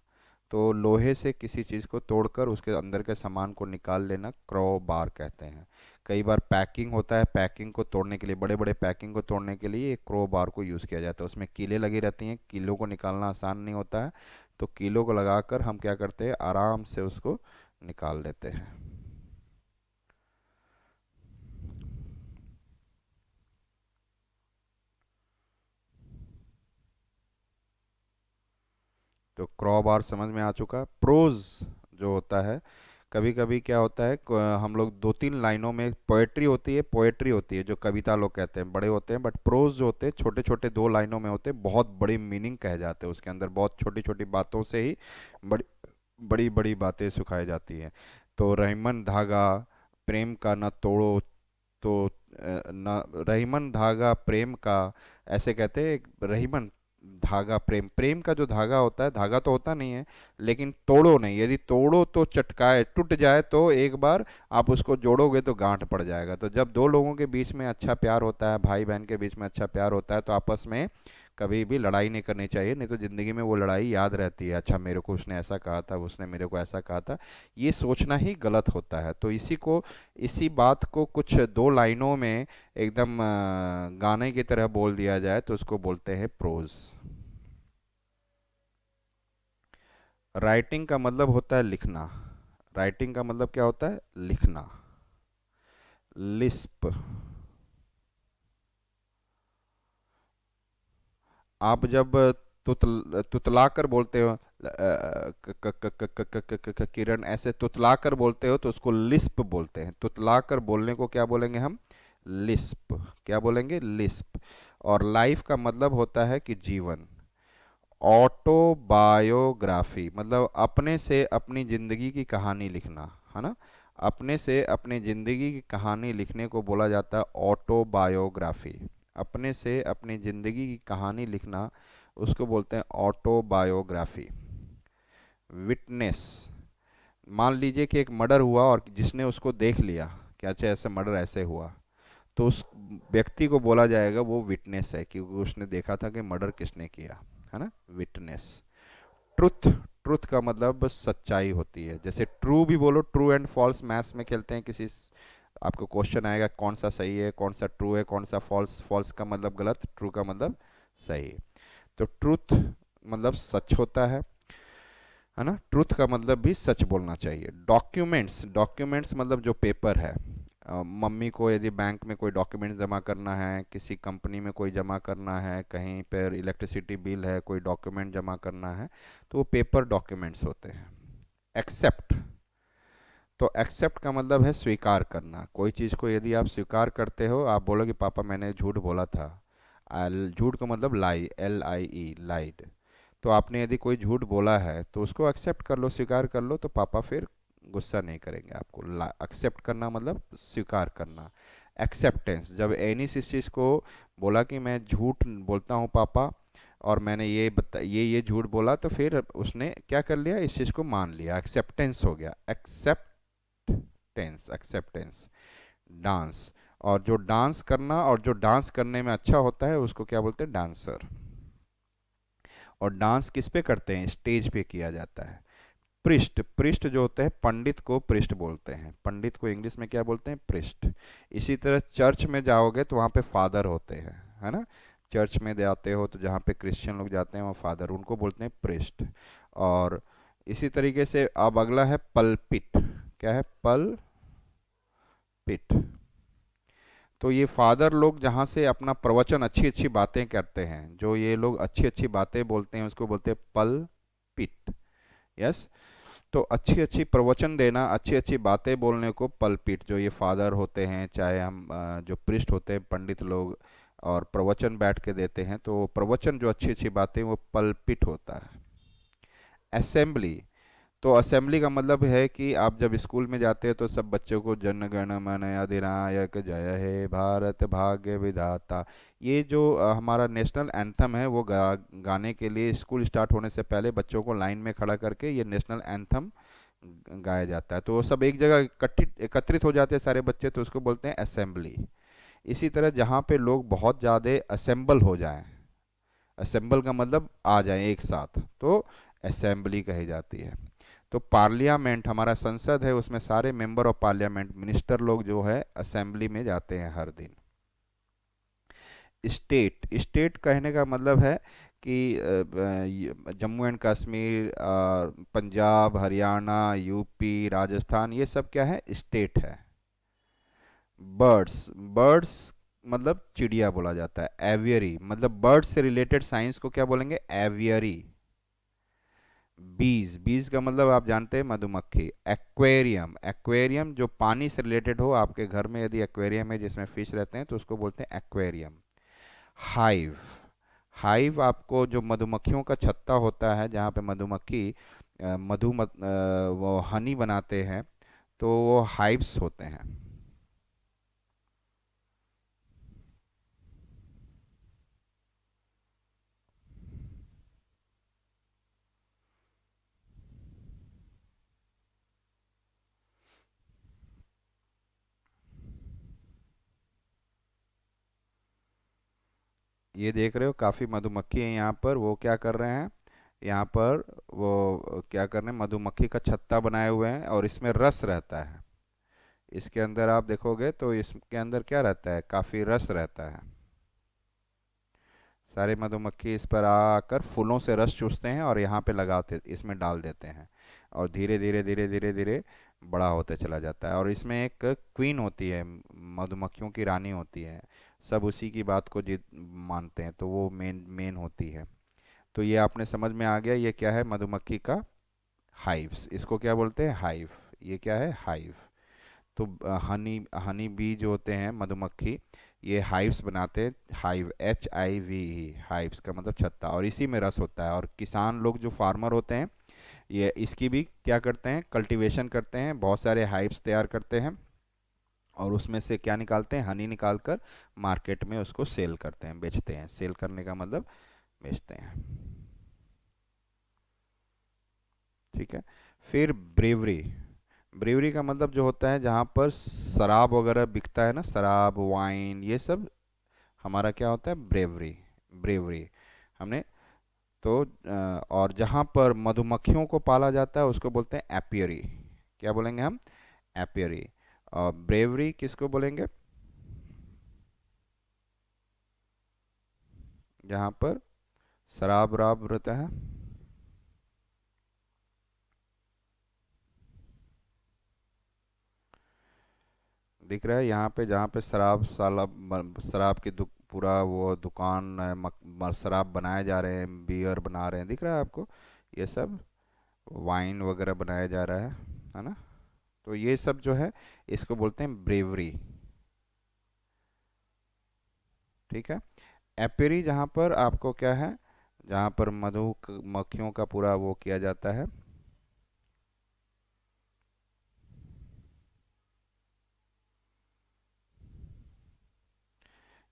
तो लोहे से किसी चीज़ को तोड़कर उसके अंदर के सामान को निकाल लेना क्रो बार कहते हैं। कई बार पैकिंग होता है, पैकिंग को तोड़ने के लिए, बड़े बड़े पैकिंग को तोड़ने के लिए एक क्रो बार को यूज़ किया जाता है। उसमें कीलें लगी रहती हैं, कीलों को निकालना आसान नहीं होता है, तो कीलों को लगाकर हम क्या करते हैं, आराम से उसको निकाल लेते हैं। तो क्रॉ बार समझ में आ चुका। प्रोज जो होता है, कभी कभी क्या होता है, हम लोग दो तीन लाइनों में, पोएट्री होती है, पोएट्री होती है जो कविता लोग कहते हैं, बड़े होते हैं, बट प्रोज जो होते हैं छोटे छोटे दो लाइनों में होते हैं, बहुत बड़ी मीनिंग कह जाते हैं उसके अंदर, बहुत छोटी छोटी बातों से ही बड़ी बड़ी बड़ी बातें सिखाई जाती हैं। तो रहीमन धागा प्रेम का न तोड़ो, तो न रहीमन धागा प्रेम का, ऐसे कहते हैं, रहीमन धागा प्रेम, प्रेम का जो धागा होता है, धागा तो होता नहीं है, लेकिन तोड़ो नहीं, यदि तोड़ो तो चटकाए, टूट जाए तो एक बार आप उसको जोड़ोगे तो गांठ पड़ जाएगा। तो जब दो लोगों के बीच में अच्छा प्यार होता है, भाई बहन के बीच में अच्छा प्यार होता है, तो आपस में कभी भी लड़ाई नहीं करनी चाहिए, नहीं तो ज़िंदगी में वो लड़ाई याद रहती है, अच्छा मेरे को उसने ऐसा कहा था, उसने मेरे को ऐसा कहा था, ये सोचना ही गलत होता है। तो इसी बात को कुछ दो लाइनों में एकदम गाने की तरह बोल दिया जाए तो उसको बोलते हैं प्रोज। राइटिंग का मतलब होता है लिखना। राइटिंग का मतलब क्या होता है, लिखना। लिस्प, आप जब तुतला कर बोलते हो, किरण, ऐसे तुतला कर बोलते हो तो उसको लिस्प बोलते हैं। तुतला कर बोलने को क्या बोलेंगे हम, लिस्प। क्या बोलेंगे, लिस्प। और लाइफ का मतलब होता है कि जीवन। ऑटोबायोग्राफी मतलब अपने से अपनी ज़िंदगी की कहानी लिखना, है ना। अपने से अपनी ज़िंदगी की कहानी लिखने को बोला जाता है ऑटोबायोग्राफी। अपने से अपनी ज़िंदगी की कहानी लिखना, उसको बोलते हैं ऑटोबायोग्राफी। विटनेस, मान लीजिए कि एक मर्डर हुआ और जिसने उसको देख लिया कि अच्छा ऐसा मर्डर ऐसे हुआ, तो उस व्यक्ति को बोला जाएगा वो विटनेस है, क्योंकि उसने देखा था कि मर्डर किसने किया, है ना, विटनेस। ट्रुथ, ट्रुथ का मतलब सच्चाई होती है। जैसे ट्रू भी बोलो, ट्रू एंड फॉल्स मैथ्स में खेलते हैं, आपको क्वेश्चन आएगा कौन सा सही है, कौन सा ट्रू है, कौन सा फॉल्स, फॉल्स का मतलब गलत, ट्रू का मतलब सही। तो ट्रुथ मतलब सच होता है ना, ट्रुथ का मतलब भी सच बोलना चाहिए। डॉक्यूमेंट्स, डॉक्यूमेंट्स मतलब जो पेपर है, मम्मी को यदि बैंक में कोई डॉक्यूमेंट्स जमा करना है, किसी कंपनी में कोई जमा करना है, कहीं पर इलेक्ट्रिसिटी बिल है, कोई डॉक्यूमेंट जमा करना है, तो वो पेपर डॉक्यूमेंट्स होते हैं। एक्सेप्ट, तो एक्सेप्ट का मतलब है स्वीकार करना। कोई चीज़ को यदि आप स्वीकार करते हो, आप बोलो कि पापा मैंने झूठ बोला था, झूठ का मतलब लाई, LIE, लाइड। तो आपने यदि कोई झूठ बोला है तो उसको एक्सेप्ट कर लो, स्वीकार कर लो, तो पापा फिर गुस्सा नहीं करेंगे आपको। एक्सेप्ट करना मतलब स्वीकार करना। एक्सेप्टेंस, जब एनी इस चीज़ को बोला कि मैं झूठ बोलता हूँ पापा, और मैंने ये झूठ बोला, तो फिर उसने क्या कर लिया, इस चीज़ को मान लिया, एक्सेप्टेंस हो गया, एक्सेप्टेंस, एक्सेप्टेंस। डांस, और जो डांस करना और जो डांस करने में अच्छा होता है उसको क्या बोलते हैं, डांसर। और डांस किस पे करते हैं, स्टेज पे किया जाता है। पृष्ठ, पृष्ठ जो होते हैं, पंडित को पृष्ठ बोलते हैं, पंडित को इंग्लिश में क्या बोलते हैं, पृष्ठ। इसी तरह चर्च में जाओगे तो वहाँ पे फादर होते हैं, है ना। चर्च में जाते हो तो जहाँ पे क्रिश्चियन लोग जाते हैं वो फादर, उनको बोलते हैं पृष्ठ। और इसी तरीके से अब अगला है पलपिट। क्या है, पलपिट। तो ये फादर लोग जहाँ से अपना प्रवचन, अच्छी अच्छी बातें करते हैं, जो ये लोग अच्छी अच्छी बातें बोलते हैं उसको बोलते हैं पलपिट। यस। तो अच्छी अच्छी प्रवचन देना, अच्छी अच्छी बातें बोलने को पलपिट, जो ये फादर होते हैं, चाहे हम जो प्रिस्ट होते हैं, पंडित लोग, और प्रवचन बैठ के देते हैं, तो प्रवचन जो अच्छी अच्छी बातें, वो पलपिट होता है। असेंबली, तो असेंबली का मतलब है कि आप जब स्कूल में जाते हैं तो सब बच्चों को जन गण मन अधिनायक जय हे भारत भाग्य विधाता, ये जो हमारा नेशनल एंथम है वो गाने के लिए स्कूल स्टार्ट होने से पहले बच्चों को लाइन में खड़ा करके ये नेशनल एंथम गाया जाता है। तो वो सब एक जगह एकत्रित हो जाते हैं सारे बच्चे, तो उसको बोलते हैं असेंबली। इसी तरह जहाँ पे लोग बहुत ज़्यादा असेंबल हो जाएं, असेंबल का मतलब आ जाएं एक साथ, तो असेंबली कही जाती है। तो पार्लियामेंट, हमारा संसद है, उसमें सारे मेंबर ऑफ पार्लियामेंट, मिनिस्टर लोग जो है असेंबली में जाते हैं हर दिन। स्टेट, स्टेट कहने का मतलब है कि जम्मू एंड कश्मीर, पंजाब, हरियाणा, यूपी, राजस्थान, ये सब क्या है, स्टेट है। बर्ड्स, बर्ड्स मतलब चिड़िया बोला जाता है। एवियरी मतलब बर्ड्स से रिलेटेड साइंस को क्या बोलेंगे, एवियरी। बीज, बीज का मतलब आप जानते हैं मधुमक्खी। एक्वेरियम, एक्वेरियम जो पानी से रिलेटेड हो, आपके घर में यदि एक्वेरियम है जिसमें फिश रहते हैं तो उसको बोलते हैं एक्वेरियम। हाइव, हाइव आपको जो मधुमक्खियों का छत्ता होता है जहाँ पे मधुमक्खी वो हनी बनाते हैं, तो वो हाइव्स होते हैं। ये देख रहे हो काफ़ी मधुमक्खी है यहाँ पर, वो क्या कर रहे हैं, यहाँ पर वो क्या कर रहे हैं, मधुमक्खी का छत्ता बनाए हुए हैं और इसमें रस रहता है। इसके अंदर आप देखोगे तो इसके अंदर क्या रहता है, काफ़ी रस रहता है। सारे मधुमक्खी इस पर आकर फूलों से रस चूसते हैं और यहाँ पे लगाते, इसमें डाल देते हैं, और धीरे धीरे धीरे धीरे धीरे बड़ा होते चला जाता है। और इसमें एक क्वीन होती है, मधुमक्खियों की रानी होती है, सब उसी की बात को जीत मानते हैं, तो वो मेन मेन होती है। तो ये आपने समझ में आ गया, ये क्या है, मधुमक्खी का हाइव्स, इसको क्या बोलते हैं, हाइव। ये क्या है, हाइव। तो हनी, हनी बी जो होते हैं मधुमक्खी, ये हाइव्स बनाते हैं। हाइव, HIV, हाइव्स का मतलब छत्ता, और इसी में रस होता है। और किसान लोग जो फार्मर होते हैं, ये इसकी भी क्या करते हैं, कल्टीवेशन करते हैं, बहुत सारे हाइव्स तैयार करते हैं, और उसमें से क्या निकालते हैं, हनी निकाल कर मार्केट में उसको सेल करते हैं, बेचते हैं। सेल करने का मतलब बेचते हैं। ठीक है। फिर ब्रेवरी, ब्रेवरी का मतलब जो होता है जहाँ पर शराब वगैरह बिकता है ना, शराब, वाइन, ये सब हमारा क्या होता है, ब्रेवरी, ब्रेवरी। हमने तो और जहाँ पर मधुमक्खियों को पाला जाता है उसको बोलते हैं एपियरी। क्या बोलेंगे हम, एपियरी। और ब्रेवरी किसको बोलेंगे, जहाँ पर शराब राब रहता है। दिख रहा है यहाँ पे, जहाँ पे शराब शराब की पूरा वो दुकान है, शराब बनाए जा रहे हैं, बियर बना रहे हैं, दिख रहा है आपको, ये सब वाइन वगैरह बनाया जा रहा है ना। तो ये सब जो है इसको बोलते हैं ब्रेवरी। ठीक है। एपियरी जहाँ पर आपको क्या है, जहाँ पर मधुमक्खियों का पूरा वो किया जाता है।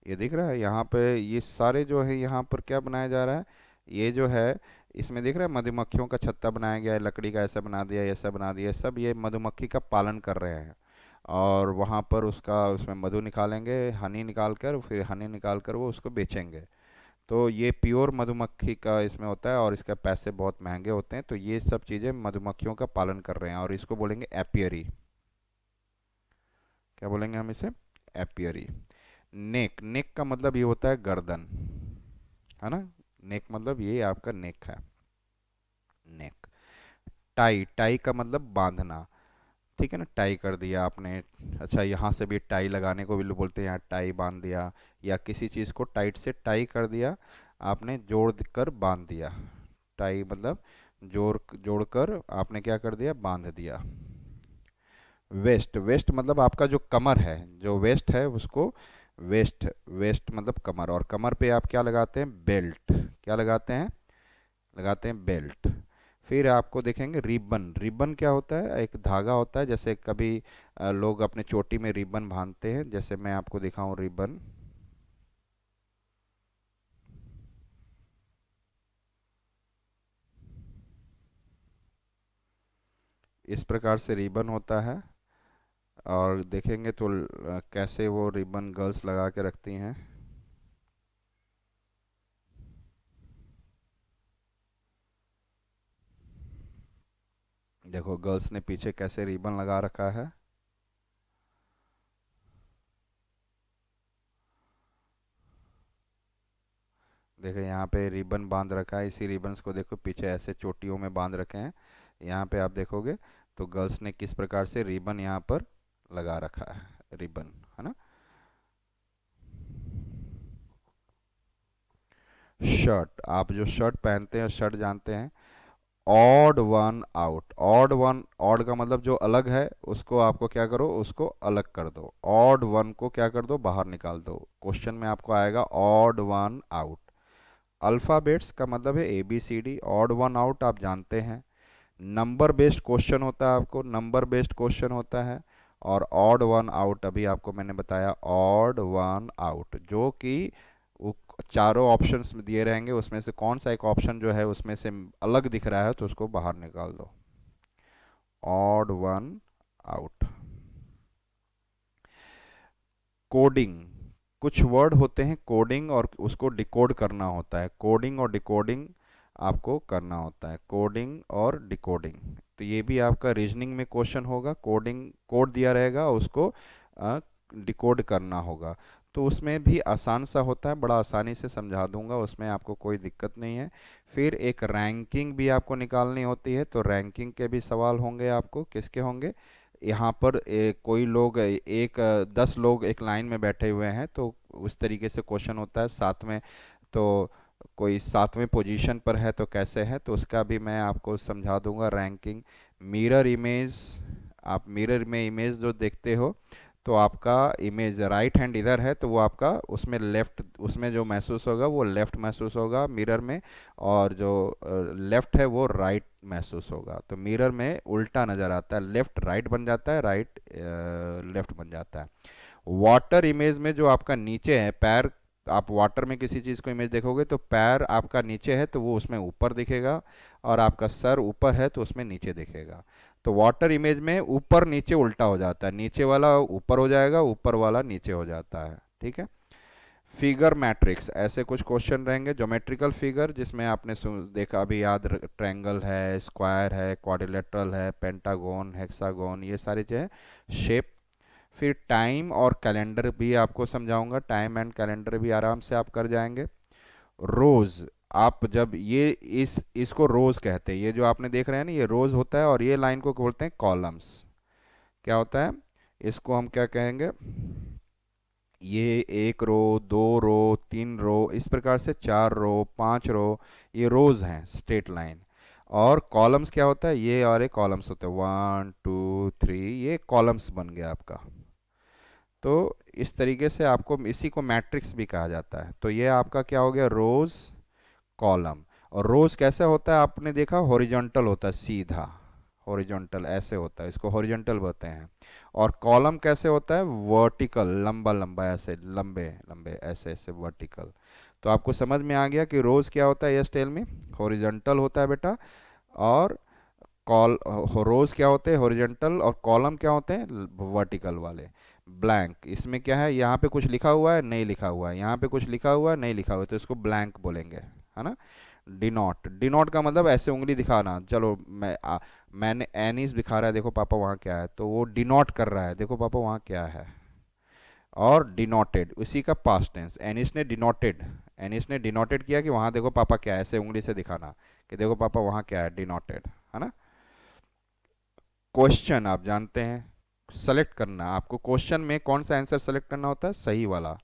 ये दिख रहा है यहाँ पे, ये सारे जो है यहाँ पर क्या बनाया जा रहा है, ये जो है इसमें दिख रहा है मधुमक्खियों का छत्ता बनाया गया है, लकड़ी का ऐसा बना दिया, ऐसा बना दिया, सब ये मधुमक्खी का पालन कर रहे हैं। और वहाँ पर उसका उसमें मधु निकालेंगे, हनी निकाल कर, फिर हनी निकाल कर वो उसको बेचेंगे। तो ये प्योर मधुमक्खी का इसमें होता है और इसके पैसे बहुत महंगे होते हैं। तो ये सब चीज़ें मधुमक्खियों का पालन कर रहे हैं और इसको बोलेंगे एपियरी। क्या बोलेंगे हम इसे? एपियरी। नेक, नेक का मतलब ये होता है गर्दन, है ना? नेक मतलब ये आपका नेक है, नेक। टाई, टाई का मतलब बांधना, ठीक है ना, टाई कर दिया आपने। अच्छा, यहाँ से भी टाई लगाने को भी लोग बोलते हैं, यहाँ टाई बांध दिया, या किसी चीज़ को टाइट से टाई कर दिया आपने, जोड़ कर बांध दिया। टाई मतलब जोड़ कर आपने क्या कर दिया, बांध दिया। वेस्ट, वेस्ट मतलब आपका जो कमर है, जो वेस्ट है उसको वेस्ट, वेस्ट मतलब कमर। और कमर पे आप क्या लगाते हैं, बेल्ट। क्या लगाते हैं? लगाते हैं बेल्ट। फिर आपको देखेंगे रिबन, रिबन क्या होता है, एक धागा होता है, जैसे कभी लोग अपने चोटी में रिबन बांधते हैं, जैसे मैं आपको दिखाऊं रिबन। इस प्रकार से रिबन होता है। और देखेंगे तो कैसे वो रिबन गर्ल्स लगा के रखती हैं। देखो गर्ल्स ने पीछे कैसे रिबन लगा रखा है। देखो यहाँ पे रिबन बांध रखा है, इसी रिबन्स को देखो पीछे ऐसे चोटियों में बांध रखे हैं। यहाँ पे आप देखोगे तो गर्ल्स ने किस प्रकार से रिबन यहाँ पर लगा रखा है, रिबन, है ना? शर्ट, आप जो शर्ट पहनते हैं, शर्ट जानते हैं, odd one out. Odd one, odd का मतलब जो अलग है उसको आपको क्या करो, उसको अलग कर दो। ऑड वन को क्या कर दो, बाहर निकाल दो। क्वेश्चन में आपको आएगा ऑड वन आउट। अल्फ़ाबेट्स का मतलब है A B C D, odd one out आप जानते हैं। नंबर बेस्ड क्वेश्चन होता है, आपको नंबर बेस्ड क्वेश्चन होता है। और ऑड वन आउट अभी आपको मैंने बताया, ऑड वन आउट, जो कि वो चारों ऑप्शंस में दिए रहेंगे, उसमें से कौन सा एक ऑप्शन जो है उसमें से अलग दिख रहा है तो उसको बाहर निकाल दो। Odd one out. कोडिंग, कुछ वर्ड होते हैं कोडिंग, और उसको डिकोड करना होता है। कोडिंग और डिकोडिंग आपको करना होता है, कोडिंग और डिकोडिंग। तो ये भी आपका रीजनिंग में क्वेश्चन होगा। कोडिंग, कोड दिया रहेगा, उसको डिकोड करना होगा। तो उसमें भी आसान सा होता है, बड़ा आसानी से समझा दूंगा, उसमें आपको कोई दिक्कत नहीं है। फिर एक रैंकिंग भी आपको निकालनी होती है, तो रैंकिंग के भी सवाल होंगे आपको। किसके होंगे? यहाँ पर कोई लोग 10 लोग एक लाइन में बैठे हुए हैं, तो उस तरीके से क्वेश्चन होता है। साथ में तो कोई सातवें पोजीशन पर है तो कैसे है, तो उसका भी मैं आपको समझा दूंगा, रैंकिंग। मिरर इमेज, आप मिरर में इमेज जो देखते हो, तो आपका इमेज राइट हैंड इधर है, तो वो आपका उसमें लेफ्ट, उसमें जो महसूस होगा वो लेफ्ट महसूस होगा मिरर में। और जो लेफ्ट है वो राइट महसूस होगा। तो मिरर में उल्टा नज़र आता है, लेफ्ट राइट बन जाता है, राइट लेफ्ट बन जाता है। वाटर इमेज में जो आपका नीचे है पैर, आप वाटर में किसी चीज़ को इमेज देखोगे तो पैर आपका नीचे है तो वो उसमें ऊपर दिखेगा, और आपका सर ऊपर है तो उसमें नीचे दिखेगा। तो वाटर इमेज में ऊपर नीचे उल्टा हो जाता है, नीचे वाला ऊपर हो जाएगा, ऊपर वाला नीचे हो जाता है, ठीक है। फिगर मैट्रिक्स, ऐसे कुछ क्वेश्चन रहेंगे, ज्योमेट्रिकल फिगर, जिसमें आपने देखा अभी याद, ट्रायंगल है, स्क्वायर है, क्वाड्रिलेटरल है, पेंटागन, हेक्सागन, ये सारी जो है शेप। फिर टाइम और कैलेंडर भी आपको समझाऊंगा, टाइम एंड कैलेंडर भी आराम से आप कर जाएंगे। रोज, आप जब ये इसको रोज कहते हैं, ये जो आपने देख रहे हैं ना, ये रोज होता है, और ये लाइन को बोलते हैं कॉलम्स। क्या होता है, इसको हम क्या कहेंगे, ये एक रो, दो रो, तीन रो, इस प्रकार से चार रो, पांच रो, ये रोज हैं, स्ट्रेट लाइन। और कॉलम्स क्या होता है, ये और एक कॉलम्स होते हैं, वन टू थ्री, ये कॉलम्स बन गया आपका। तो इस तरीके से आपको, इसी को मैट्रिक्स भी कहा जाता है। तो ये आपका क्या हो गया, रोज, कॉलम। और रोज कैसे होता है, आपने देखा हॉरिजॉन्टल होता है, सीधा, हॉरिजॉन्टल ऐसे होता है, इसको हॉरिजॉन्टल बोलते हैं। और कॉलम कैसे होता है, वर्टिकल, लंबा लंबा ऐसे, लंबे लंबे ऐसे ऐसे वर्टिकल। तो आपको समझ में आ गया कि रोज क्या होता है, यस टेल मी। हॉरिजॉन्टल होता है बेटा, और कॉल रोज क्या होते हैं, हॉरिजॉन्टल, और कॉलम क्या होते हैं, वर्टिकल वाले। ब्लैंक, इसमें क्या है, यहाँ पे कुछ लिखा हुआ है, नहीं लिखा हुआ है, यहाँ पे कुछ लिखा हुआ है, नहीं लिखा हुआ है, तो इसको ब्लैंक बोलेंगे, है ना। डिनोट, डिनोट का मतलब ऐसे उंगली दिखाना। चलो मैंने एनिस दिखा रहा है, देखो पापा वहाँ क्या है, तो वो डिनोट कर रहा है, देखो पापा वहाँ क्या है। और डिनोटेड, उसी का पास्ट टेंस, एनिस ने डिनोटेड, एनिस ने डिनोटेड किया कि वहाँ देखो पापा क्या है, ऐसे उंगली से दिखाना कि देखो पापा वहाँ क्या है, डिनोटेड, है ना। क्वेश्चन आप जानते हैं, सेलेक्ट करना आपको, क्वेश्चन में कौन सा आंसर सेलेक्ट करना होता है, सही वाला।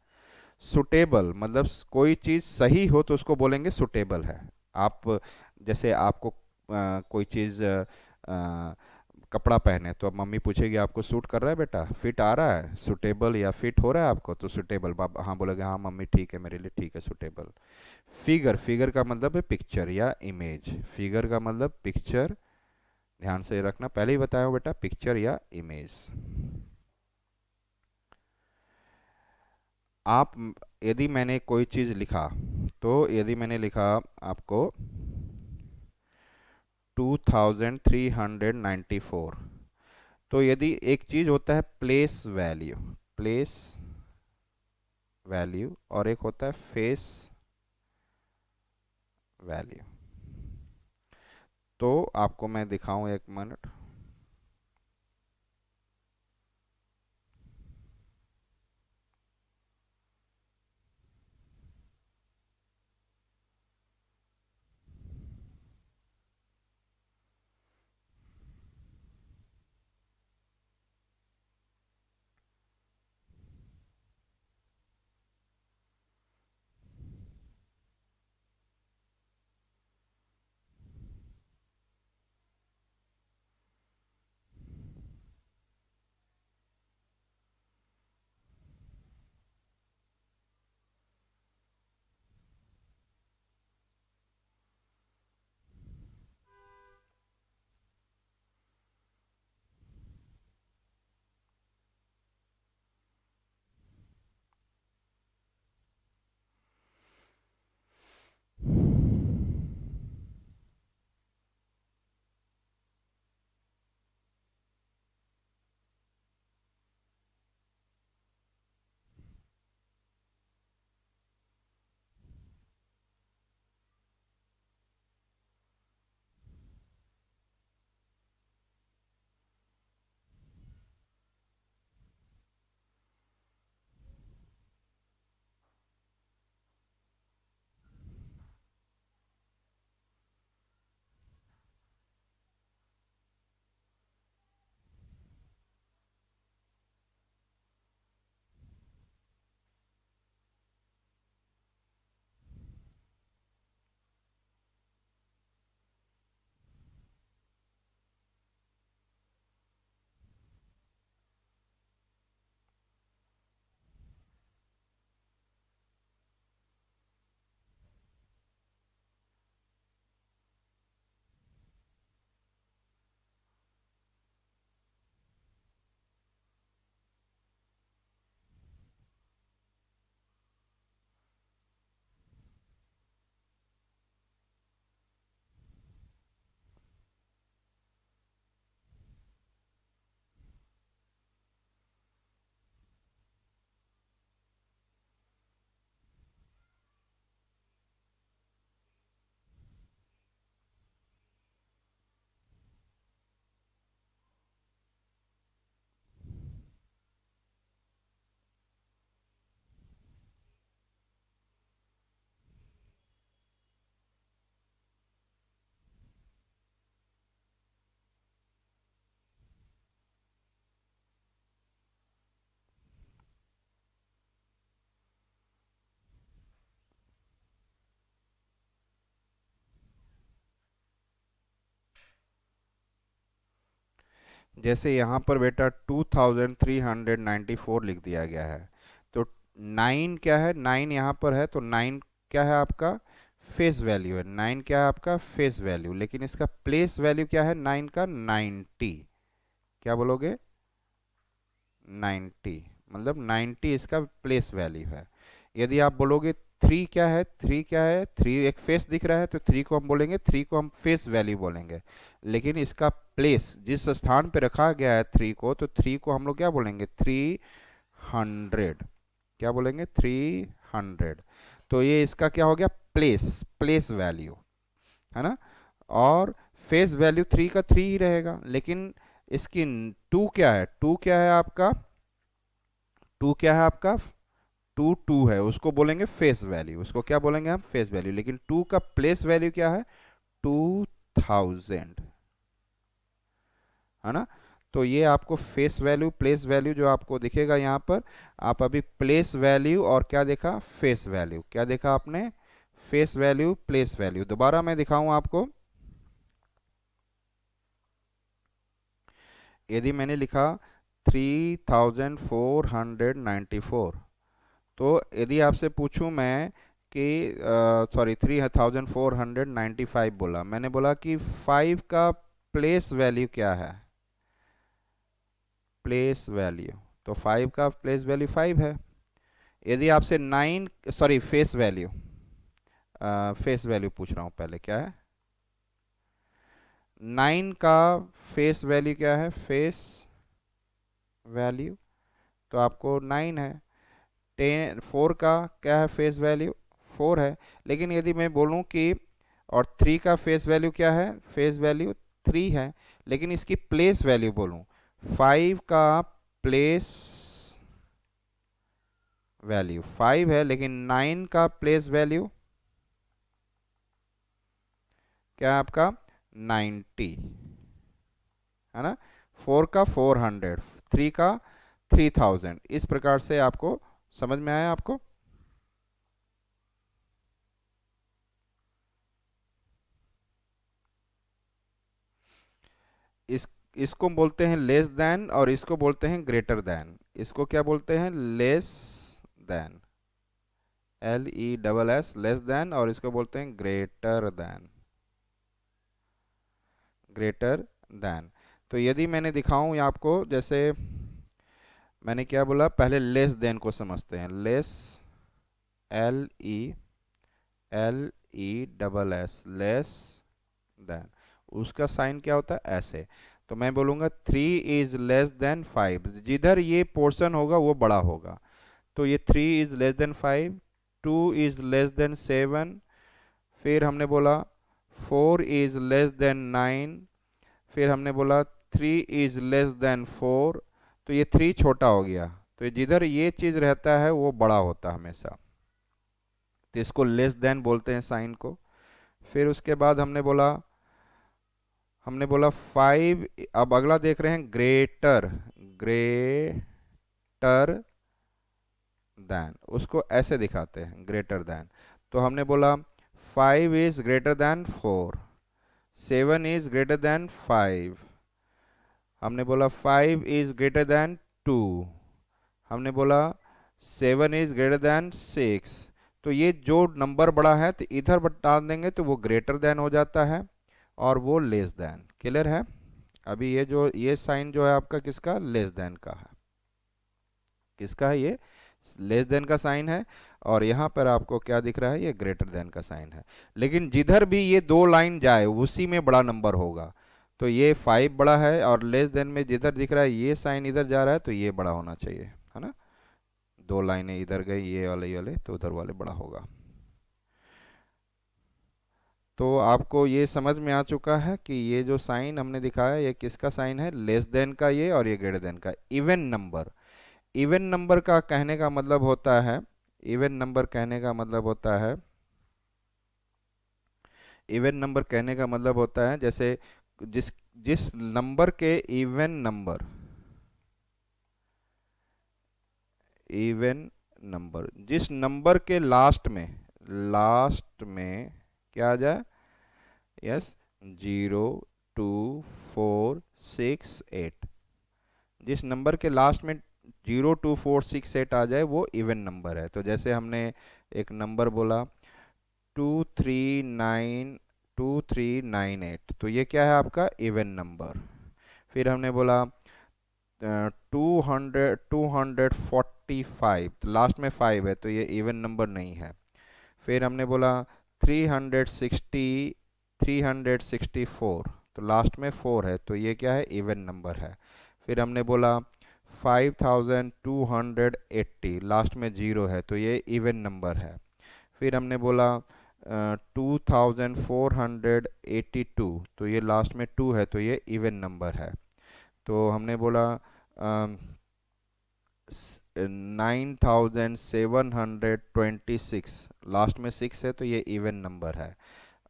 सुटेबल मतलब कोई चीज़ सही हो तो उसको बोलेंगे सुटेबल है। आप जैसे आपको कोई चीज़ कपड़ा पहने तो अब मम्मी पूछेगी आपको सूट कर रहा है बेटा, फिट आ रहा है, सुटेबल या फिट हो रहा है आपको, तो सुटेबल, बाप हाँ बोलोगे, हाँ मम्मी ठीक है मेरे लिए, ठीक है सुटेबल। फिगर, फिगर का मतलब है पिक्चर या इमेज, फिगर का मतलब पिक्चर, ध्यान से रखना, पहले ही बताया हूँ बेटा, पिक्चर या इमेज। आप यदि मैंने कोई चीज़ लिखा, तो यदि मैंने लिखा आपको 2394, तो यदि एक चीज़ होता है प्लेस वैल्यू, प्लेस वैल्यू, और एक होता है फेस वैल्यू। तो आपको मैं दिखाऊं, एक मिनट। जैसे यहाँ पर बेटा 2394 लिख दिया गया है, तो 9 क्या है, 9 यहाँ पर है, तो 9 क्या है आपका, फेस वैल्यू है, 9 क्या है आपका फेस वैल्यू, लेकिन इसका प्लेस वैल्यू क्या है 9 का 90। क्या बोलोगे 90, मतलब 90 इसका प्लेस वैल्यू है। यदि आप बोलोगे 3 क्या है, 3 क्या है, 3 एक फेस दिख रहा है तो 3 को हम बोलेंगे, 3 को हम फेस वैल्यू बोलेंगे। लेकिन इसका प्लेस जिस स्थान पे रखा गया है 3 को, तो 3 को हम लोग क्या बोलेंगे 300। क्या बोलेंगे 300। तो ये इसका क्या हो गया प्लेस, प्लेस वैल्यू है ना। और फेस वैल्यू 3 का 3 ही रहेगा, लेकिन इसकी 2 क्या है, 2 क्या है आपका, 2 क्या है आपका, 2 है, उसको बोलेंगे फेस वैल्यू, उसको क्या बोलेंगे हम फेस वैल्यू। लेकिन 2 का प्लेस वैल्यू क्या है 2000, है ना। तो ये आपको फेस वैल्यू प्लेस वैल्यू जो आपको दिखेगा यहाँ पर, आप अभी प्लेस वैल्यू और क्या देखा फेस वैल्यू, क्या देखा आपने फेस वैल्यू प्लेस वैल्यू। दोबारा मैं दिखाऊं आपको, यदि मैंने लिखा 3494, तो यदि आपसे पूछूं मैं कि सॉरी 3495 बोला, मैंने बोला कि 5 का प्लेस वैल्यू क्या है, प्लेस वैल्यू, तो 5 का प्लेस वैल्यू 5 है। यदि आपसे 9 sorry face value, face value पूछ रहा हूँ पहले क्या है, 9 का फेस वैल्यू क्या है फेस वैल्यू, तो आपको 9 है। 4 का क्या है फेस वैल्यू 4 है। लेकिन यदि मैं बोलूं कि और 3 का फेस वैल्यू क्या है फेस वैल्यू 3 है, लेकिन इसकी प्लेस वैल्यू बोलूं 5 का प्लेस वैल्यू 5 है, लेकिन 9 का प्लेस वैल्यू क्या है आपका 90, है ना। 4 का 400, 3 का 3000, इस प्रकार से आपको समझ में आया आपको। इस इसको बोलते हैं लेस देन और इसको बोलते हैं ग्रेटर देन। इसको क्या बोलते हैं less than, LESS less than, और इसको बोलते हैं ग्रेटर देन, ग्रेटर देन। तो यदि मैंने दिखाऊं ये आपको, जैसे मैंने क्या बोला पहले लेस देन को समझते हैं, लेस LESS लेस देन, उसका साइन क्या होता है ऐसे। तो मैं बोलूंगा 3 इज लेस देन 5, जिधर ये पोर्शन होगा वो बड़ा होगा। तो ये 3 is less than 5, 2 is less than 7, फिर हमने बोला 4 इज लेस देन 9, फिर हमने बोला 3 इज लेस देन 4। तो ये 3 छोटा हो गया, तो जिधर ये चीज रहता है वो बड़ा होता है हमेशा, तो इसको लेस देन बोलते हैं साइन को। फिर उसके बाद हमने बोला 5, अब अगला देख रहे हैं ग्रेटर, ग्रेटर देन, उसको ऐसे दिखाते हैं ग्रेटर देन। तो हमने बोला 5 is greater than 4, 7 is greater than 5, हमने बोला 5 इज ग्रेटर देन 2, हमने बोला 7 इज ग्रेटर देन 6। तो ये जो नंबर बड़ा है तो इधर डाल देंगे तो वो ग्रेटर देन हो जाता है और वो लेस देन। क्लियर है। अभी ये साइन जो है आपका किसका लेस देन का है, किसका है ये लेस देन का साइन है, और यहाँ पर आपको क्या दिख रहा है ये ग्रेटर देन का साइन है। लेकिन जिधर भी ये दो लाइन जाए उसी में बड़ा नंबर होगा। तो ये 5 बड़ा है और लेस देन में जिधर दिख रहा है ये साइन इधर जा रहा है तो ये बड़ा होना चाहिए, है ना। दो लाइनें इधर गई ये वाले तो उधर वाले बड़ा होगा। तो आपको ये समझ में आ चुका है कि ये जो साइन हमने दिखाया ये किसका साइन है लेस देन का, ये और ये ग्रेटर देन का। इवन नंबर, इवन नंबर का कहने का मतलब होता है, इवन नंबर कहने का मतलब होता है, इवन नंबर कहने का मतलब होता है जैसे जिस जिस नंबर के इवन नंबर, इवन नंबर जिस नंबर के लास्ट में क्या आ जाए यस 0 2 4 6 8, जिस नंबर के लास्ट में 0 2 4 6 8 आ जाए वो इवन नंबर है। तो जैसे हमने एक नंबर बोला 2398, तो ये क्या है आपका इवन नंबर। फिर हमने बोला 245, तो लास्ट में 5 है तो ये इवन नंबर नहीं है। फिर हमने बोला 360, 364, तो लास्ट में 4 है तो ये क्या है इवन नंबर है। फिर हमने बोला 5280, लास्ट में 0 है तो ये इवन नंबर है। फिर हमने बोला 2482, तो ये लास्ट में 2 है तो ये इवन नंबर है। तो हमने बोला 9726, लास्ट में 6 है तो ये इवन नंबर है।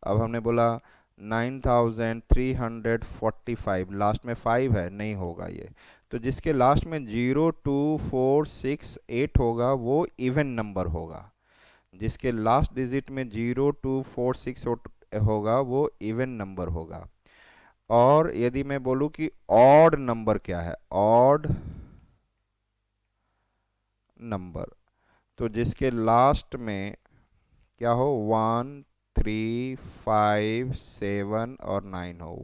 अब हमने बोला 9345, लास्ट में 5 है, नहीं होगा ये। तो जिसके लास्ट में 02468 होगा वो इवन नंबर होगा। जिसके लास्ट डिजिट में 02468 होगा वो इवन नंबर होगा। और यदि मैं बोलूं कि ऑड नंबर क्या है, ऑड नंबर, तो जिसके लास्ट में क्या हो 1357 और 9 हो,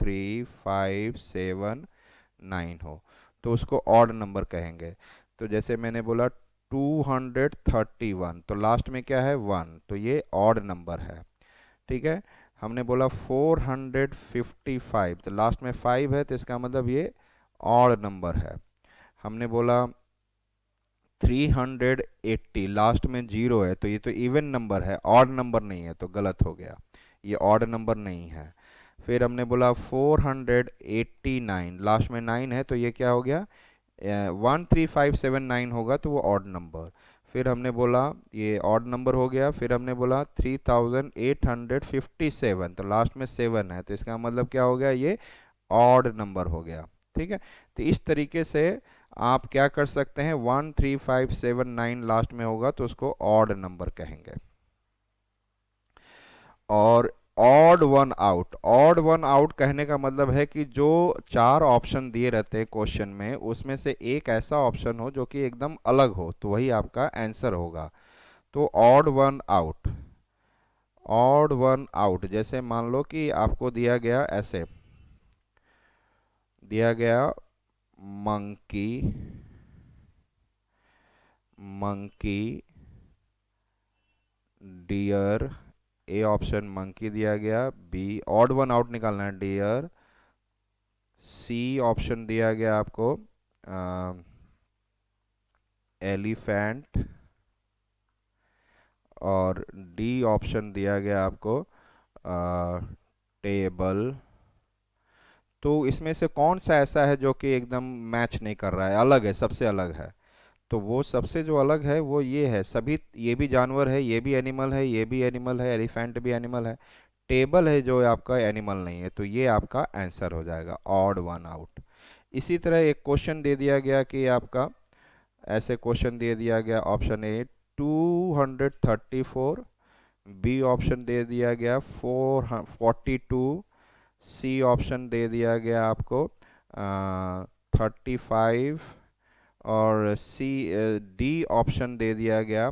1357 9 हो, तो उसको ऑड नंबर कहेंगे। तो जैसे मैंने बोला 231, तो लास्ट में क्या है 1, तो ये ऑड नंबर है। ठीक है। हमने बोला 455, तो लास्ट में 5 है तो इसका मतलब ये ऑड नंबर है। हमने बोला 380, लास्ट में 0 है तो ये तो इवन नंबर है, ऑड नंबर नहीं है, तो गलत हो गया, ये ऑड नंबर नहीं है। फिर हमने बोला 489, लास्ट में 9 है तो ये क्या हो गया 13579 होगा तो वो ऑड नंबर। फिर हमने बोला ये ऑड नंबर हो गया। फिर हमने बोला 3857, तो लास्ट में 7 है तो इसका मतलब क्या हो गया ये ऑड नंबर हो गया। ठीक है। तो इस तरीके से आप क्या कर सकते हैं, 13579 लास्ट में होगा तो उसको ऑड नंबर कहेंगे। और odd one out, odd one out कहने का मतलब है कि जो 4 ऑप्शन दिए रहते हैं क्वेश्चन में उसमें से एक ऐसा ऑप्शन हो जो कि एकदम अलग हो, तो वही आपका आंसर होगा। तो odd one out, odd one out जैसे मान लो कि आपको दिया गया ऐसे, दिया गया monkey, monkey, deer, A option monkey दिया गया, बी ऑड वन आउट निकालना है डियर, सी ऑप्शन दिया गया आपको एलिफेंट, और डी ऑप्शन दिया गया आपको टेबल। तो इसमें से कौन सा ऐसा है जो कि एकदम मैच नहीं कर रहा है, अलग है, सबसे अलग है। तो वो सबसे जो अलग है वो ये है, सभी ये भी जानवर है, ये भी एनिमल है, ये भी एनिमल है, एलिफेंट भी एनिमल है, टेबल है जो आपका एनिमल नहीं है, तो ये आपका आंसर हो जाएगा ऑड वन आउट। इसी तरह एक क्वेश्चन दे दिया गया कि आपका ऐसे क्वेश्चन दे दिया गया, ऑप्शन ए 234, बी ऑप्शन दे दिया गया 442, सी ऑप्शन दे दिया गया आपको 35, और सी डी ऑप्शन दे दिया गया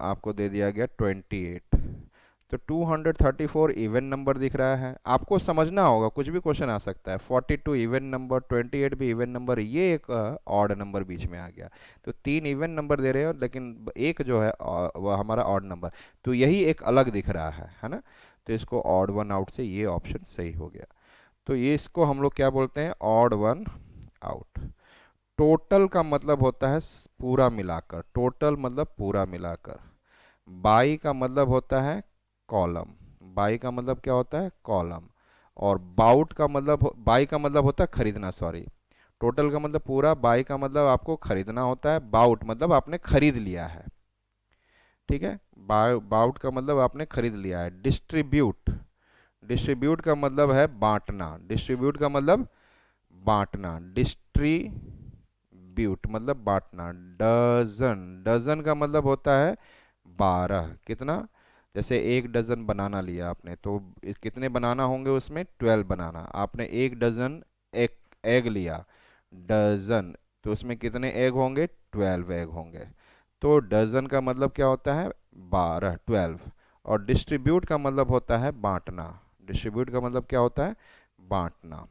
आपको दे दिया गया 28। तो 234 इवन नंबर दिख रहा है, आपको समझना होगा कुछ भी क्वेश्चन आ सकता है, 42 इवन नंबर, 28 भी इवन नंबर, ये एक ऑड नंबर बीच में आ गया। तो 3 इवन नंबर दे रहे हो लेकिन एक जो है वह हमारा ऑड नंबर, तो यही एक अलग दिख रहा है ना। तो इसको ऑड वन आउट से ये ऑप्शन सही हो गया। तो ये इसको हम लोग क्या बोलते हैं, ऑड वन आउट। टोटल का मतलब होता है पूरा मिलाकर, टोटल मतलब पूरा मिलाकर। बाई का मतलब होता है कॉलम, बाई का मतलब क्या होता है कॉलम। और बाउट का मतलब, बाई का मतलब होता है खरीदना, सॉरी, टोटल का मतलब पूरा, बाई का मतलब आपको खरीदना होता है, बाउट मतलब आपने खरीद लिया है। ठीक है। बाउट का मतलब आपने खरीद लिया है। डिस्ट्रीब्यूट, डिस्ट्रीब्यूट का मतलब है बांटना, डिस्ट्रीब्यूट का मतलब बांटना, डिस्ट्रीब्यूट मतलब बांटना। डजन, डजन का मतलब होता है 12, कितना, जैसे 1 डजन बनाना लिया आपने तो कितने बनाना होंगे उसमें 12 बनाना, आपने 1 डजन एग, एग लिया, डजन, तो उसमें कितने एग होंगे 12 एग होंगे। तो डजन का मतलब क्या होता है 12, 12। और डिस्ट्रीब्यूट का मतलब होता है बांटना। डिस्ट्रीब्यूट का मतलब क्या होता है? बांटना।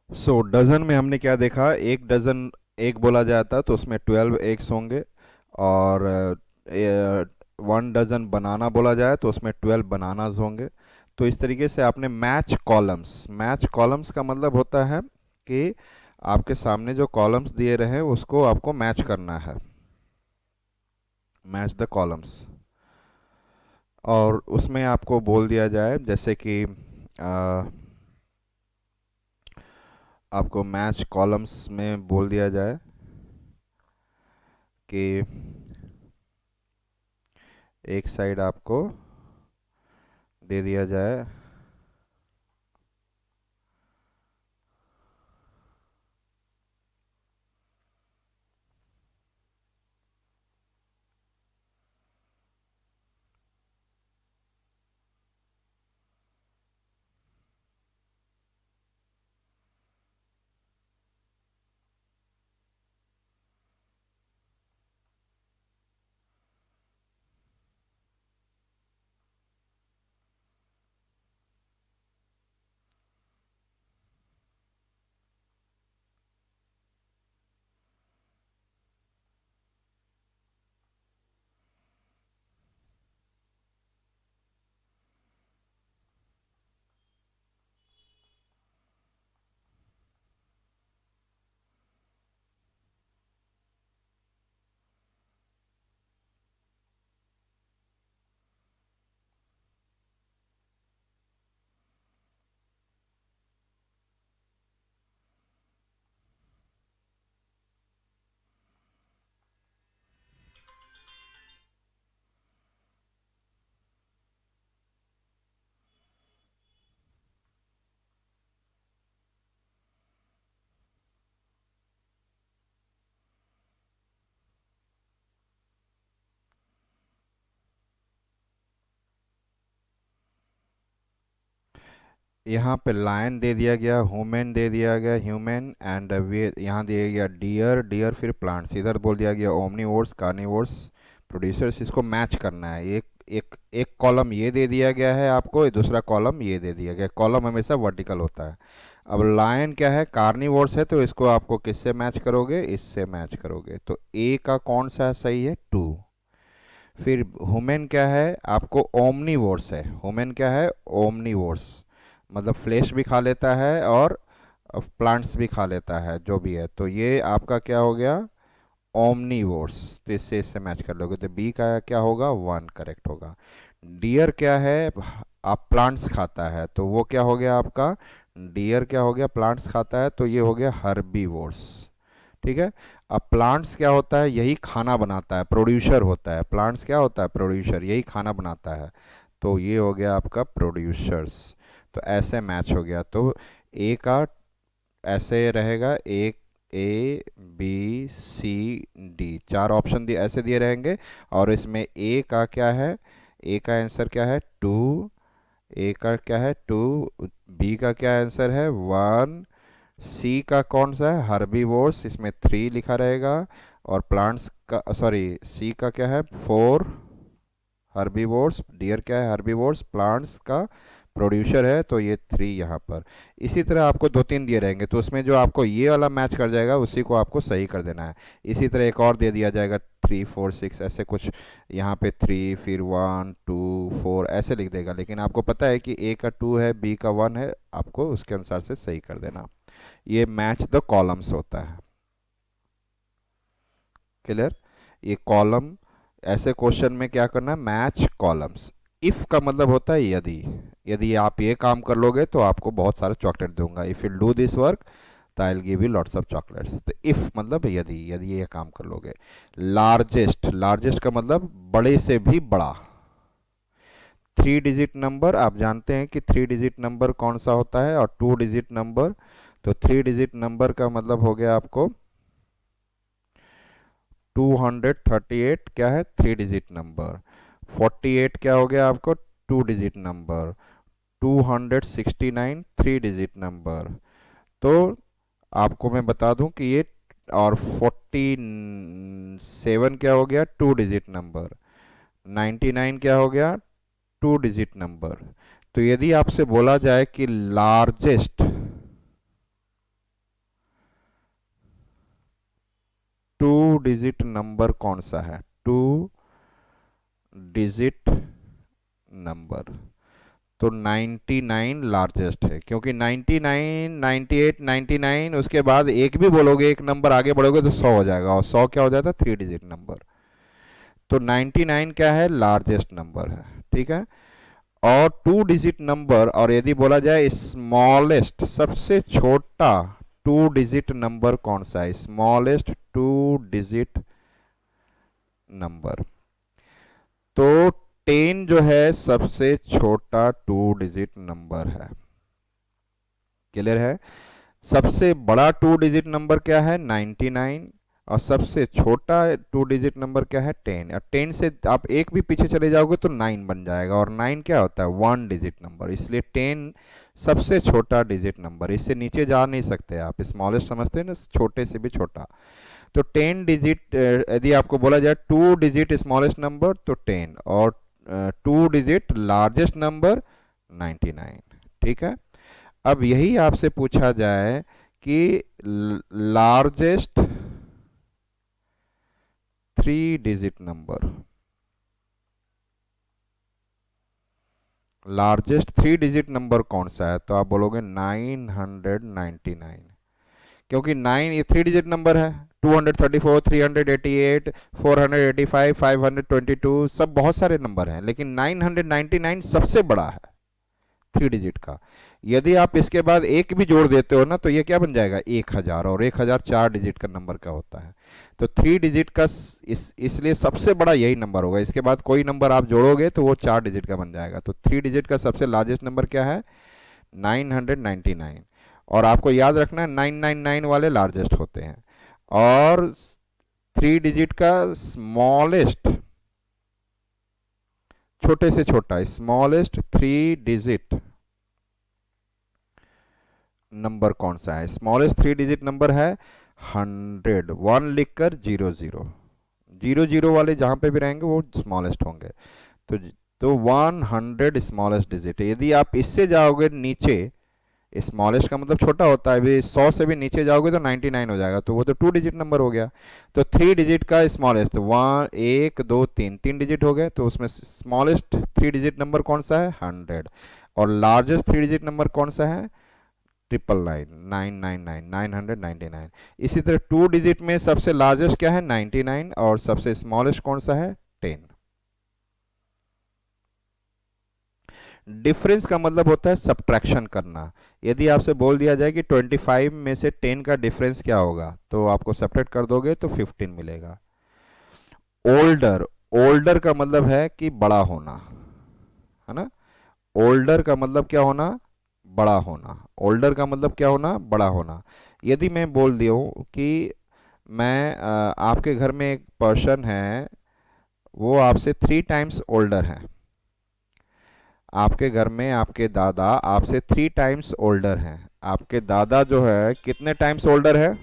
सो डजन में हमने क्या देखा? एक डजन एक बोला जाता तो उसमें 12 एग्स होंगे। और 1 डजन बनाना बोला जाए तो उसमें 12 बनानाज होंगे। तो इस तरीके से आपने मैच कॉलम्स का मतलब होता है कि आपके सामने जो कॉलम्स दिए रहे हैं उसको आपको मैच करना है। Match the columns. और उसमें आपको बोल दिया जाए जैसे कि आपको मैच कॉलम्स में बोल दिया जाए कि एक साइड आपको दे दिया जाए यहाँ पे लायन दे दिया गया, ह्यूमन दे दिया गया, ह्यूमन एंड वे यहाँ दिया गया डियर, डियर फिर प्लांट्स, इधर बोल दिया गया ओमनीवोर्स, कार्निवोर्स, प्रोड्यूसर्स। इसको मैच करना है। एक एक एक कॉलम ये दे दिया गया है आपको, दूसरा कॉलम ये दे दिया गया। कॉलम हमेशा वर्टिकल होता है। अब लायन क्या है, कार्निवोर्स है, तो इसको आपको किससे मैच करोगे, इससे मैच करोगे। तो ए का कौन सा सही है, 2। फिर ह्यूमन क्या है आपको, ओमनीवोर्स है। ह्यूमन क्या है, ओमनीवोर्स, मतलब फ्लेश भी खा लेता है और प्लांट्स भी खा लेता है, जो भी है। तो ये आपका क्या हो गया, ओमनीवोर्स। तो इससे इससे मैच कर लोगे, तो बी का क्या होगा, 1 करेक्ट होगा। डियर क्या है, आप प्लांट्स खाता है, तो वो क्या हो गया आपका, डियर क्या हो गया, प्लांट्स खाता है, तो ये हो गया हर्बीवोर्स। ठीक है। अब प्लांट्स क्या होता है, यही खाना बनाता है, प्रोड्यूसर होता है। प्लांट्स क्या होता है, प्रोड्यूसर, यही खाना बनाता है। तो ये हो गया आपका प्रोड्यूसर्स। तो ऐसे मैच हो गया। तो ए का ऐसे रहेगा, एक A B C D, 4 option दिए ऐसे दिए रहेंगे। और इसमें ए का क्या है, ए का आंसर क्या है, 2। ए का क्या है, 2। बी का क्या आंसर है, 1। सी का कौन सा है, हर्बीवोर्स, इसमें 3 लिखा रहेगा। और प्लांट्स का, सॉरी, सी का क्या है, 4 हर्बीवोर्स। डियर क्या है, हर्बीवोर्स, प्लांट्स का प्रोड्यूसर है, तो ये 3 यहाँ पर। इसी तरह आपको 2-3 दिए रहेंगे, तो उसमें जो आपको ये वाला मैच कर जाएगा उसी को आपको सही कर देना है। इसी तरह एक और दे दिया जाएगा, 3 4 6 ऐसे कुछ, यहाँ पे 3 फिर 1 2 4 ऐसे लिख देगा। लेकिन आपको पता है कि ए का 2 है, बी का 1 है, आपको उसके अनुसार से सही कर देना। ये मैच द कॉलम्स होता है। क्लियर। ये कॉलम, ऐसे क्वेश्चन में क्या करना है, मैच कॉलम्स। इफ का मतलब होता है यदि, यदि आप ये काम कर लोगे तो आपको बहुत सारे चॉकलेट दूंगा। If you do this work तो I will give you lots of chocolates. तो इफ मतलब यदि, यदि ये काम कर लोगे। लार्जेस्ट, लार्जेस्ट का मतलब बड़े से भी बड़ा। 3 डिजिट नंबर, आप जानते हैं कि 3 डिजिट नंबर कौन सा होता है, और 2 डिजिट नंबर। तो 3 डिजिट नंबर का मतलब हो गया आपको 238, क्या है, 3 डिजिट नंबर। 48 क्या हो गया आपको, 2 डिजिट नंबर। 269 3 digit number. तो आपको मैं बता दूं कि ये, और 47 क्या हो गया, 2 डिजिट नंबर। 99 क्या हो गया, 2 डिजिट नंबर। तो यदि आपसे बोला जाए कि लार्जेस्ट 2 डिजिट नंबर कौन सा है, 2 डिजिट नंबर, तो 99 लार्जेस्ट है। क्योंकि 99 98 99 उसके बाद एक भी बोलोगे, एक नंबर आगे बढ़ोगे तो 100 हो जाएगा, और 100 क्या हो जाता है, 3 डिजिट नंबर। तो 99 क्या है, लार्जेस्ट नंबर है। ठीक है। और 2 डिजिट नंबर, और यदि बोला जाए स्मॉलेस्ट, सबसे छोटा 2 डिजिट नंबर कौन सा है, स्मॉलेस्ट 2 डिजिट नंबर। तो 10 जो है सबसे छोटा 2 डिजिट नंबर है। क्लियर है। सबसे बड़ा 2 डिजिट नंबर क्या है, 99। और सबसे छोटा 2 डिजिट नंबर क्या है, 10। और 10 से आप एक भी पीछे चले जाओगे तो 9 बन जाएगा, और 9 क्या होता है, 1 डिजिट नंबर। इसलिए 10 सबसे छोटा डिजिट नंबर, इससे नीचे जा नहीं सकते आप। स्मॉलेस्ट समझते हैं ना, छोटे से भी छोटा। तो 10 डिजिट, यदि आपको बोला जाए 2 डिजिट स्मॉलेस्ट नंबर तो 10, और 2 डिजिट लार्जेस्ट नंबर 99। ठीक है। अब यही आपसे पूछा जाए कि largest 3 digit number, largest 3 digit number कौन सा है, तो आप बोलोगे 999। क्योंकि 9 ये 3 डिजिट नंबर है। 234 388 485 522 सब बहुत सारे नंबर हैं, लेकिन 999 सबसे बड़ा है 3 डिजिट का। यदि आप इसके बाद एक भी जोड़ देते हो ना, तो ये क्या बन जाएगा, 1000, और 1000 4 डिजिट का नंबर का होता है। तो 3 डिजिट का इसलिए सबसे बड़ा यही नंबर होगा। इसके बाद कोई नंबर आप जोड़ोगे तो वो 4 डिजिट का बन जाएगा। तो 3 डिजिट का सबसे लार्जेस्ट नंबर क्या है, 999। और आपको याद रखना है 999 वाले लार्जेस्ट होते हैं। और 3 डिजिट का स्मॉलेस्ट, छोटे से छोटा, स्मॉलेस्ट 3 डिजिट नंबर कौन सा है? स्मॉलेस्ट 3 डिजिट नंबर है 100, 1 लिखकर 00, 00 वाले जहाँ पे भी रहेंगे वो स्मॉलेस्ट होंगे। तो तो 100 स्मॉलेस्ट डिजिट है। यदि आप इससे जाओगे नीचे, स्मॉलेस्ट का मतलब छोटा होता है, अभी 100 से भी नीचे जाओगे तो 99 हो जाएगा, तो वो तो 2 डिजिट नंबर हो गया। तो 3 डिजिट का स्मॉलेस्ट, 1 1 2 3, 3 डिजिट हो गए, तो उसमें स्मॉलेस्ट 3 डिजिट नंबर कौन सा है? 100। और लार्जेस्ट 3 डिजिट नंबर कौन सा है? 999, 999, 999। इसी तरह 2 डिजिट में सबसे लार्जेस्ट क्या है? 99, और सबसे स्मॉलेस्ट कौन सा है? 10। डिफरेंस का मतलब होता है सब्ट्रैक्शन करना। यदि आपसे बोल दिया जाए कि 25 में से 10 का डिफरेंस क्या होगा, तो आपको सब्ट्रैक्ट कर दोगे तो 15 मिलेगा। ओल्डर, ओल्डर का मतलब है कि बड़ा होना, है ना? ओल्डर का मतलब क्या होना? बड़ा होना। ओल्डर का मतलब क्या होना? बड़ा होना। यदि मैं बोल दिया हूँ कि मैं आपके घर में एक पर्सन है, वो आपसे 3 टाइम्स ओल्डर है। आपके घर में आपके दादा आपसे 3 टाइम्स ओल्डर हैं। आपके दादा जो है कितने टाइम्स ओल्डर है?